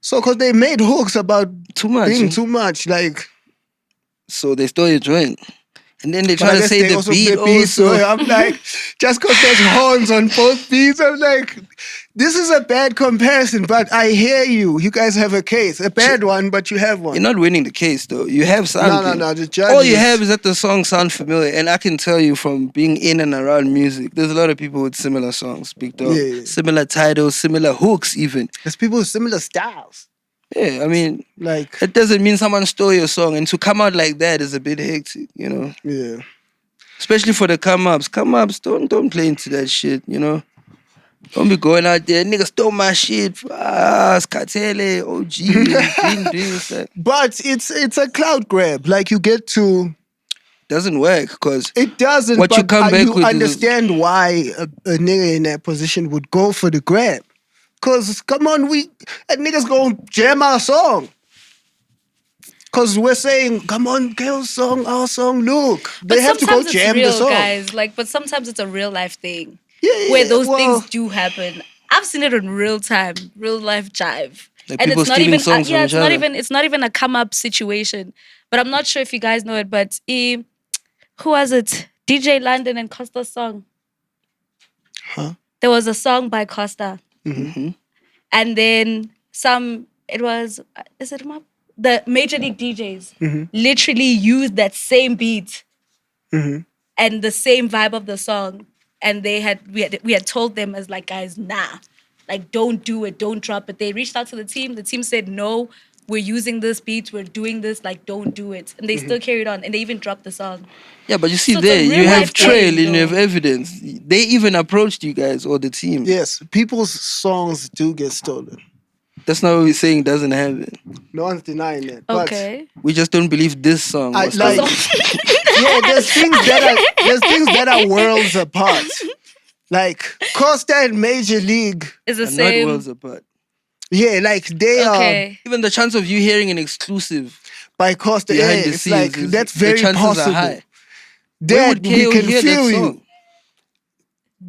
So, because they made hooks about Too much. being too much, like. So they stole your joint. And then they But try I to guess say they the also beat play beats, so also. I'm like, just because there's horns on both beats, I'm like, this is a bad comparison, but I hear you. You guys have a case. A bad one, but you have one. You're not winning the case though. You have something. No. The judges. All you have is that the songs sound familiar. And I can tell you from being in and around music, there's a lot of people with similar songs, Big Dog. Yeah. Similar titles, similar hooks even. There's people with similar styles. Yeah, I mean, Like, it doesn't mean someone stole your song. And to come out like that is a bit hectic, you know? yeah. Especially for the come-ups. Come-ups, don't play into that shit, you know? Don't be going out there, nigga stole my shit. Skatele, OG, been doing that. But it's a cloud grab. Like, you get to. Doesn't work, because It doesn't, what but you come back you with is- understand why a nigga in that position would go for the grab. Because, come on, that nigga's going to jam our song. Because we're saying, come on, girl's song, our song, look. They But have to go sometimes jam it's real, the song. guys. Like, but sometimes it's a real life thing Yeah, where those well, things do happen. I've seen it in real time, real life jive, Like and people it's not stealing even songs from each other. it's not even a come up situation. But I'm not sure if you guys know it. But who was it? DJ London and Costa's song. Huh? There was a song by Costa, Mhm. and then some. It was is it the Major League DJs literally used that same beat and the same vibe of the song, and we had told them as like, guys, nah, like don't do it, don't drop it. They reached out to the team. The team said no, we're using this beat, we're doing this, like don't do it, and they still carried on, and they even dropped the song. Yeah, but you see So it's a there, real you have life trail thing, and you have though. evidence. They even approached you guys or the team. Yes, people's songs do get stolen. That's not what we're saying doesn't happen. No one's denying that. But Okay. We just don't believe this song I was like, stolen. yeah, there's things that are worlds apart. Like Costa and Major League, It's the And not same. worlds apart. yeah, like they are Okay. Even the chance of you hearing an exclusive by Costa. Yeah, behind the it's scenes, like that's very the chances possible. are high. Where That would we KO can hear feel that you. song?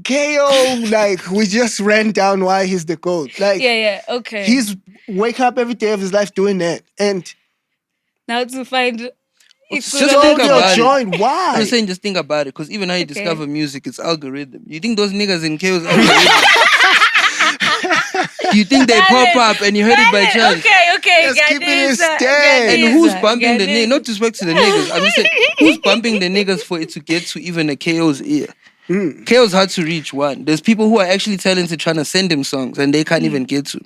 KO, like we just ran down why he's the GOAT. Like Yeah. Okay. he's wake up every day of his life doing that. And now to find. Just stole think your about it. joint. Why? I'm saying just think about it, because even how you Okay. discover music, it's algorithm. You think those niggas in KO's algorithm? You think they pop up and you heard it by chance? Okay. Just keep it in Ganesa, stay. And who's Ganesa, bumping the niggas? Ganesa. Not respect to the niggas. I'm just saying, who's bumping the niggas for it to get to even a KO's ear? KO's hard to reach, one. There's people who are actually talented trying to send him songs and they can't even get to.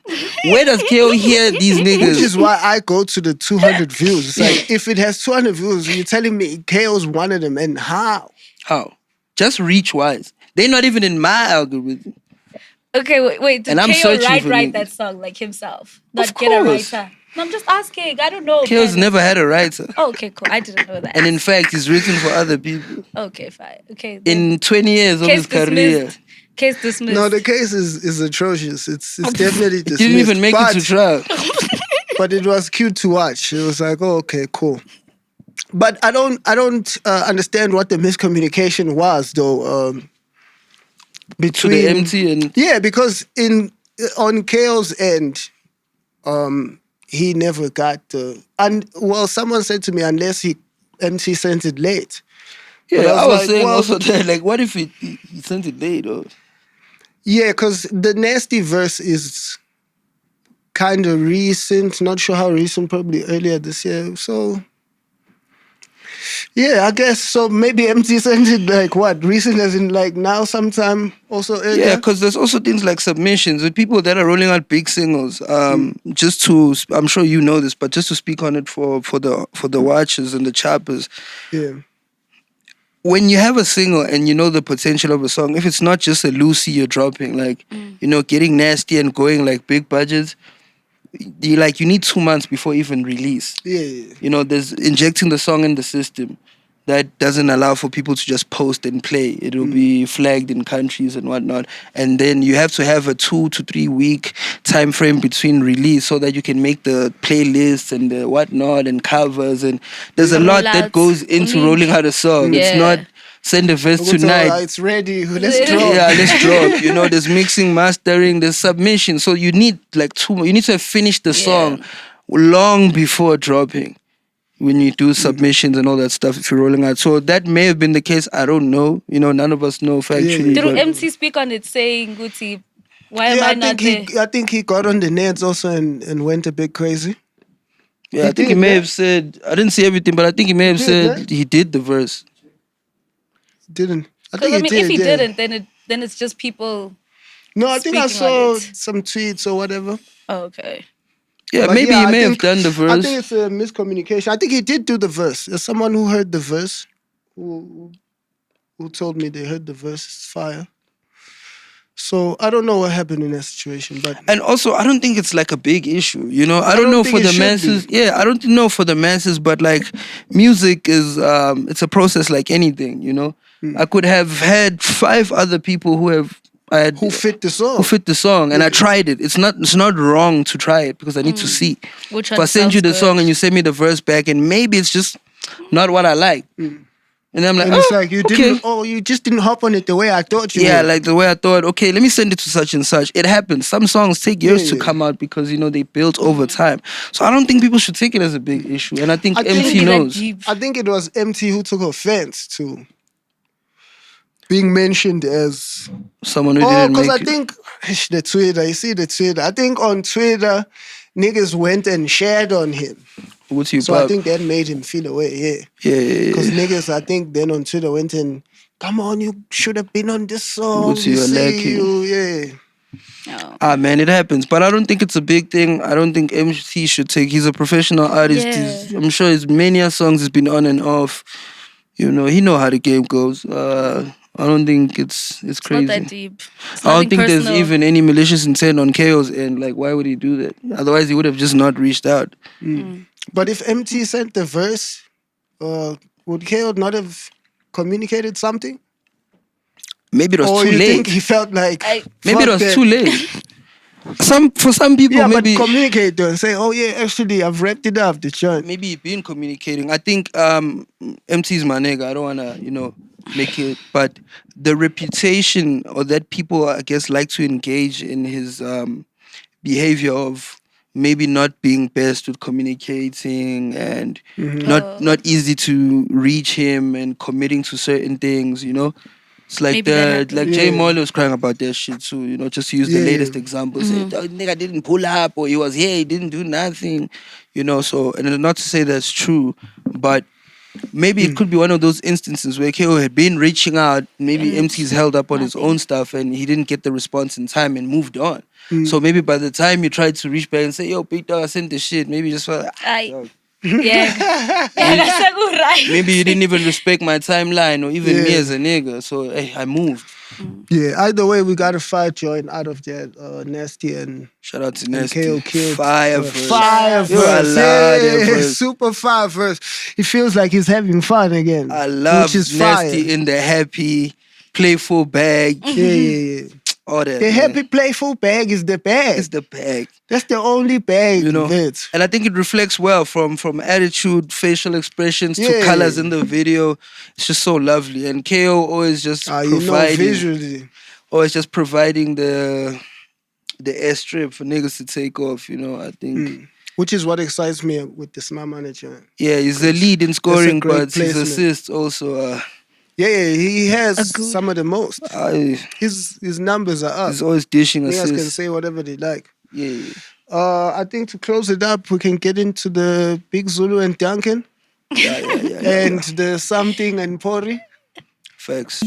Where does KO hear these niggas? Which is why I go to the 200 views. It's like, if it has 200 views, you're telling me KO's one of them, and how? How? Just reach wise. They're not even in my algorithm. Okay, wait. Did And I'm KO searching for write niggas. that song like himself? Not Of get a course. writer. No, I'm just asking. I don't know. KO's man. never had a writer. Oh, okay, cool. I didn't know that. And in fact, he's written for other people. Okay, fine. Okay. then. In 20 years of his Case career, dismissed. Case dismissed. No, the case is atrocious. It's definitely he dismissed. didn't even make it to trial. But it was cute to watch. It was like, oh, okay, cool. But I don't understand what the miscommunication was though. To Between the empty and yeah, because on KO's end, he never got the someone said to me unless MC sent it late. yeah, But I was like, saying well, also that, like, what if he sent it late? Or yeah, because the nasty verse is kind of recent. Not sure how recent, probably earlier this year. So yeah, I guess so. Maybe MT sent it like what recent, as in like now, sometime also earlier. yeah, because there's also things like submissions with people that are rolling out big singles. Just to, I'm sure you know this, but just to speak on it for the watchers and the choppers. Yeah. When you have a single and you know the potential of a song, if it's not just a Lucy you're dropping, like, you know, getting nasty and going like big budgets, you need 2 months before even release. Yeah. You know, there's injecting the song in the system. that doesn't allow for people to just post and play. It will be flagged in countries and whatnot. And then you have to have a 2 to 3 week time frame between release so that you can make the playlists and the whatnot and covers. And there's a lot that Rollouts. goes into rolling out a song. It's Yeah. not send a verse So, tonight. it's ready. Let's drop. Yeah, let's drop. You know, there's mixing, mastering, there's submission. So you need like you need to have finished the song long before dropping. When you do submissions and all that stuff, if you're rolling out. So that may have been the case. I don't know. You know, none of us know factually. Did but- MC speak on it saying, Guti, why am Yeah, I not there? I think he got on the nets also and went a bit crazy. Yeah, I think he did, may yeah. have said, I didn't see everything, but I think he may have did, said yeah. he did the verse. Didn't. I Because think I mean, he did. if he yeah. didn't, then it's just people. No, I think I speaking on saw it. some tweets or whatever. Oh, okay. Yeah, But maybe yeah, he I may have think- done the I verse. think it's a miscommunication. I think he did do the verse. There's someone who heard the verse who told me they heard the verse. It's fire. So I don't know what happened in that situation, but And also, I don't think it's like a big issue. You know, I don't know think for it the should masses. be. Yeah, I don't know for the masses, but like music is, it's a process like anything. You know, I could have had 5 other people who fit the song. who fit the song, and I tried it. It's not wrong to try it because I need to see. Which If one I send you the sounds song good? and you send me the verse back, and maybe it's just not what I like, and I'm like, And oh, it's like you okay. didn't. Oh, you just didn't hop on it the way I thought you. Yeah, would. like the way I thought, okay, let me send it to such and such. It happens. Some songs take years to Yeah. come out because, you know, they built over time. So I don't think people should take it as a big issue. And I think I think MC it Be that knows. deep. I think it was MT who took offense to being mentioned as. Someone who Oh, didn't because make I it. think the Twitter. You see the Twitter. I think on Twitter, niggas went and shared on him. What's your So I pop? think that made him feel away. Yeah. Yeah. Because niggas, I think then on Twitter went and, come on, you should have been on this song. What's You your see, lacking? yeah. Oh. Ah, man, it happens. But I don't think it's a big thing. I don't think MC should take. He's a professional artist. Yeah. I'm sure his many songs has been on and off. You know, he know how the game goes. I don't think it's crazy. Not that deep. It's I don't nothing think there's personal. even any malicious intent on KO's end. Like, why would he do that? Otherwise, he would have just not reached out. But if MT sent the verse, would KO not have communicated something? Maybe it was Or too you late. think he felt like Maybe it fuck was that. too late. For some people, Yeah, maybe but communicate though and say, oh yeah, actually I've wrapped it up, the joint. maybe he been communicating. I think MT's my nigga. I don't wanna, you know, make it, but the reputation or that people, I guess, like to engage in his behavior of maybe not being best with communicating and not easy to reach him and committing to certain things, you know. It's like Maybe that like happened. Jay Yeah. Molly was crying about that shit too, you know, just to use the Yeah. latest example. Say, "Oh, nigga didn't pull up, or he was here, he didn't do nothing, you know. So, and not to say that's true, but maybe it could be one of those instances where KO had been reaching out, maybe MT's held up on his own stuff and he didn't get the response in time and moved on. So maybe by the time you tried to reach back and say, yo, Peter, I sent this shit, maybe you just felt like, Yeah. Yeah, that's a good right. maybe you didn't even respect my timeline or even me Yeah. as a nigga. So, hey, I moved. Yeah, either way, we got a fire joint out of that Nasty and Shout out to and Nasty. KO killed. Fire verse. Fire Yo, I verse. love that Yeah, verse. super fire verse. He feels like he's having fun again. I love which is Nasty fire. in the happy, playful bag. Yeah. All that. The man. happy playful bag is the bag. It's the bag. That's the only bag, You know, Vince. and I think it reflects well from attitude, facial expressions to Yeah. colors in the video. It's just so lovely, and KO always just You know, providing, visually. always just providing the airstrip for niggas to take off. You know, I think Which is what excites me with the smart manager. yeah, he's the lead in scoring, great but his placement. assists also. Yeah, he has some of the most. His numbers are up. He's always dishing Niggas can assists. say whatever they like. Yeah, I think to close it up, we can get into the Big Zulu and Duncan yeah. and the something and Pori. Facts.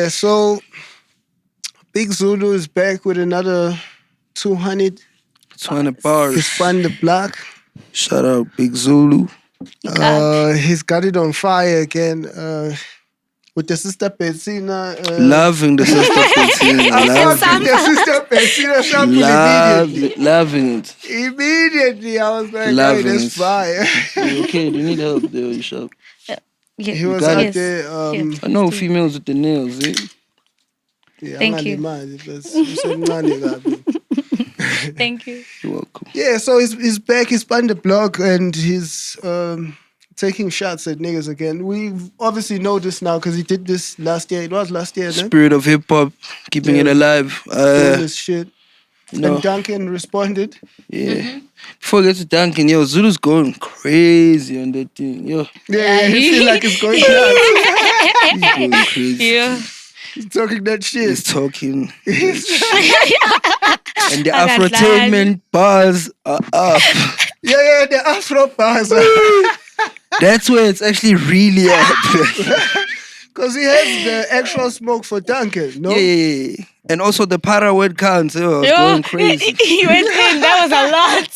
Yeah, so Big Zulu is back with another 200. 200 He bars. spun the block. Shout out Big Zulu. He's got it on fire again. With the sister Petsina. Loving the sister Petsina. I fucked Loving with the sister Petsina sample immediately. Loving it. Immediately, I was like, hey, Loving that's it. fire. You okay? Do you need help there, you shop? He was got out it. there. I know females with the nails, eh? Yeah, Thank you. Thank you. You're welcome. Yeah, so he's back. He spun the block and he's taking shots at niggas again. We obviously know this now because he did this last year. It was last year, then. Spirit of hip hop, keeping it alive. Doing this shit. No. And Duncan responded. Yeah. Before I get to Duncan, yo, Zulu's going crazy on that thing. Yo, Yeah, he feel like it's going nuts. he's going crazy. Yeah. He's talking that shit. He's talking. And the I got Afrotainment bars are up. Yeah, the Afro bars. That's where it's actually really up. Because he has the actual smoke for Duncan, no? Yeah. And also the para word counts. Yo, I was going crazy. He went in. That was a lot.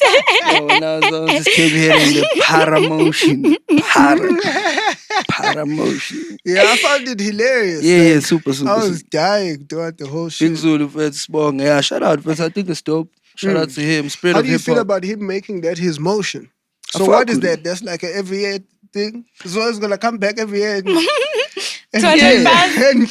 Yo, when I was just kept hearing the para motion. Para motion. Yeah, I found it hilarious. Yeah, Like, super. I was dying throughout the whole shit. Big Zulu first Spong. Yeah, shout out. First, I think it's dope. Shout out to him. Spirit How of do you hip feel hop. about him making that his motion? So fuck what is with that? it. That's like an every year thing? So it's going to come back every year and Yeah. and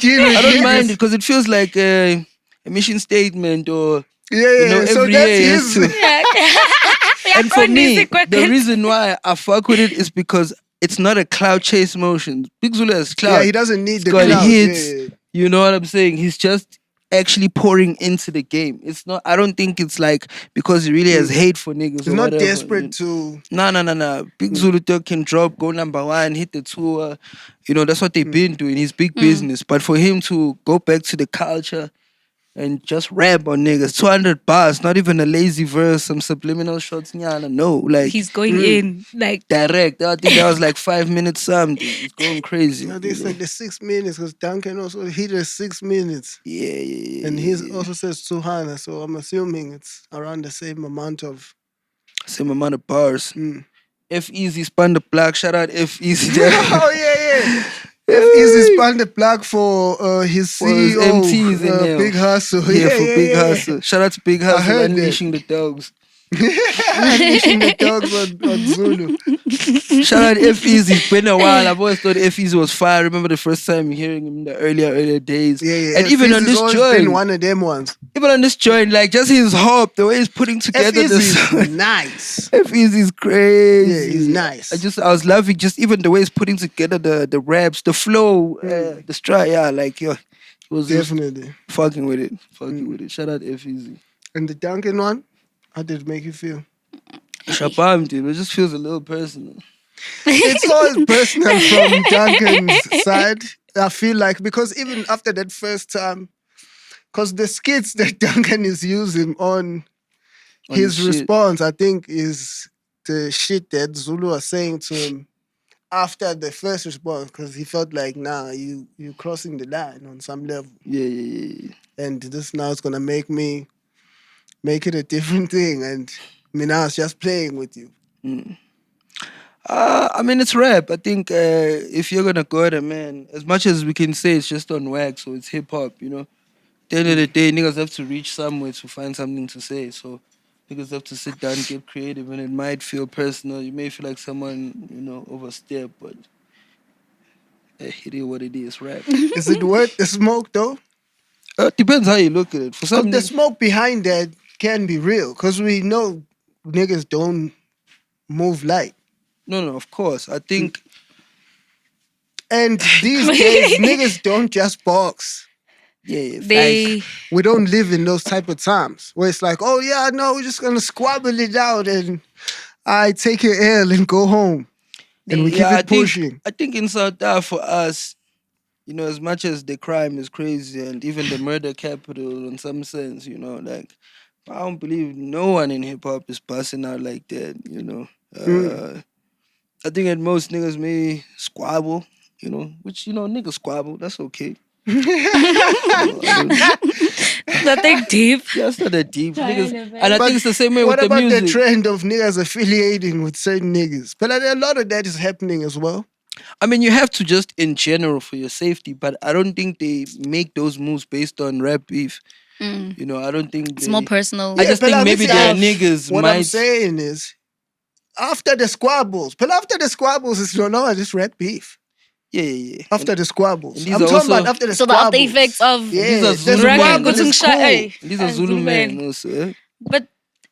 deal with I don't niggas. mind it because it feels like a mission statement or Yeah, so every that's year his... has to- And for me, the reason why I fuck with it is because it's not a cloud chase motion. Big Zulu has cloud. Yeah, he doesn't need the got clout. hits. Yeah. You know what I'm saying? He's just actually pouring into the game. It's not. I don't think it's like because he really has hate for niggas. He's or not whatever. desperate to... No. Big Zulu Thug can drop, go number one, hit the tour. You know, that's what they've been doing. He's big business. But for him to go back to the culture and just rap on niggas, 200 bars, not even a lazy verse, some subliminal shots, nyana, no. Like, He's going in. Like, direct. I think that was like 5 minutes something. It's going crazy. I think it's like the 6 minutes because Duncan also hit the 6 minutes. Yeah. And he also says 200, so I'm assuming it's around the same amount of... Same amount of bars. Mm. F Easy spun the block. Shout out F Easy. Oh, yeah. Easy spun the plug for his For his CEO, MTs in there. Big Hustle. Yeah, for Big Hustle. Shout out to Big Hustle, heard that. unleashing the dogs. Unleashing the dogs on Zulu. Shout out F Easy. It's been a while. I've always thought F Easy was fire. I remember the first time hearing him in the earlier days. Yeah. And even on this been joint, one of them ones. like just his hop, the way he's putting together F the is song. nice. F Easy's crazy. Yeah, he's nice. I was loving just even the way he's putting together the raps, the flow, the stride. Yeah, like yo, he was just Definitely. fucking with it. Shout out F Easy. And the Duncan one, how did it make you feel? Shabam, dude. It just feels a little personal. It's always personal from Duncan's side. I feel like because even after that first time, because the skits that Duncan is using on his the shit. response, I think, is the shit that Zulu was saying to him after the first response, because he felt like, nah, you crossing the line on some level. Yeah. And this now is gonna make it a different thing. And I mean, I was just playing with you. I mean, it's rap. I think if you're gonna go at it, man, as much as we can say it's just on wax or it's hip hop, you know, at the end of the day, niggas have to reach somewhere to find something to say. So niggas have to sit down, get creative, and it might feel personal. You may feel like someone, you know, overstep, but it is what it is, rap. Is it worth the smoke though? Depends how you look at it. For some, The smoke behind that can be real, because we know niggas don't move light. no, of course. I think And these days, niggas don't just box. they We don't live in those type of times where it's like, oh yeah, no, we're just gonna squabble it out and I take your L and go home. And we keep it pushing. I think in South Africa for us, you know, as much as the crime is crazy and even the murder capital in some sense, you know, like I don't believe no one in hip hop is busting out like that, you know. I think at most niggas may squabble, you know, which, you know, niggas squabble, that's okay. Nothing deep. Yeah, it's not that deep. Niggas, Kind of, and I But think it's the same way what with the about the music. trend of niggas affiliating with certain niggas? But a lot of that is happening as well. I mean, you have to just in general for your safety, but I don't think they make those moves based on rap beef. You know, I don't think It's they. more personal. I just but think maybe their stuff. niggas What might. I'm saying is, after the squabbles, but after the squabbles, it's no longer just rap beef. Yeah. After the squabbles, and these I'm are talking also- about after the So the squabbles. after effects of Yeah, these are the Zulu Rag men. squabble is cool. Hey, These are Zulu men also. But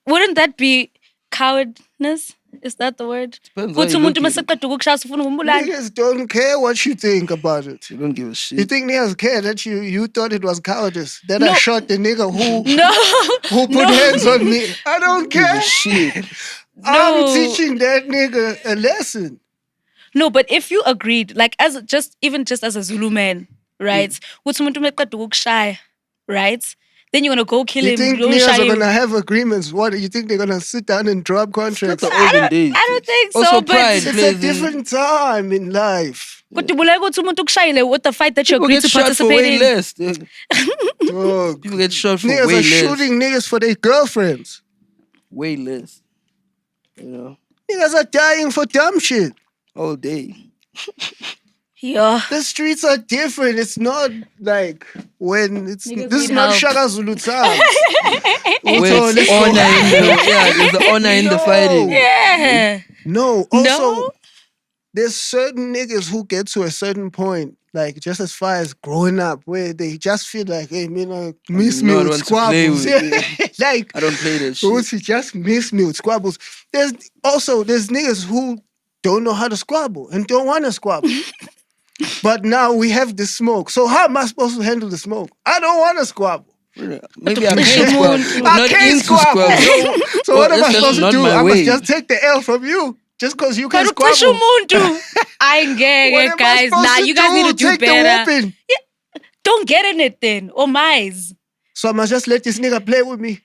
wouldn't that be cowardness? Is that the word? Depends how Kuthi you umuntu look at it. maseqeda ukukushaya ufuna ukumbulala. Niggas don't care what you think about it. You don't give a You shit. think niggas care that you thought it was cowardice? That I No. shot the nigga who No. put hands on me. I don't Give care. a shit. I'm No. teaching that nigga a lesson. No, but if you agreed, like as even just as a Zulu man, right? Kuthi umuntu maseqeda ukukushaya, right? Then you're gonna go kill You him. think Don't niggas shy are you. gonna have agreements? What do you think they're gonna sit down and drop It's not contracts? the olden days. I don't think so, Also, but- pride It's a plays in. different time in life. But ubuleka ukuthi umuntu ukushayile with the fight that you People agreed get to shot for participate way in. less. Dog. People get shot for Niggas way are less. shooting niggas for their girlfriends. Way less. You know, Niggas are dying for dumb shit. all day. Yeah. The streets are different. It's not like when it's Niggas this is need not help. Shaka Zulu times. Where Also, it's let's go. honor in the there's the honor in the No. fighting. Yeah. No, also No? there's certain niggas who get to a certain point, like just as far as growing up, where they just feel like, hey, man, miss me no one with wants to play squabbles. with like, I don't play that shit. Uzi just miss me with squabbles. There's niggas who don't know how to squabble and don't want to squabble. But now we have the smoke. So how am I supposed to handle the smoke? I don't want to squabble. Maybe I Push can't him squabble. on. I'm I not can't into squabble. squabble. So what am I that's supposed to not do? my I way. must just take the L from you. Just because you can But ucisha squabble. umuntu. I What get am I guys. supposed Nah, to you guys need to do Take better. the whooping. Don't get in it then. Or mize. So I must just let this nigga play with me.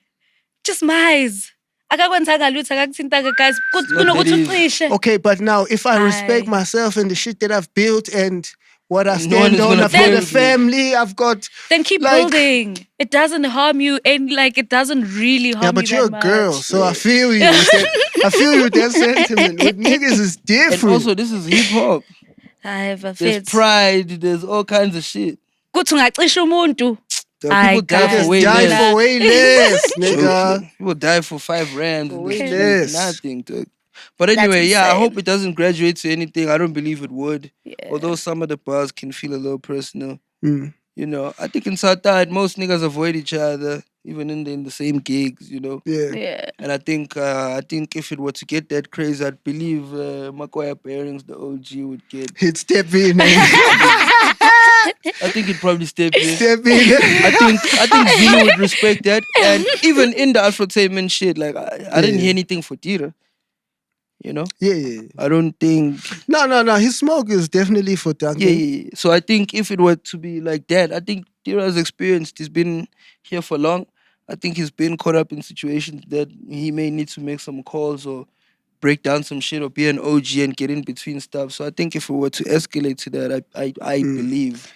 Just mize. Akakwenzanga lutho akakuthintanga guys. not Kunokuthi that easy. ucishe. Okay, but now if I respect Aye. myself and the shit that I've built and what I No one stand is on, gonna I've got play a with me. family, I've got Then keep like- building. It doesn't harm you and like it doesn't really harm yeah, you but you're a that girl, much. so I feel you. With that, I feel you with that sentiment. With niggas is And different. also, this is hip hop. I have a There's fit. pride. There's all kinds of shit. Kuthi ungacisha umuntu. People Aye, die for guys. way Die less. for way less, nigga. Joking. People die for 5 rands. For way It's less. nothing. Dog. But anyway, yeah, I insane. hope it doesn't graduate to anything. I don't believe it would. Yeah. Although some of the bars can feel a little personal. Mm. You know, I think in South Side, most niggas avoid each other, even in the same gigs, you know. Yeah. Yeah. And I think if it were to get that crazy, I'd believe Makoya Pairings, the OG, would get. He'd step in and I think he'd probably step in. step in. I think Zulu would respect that. And even in the Afrotainment shit, like I didn't hear anything for Tira. You know? Yeah. I don't think No. His smoke is definitely for Duncan. yeah. So I think if it were to be like that, I think Tira's experienced. He's been here for long. I think he's been caught up in situations that he may need to make some calls or break down some shit or be an OG and get in between stuff. So I think if we were to escalate to that, I believe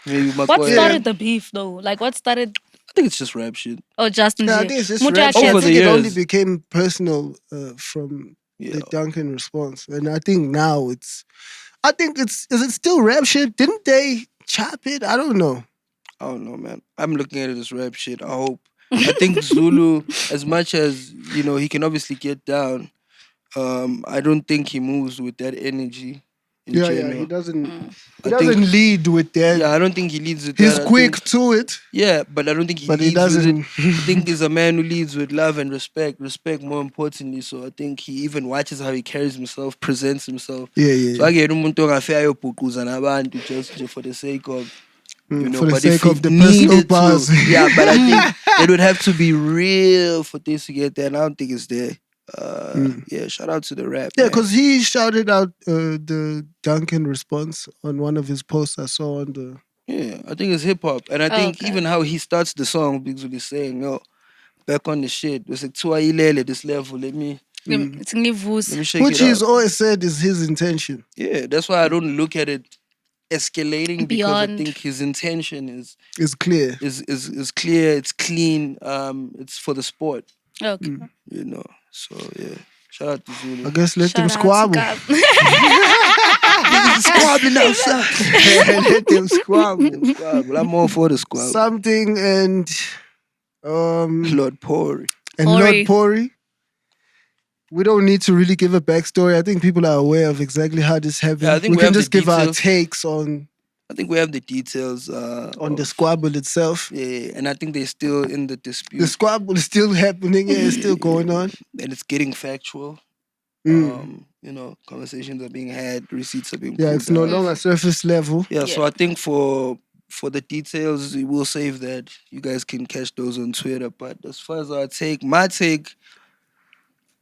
maybe What Makoya. started the beef though? Like what started? I think it's just rap shit. Oh, Justin. Yeah, I think it's just Mucha rap. shit. I Over think the it only years. became personal from Yeah. the Duncan response. And I think now is it still rap shit? Didn't they chop it? I don't know. I don't know, man. I'm looking at it as rap shit. I hope. I think Zulu, as much as he can obviously get down. I don't think he moves with that energy. In general. He doesn't. He I doesn't think- lead with that. Yeah, I don't think he leads with He's that. I quick think- to it, yeah, but I don't think he but he leads with doesn't. it. I think he's a man who leads with love and respect. Respect more importantly. So I think he even watches how he carries himself, presents himself. Yeah. So I get umuntu ongafe ayobhuquza nabantu just for the sake of For the but if sake he of the personal needed to- bars. yeah, but I think it would have to be real for this to get there. And I don't think it's there. Yeah, shout out to the rap. Yeah, man. because he shouted out the Duncan response on one of his posts I saw on the. Yeah, I think it's hip hop, and I think Okay. even how he starts the song, Biggs is saying, "Yo, back on the shit. It's like Tuailele, this level. Let me It's ngivusa. shake Which it he's up." always said is his intention. Yeah, that's why I don't look at it escalating because I Beyond. think his intention It's clear. is clear, it's clean, it's for the sport, Okay. you know. So yeah. Shout out to Zulu. I guess let them Shout out to squabble. God. Niggas is squabbling outside. Let them squabble. Squabble. I'm all for the squabble. Something and Lord Pori. Lord Pori. We don't need to really give a backstory. I think people are aware of exactly how this happened. Yeah, I think we we can have the just give our details. takes on I think we have the details the of- squabble itself. Yeah, and I think they're still in the dispute. The squabble is still happening. Yeah, it's still going on. And it's getting factual. Mm. You know, conversations are being had, receipts are being Yeah, pulled it's no out. longer surface level. Yeah, so Yeah. I think for the details, we'll save that. You guys can catch those on Twitter. But as far as my take,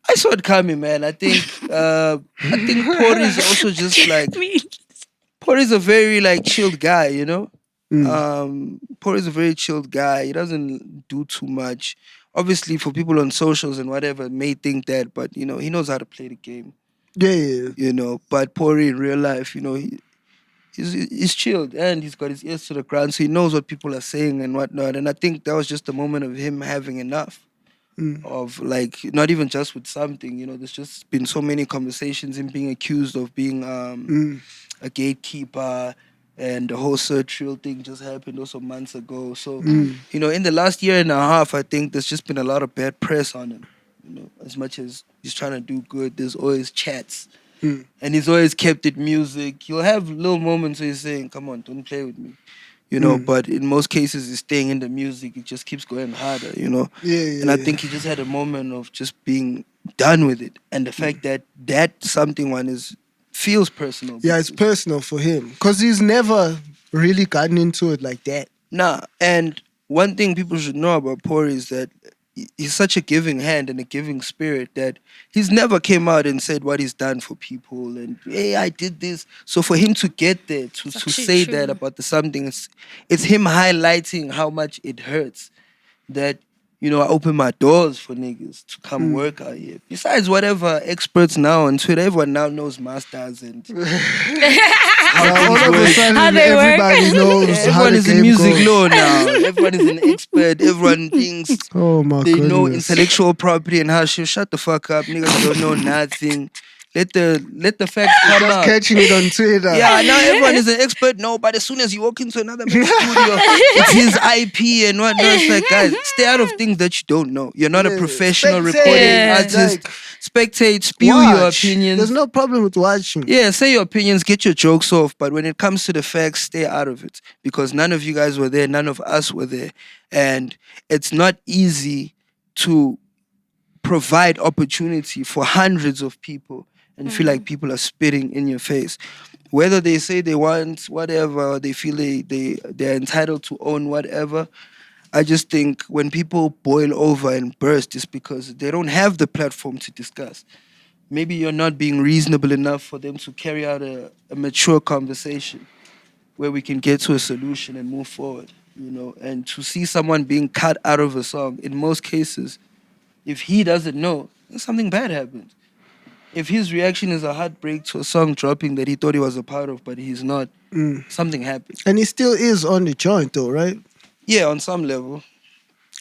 I saw it coming, man. I think Pori is also just like Pori's a very like chilled guy, you know. Pori's a very chilled guy. He doesn't do too much. Obviously, for people on socials and whatever may think that, but you know, he knows how to play the game. Yeah. You know, but Pori in real life, you know, he's chilled and he's got his ears to the ground, so he knows what people are saying and whatnot. And I think that was just a moment of him having enough of like not even just with something, you know. There's just been so many conversations, him being accused of being a gatekeeper, and the whole Sertrial thing just happened also months ago. So you know, in the last year and a half, I think there's just been a lot of bad press on him. You know, as much as he's trying to do good, there's always chats. And he's always kept it music. He'll have little moments where he's saying, "Come on, don't play with me," you know. But in most cases, he's staying in the music. It just keeps going harder, you know. Yeah. And I think he just had a moment of just being done with it, and the fact that something one feels personal. Yeah, it's personal for him because he's never really gotten into it like that. Nah, and one thing people should know about Pori is that he's such a giving hand and a giving spirit that he's never came out and said what he's done for people and hey, I did this. So for him to get there to actually say true. that about the something, it's him highlighting how much it hurts that, you know, I open my doors for niggas to come work out here. Besides whatever experts now on Twitter, everyone now knows masters and Now, all of a sudden, How they work. everybody knows how everyone the is in game music goes. law now. Everyone is an expert. Everyone thinks Oh my they goodness. know intellectual property and how shut the fuck up. Niggas don't know nothing. Let the facts come Just out. catching it on Twitter. Yeah, now everyone is an expert. No, but as soon as you walk into another man's studio, it's his IP and whatnot. It's like, guys, stay out of things that you don't know. You're not a Yeah. professional Spectate. recording Yeah. artist. Like, Spectate, spew your watch. opinions. There's no problem with watching. Yeah, say your opinions, get your jokes off, but when it comes to the facts, stay out of it because none of you guys were there, none of us were there, and it's not easy to provide opportunity for hundreds of people and feel like people are spitting in your face. Whether they say they want whatever, or they feel they're entitled to own whatever, I just think when people boil over and burst, it's because they don't have the platform to discuss. Maybe you're not being reasonable enough for them to carry out a mature conversation where we can get to a solution and move forward, you know. And to see someone being cut out of a song, in most cases, if he doesn't know, then something bad happened. If his reaction is a heartbreak to a song dropping that he thought he was a part of, but he's not, something happened. And he still is on the joint though, right? Yeah, on some level.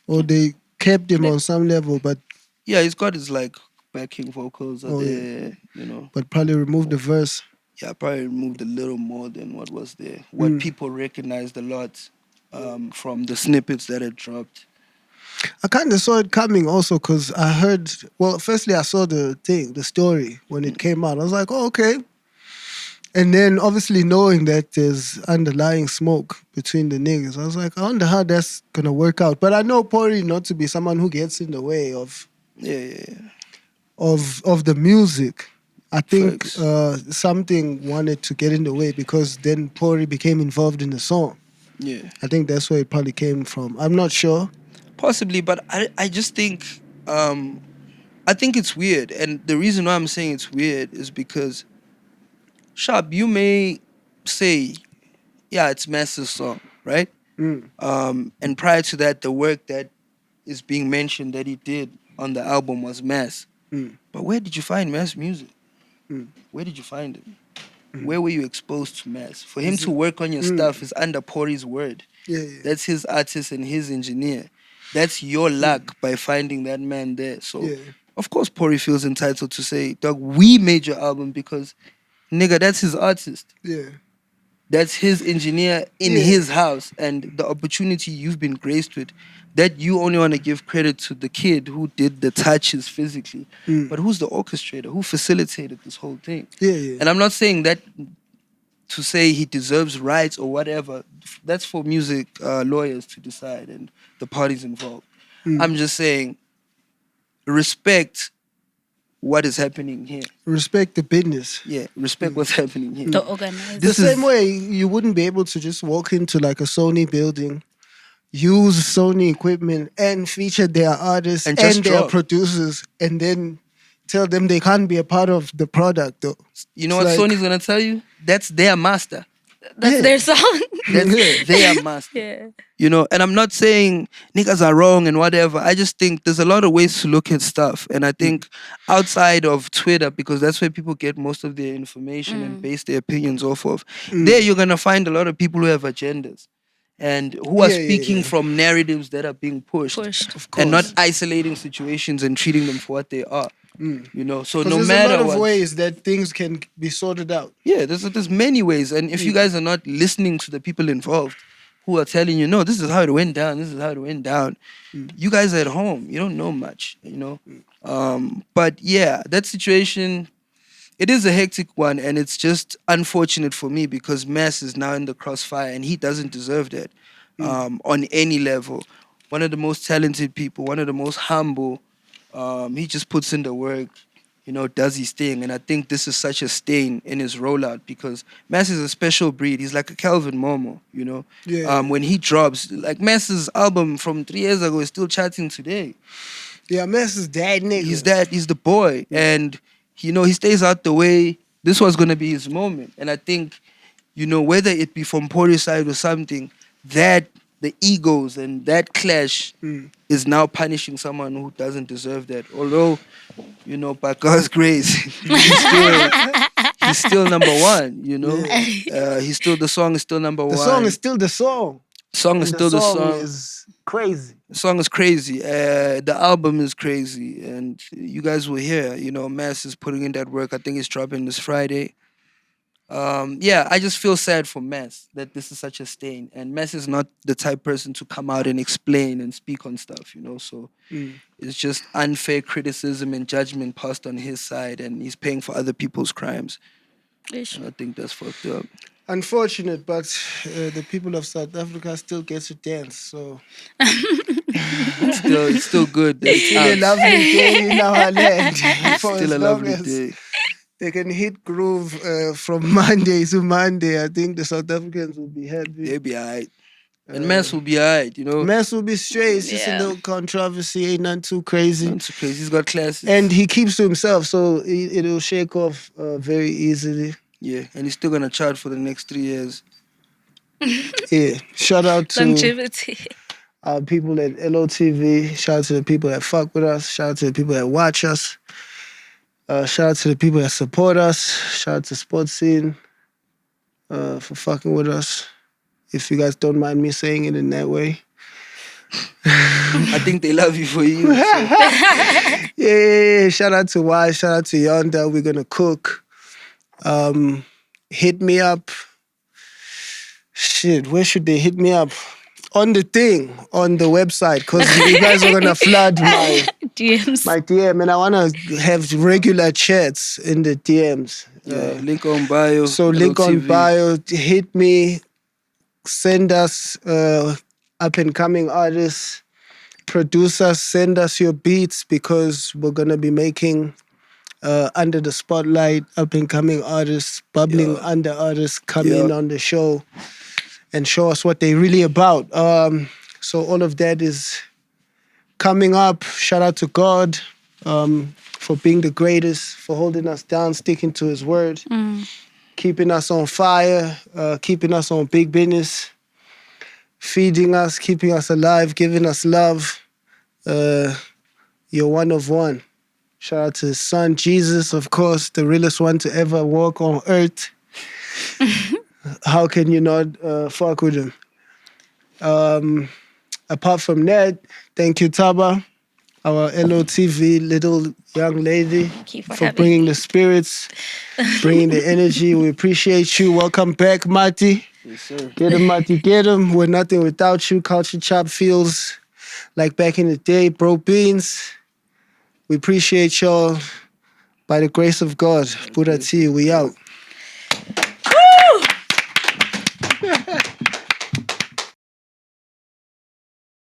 Or they kept him on some level, but Yeah, he's got his like backing vocals are Oh, yeah. there, you know. probably removed the verse. Yeah, I probably removed a little more than what was there. What people recognized a lot from the snippets that had dropped. I kind of saw it coming also because I heard, well, firstly, I saw the story when it came out. I was like, oh, okay. And then obviously knowing that there's underlying smoke between the niggas, I was like, I wonder how that's going to work out. But I know Pori not to be someone who gets in the way of Yeah. of the music. I think Facts. something wanted to get in the way because then Pori became involved in the song. Yeah. I think that's where it probably came from. I'm not sure. Possibly, but I just think I think it's weird. And the reason why I'm saying it's weird is because Sharp, you may say, yeah, it's Master's song, right? And prior to that, the work that is being mentioned that he did on the album was Mass. But where did you find Mass music? Where did you find it? where were you exposed to Mass? For him to work on your stuff is under Pori's word. Yeah. That's his artist and his engineer. That's your luck by finding that man there. So, Yeah. of course, Pori feels entitled to say, dog, we made your album because, nigga, that's his artist. Yeah. That's his engineer in Yeah. his house. And the opportunity you've been graced with, that you only want to give credit to the kid who did the touches physically. But who's the orchestrator? Who facilitated this whole thing? Yeah. And I'm not saying that to say he deserves rights or whatever. That's for music lawyers to decide and the parties involved. I'm just saying, respect what is happening here. Respect the business. Yeah, respect what's happening here. The organizer. The same way you wouldn't be able to just walk into like a Sony building, use Sony equipment and feature their artists And and, just their drop. producers and then tell them they can't be a part of the product though. You know It's what like- Sony's gonna tell you? That's their master. That's Yeah. their song. That's their master. Yeah. You know, and I'm not saying niggas are wrong and whatever. I just think there's a lot of ways to look at stuff. And I think outside of Twitter, because that's where people get most of their information and base their opinions off of, there you're going to find a lot of people who have agendas and who are Yeah, yeah, speaking yeah. from narratives that are being pushed. Of course. And not isolating situations and treating them for what they are. You know, so no there's matter a lot of what. ways that things can be sorted out. Yeah, there's many ways, and if you guys are not listening to the people involved, who are telling you, no, this is how it went down, this is how it went down, you guys are at home, you don't know much, you know. But yeah, that situation, it is a hectic one, and it's just unfortunate for me because Mass is now in the crossfire, and he doesn't deserve that on any level. One of the most talented people, one of the most humble. He just puts in the work, you know, does his thing. And I think this is such a stain in his rollout because Mass is a special breed. He's like a Calvin Momo, you know. Yeah. When he drops, like Mass's album from 3 years ago is still charting today. Yeah, Mess is that nigga. He's the boy. And, you know, he stays out the way. This was going to be his moment. And I think, you know, whether it be from Pori's side or something, that the egos and that clash is now punishing someone who doesn't deserve that. Although, you know, by God's grace, he's still number one, you know. The song is still number one. The song is still the song. Song is And still the song. is crazy. The song is crazy. The album is crazy. And you guys will hear, you know, Mass is putting in that work. I think it's dropping this Friday. Yeah, I just feel sad for Mass that this is such a stain. And Mass is not the type person to come out and explain and speak on stuff, you know. So it's just unfair criticism and judgment passed on his side, and he's paying for other people's crimes. And I think that's fucked up. Unfortunate, but the people of South Africa still get to dance. So It's still good. That it's still a out. lovely day in our land. For Still as a long lovely as day. they can hit groove from Monday to Monday, I think the South Africans will be happy. They'll be alright. And Mass will be alright, you know. Mess will be straight. It's just a Yeah. little controversy. Ain't nothing too crazy. Not too crazy. He's got classes. And he keeps to himself, so it'll shake off very easily. Yeah, and he's still gonna chart for the next 3 years. Yeah. Shout out to Longevity. our people at LOTV. Shout out to the people that fuck with us. Shout out to the people that watch us. Shout out to the people that support us. Shout out to Sports Scene for fucking with us. If you guys don't mind me saying it in that way. I think they love you for you. So. Yeah. Shout out to Y. Shout out to Yonda. We're gonna cook. Hit me up. Shit, where should they hit me up? On the thing, on the website, because you guys are gonna flood my DMs. DM, and I wanna have regular chats in the DMs. Yeah, link on bio. So link on LOTV. bio, hit me, send us up and coming artists, producers, send us your beats because we're gonna be making under the spotlight, up and coming artists, bubbling under artists come in on the show and show us what they really about. So all of that is coming up. Shout out to God for being the greatest, for holding us down, sticking to his word, keeping us on fire, keeping us on big business, feeding us, keeping us alive, giving us love. You're one of one. Shout out to his son, Jesus, of course, the realest one to ever walk on earth. How can you not fuck with him? Apart from that, thank you, Thaba, our LOTV little young lady, Thank you for for having bringing me. the spirits, bringing the energy. We appreciate you. Welcome back, Mati. Yes, sir. Get him, Mati, get him. We're nothing without you. Culture Chop feels like back in the day. Bro Beans, we appreciate y'all. By the grace of God, Bhuda T, we out.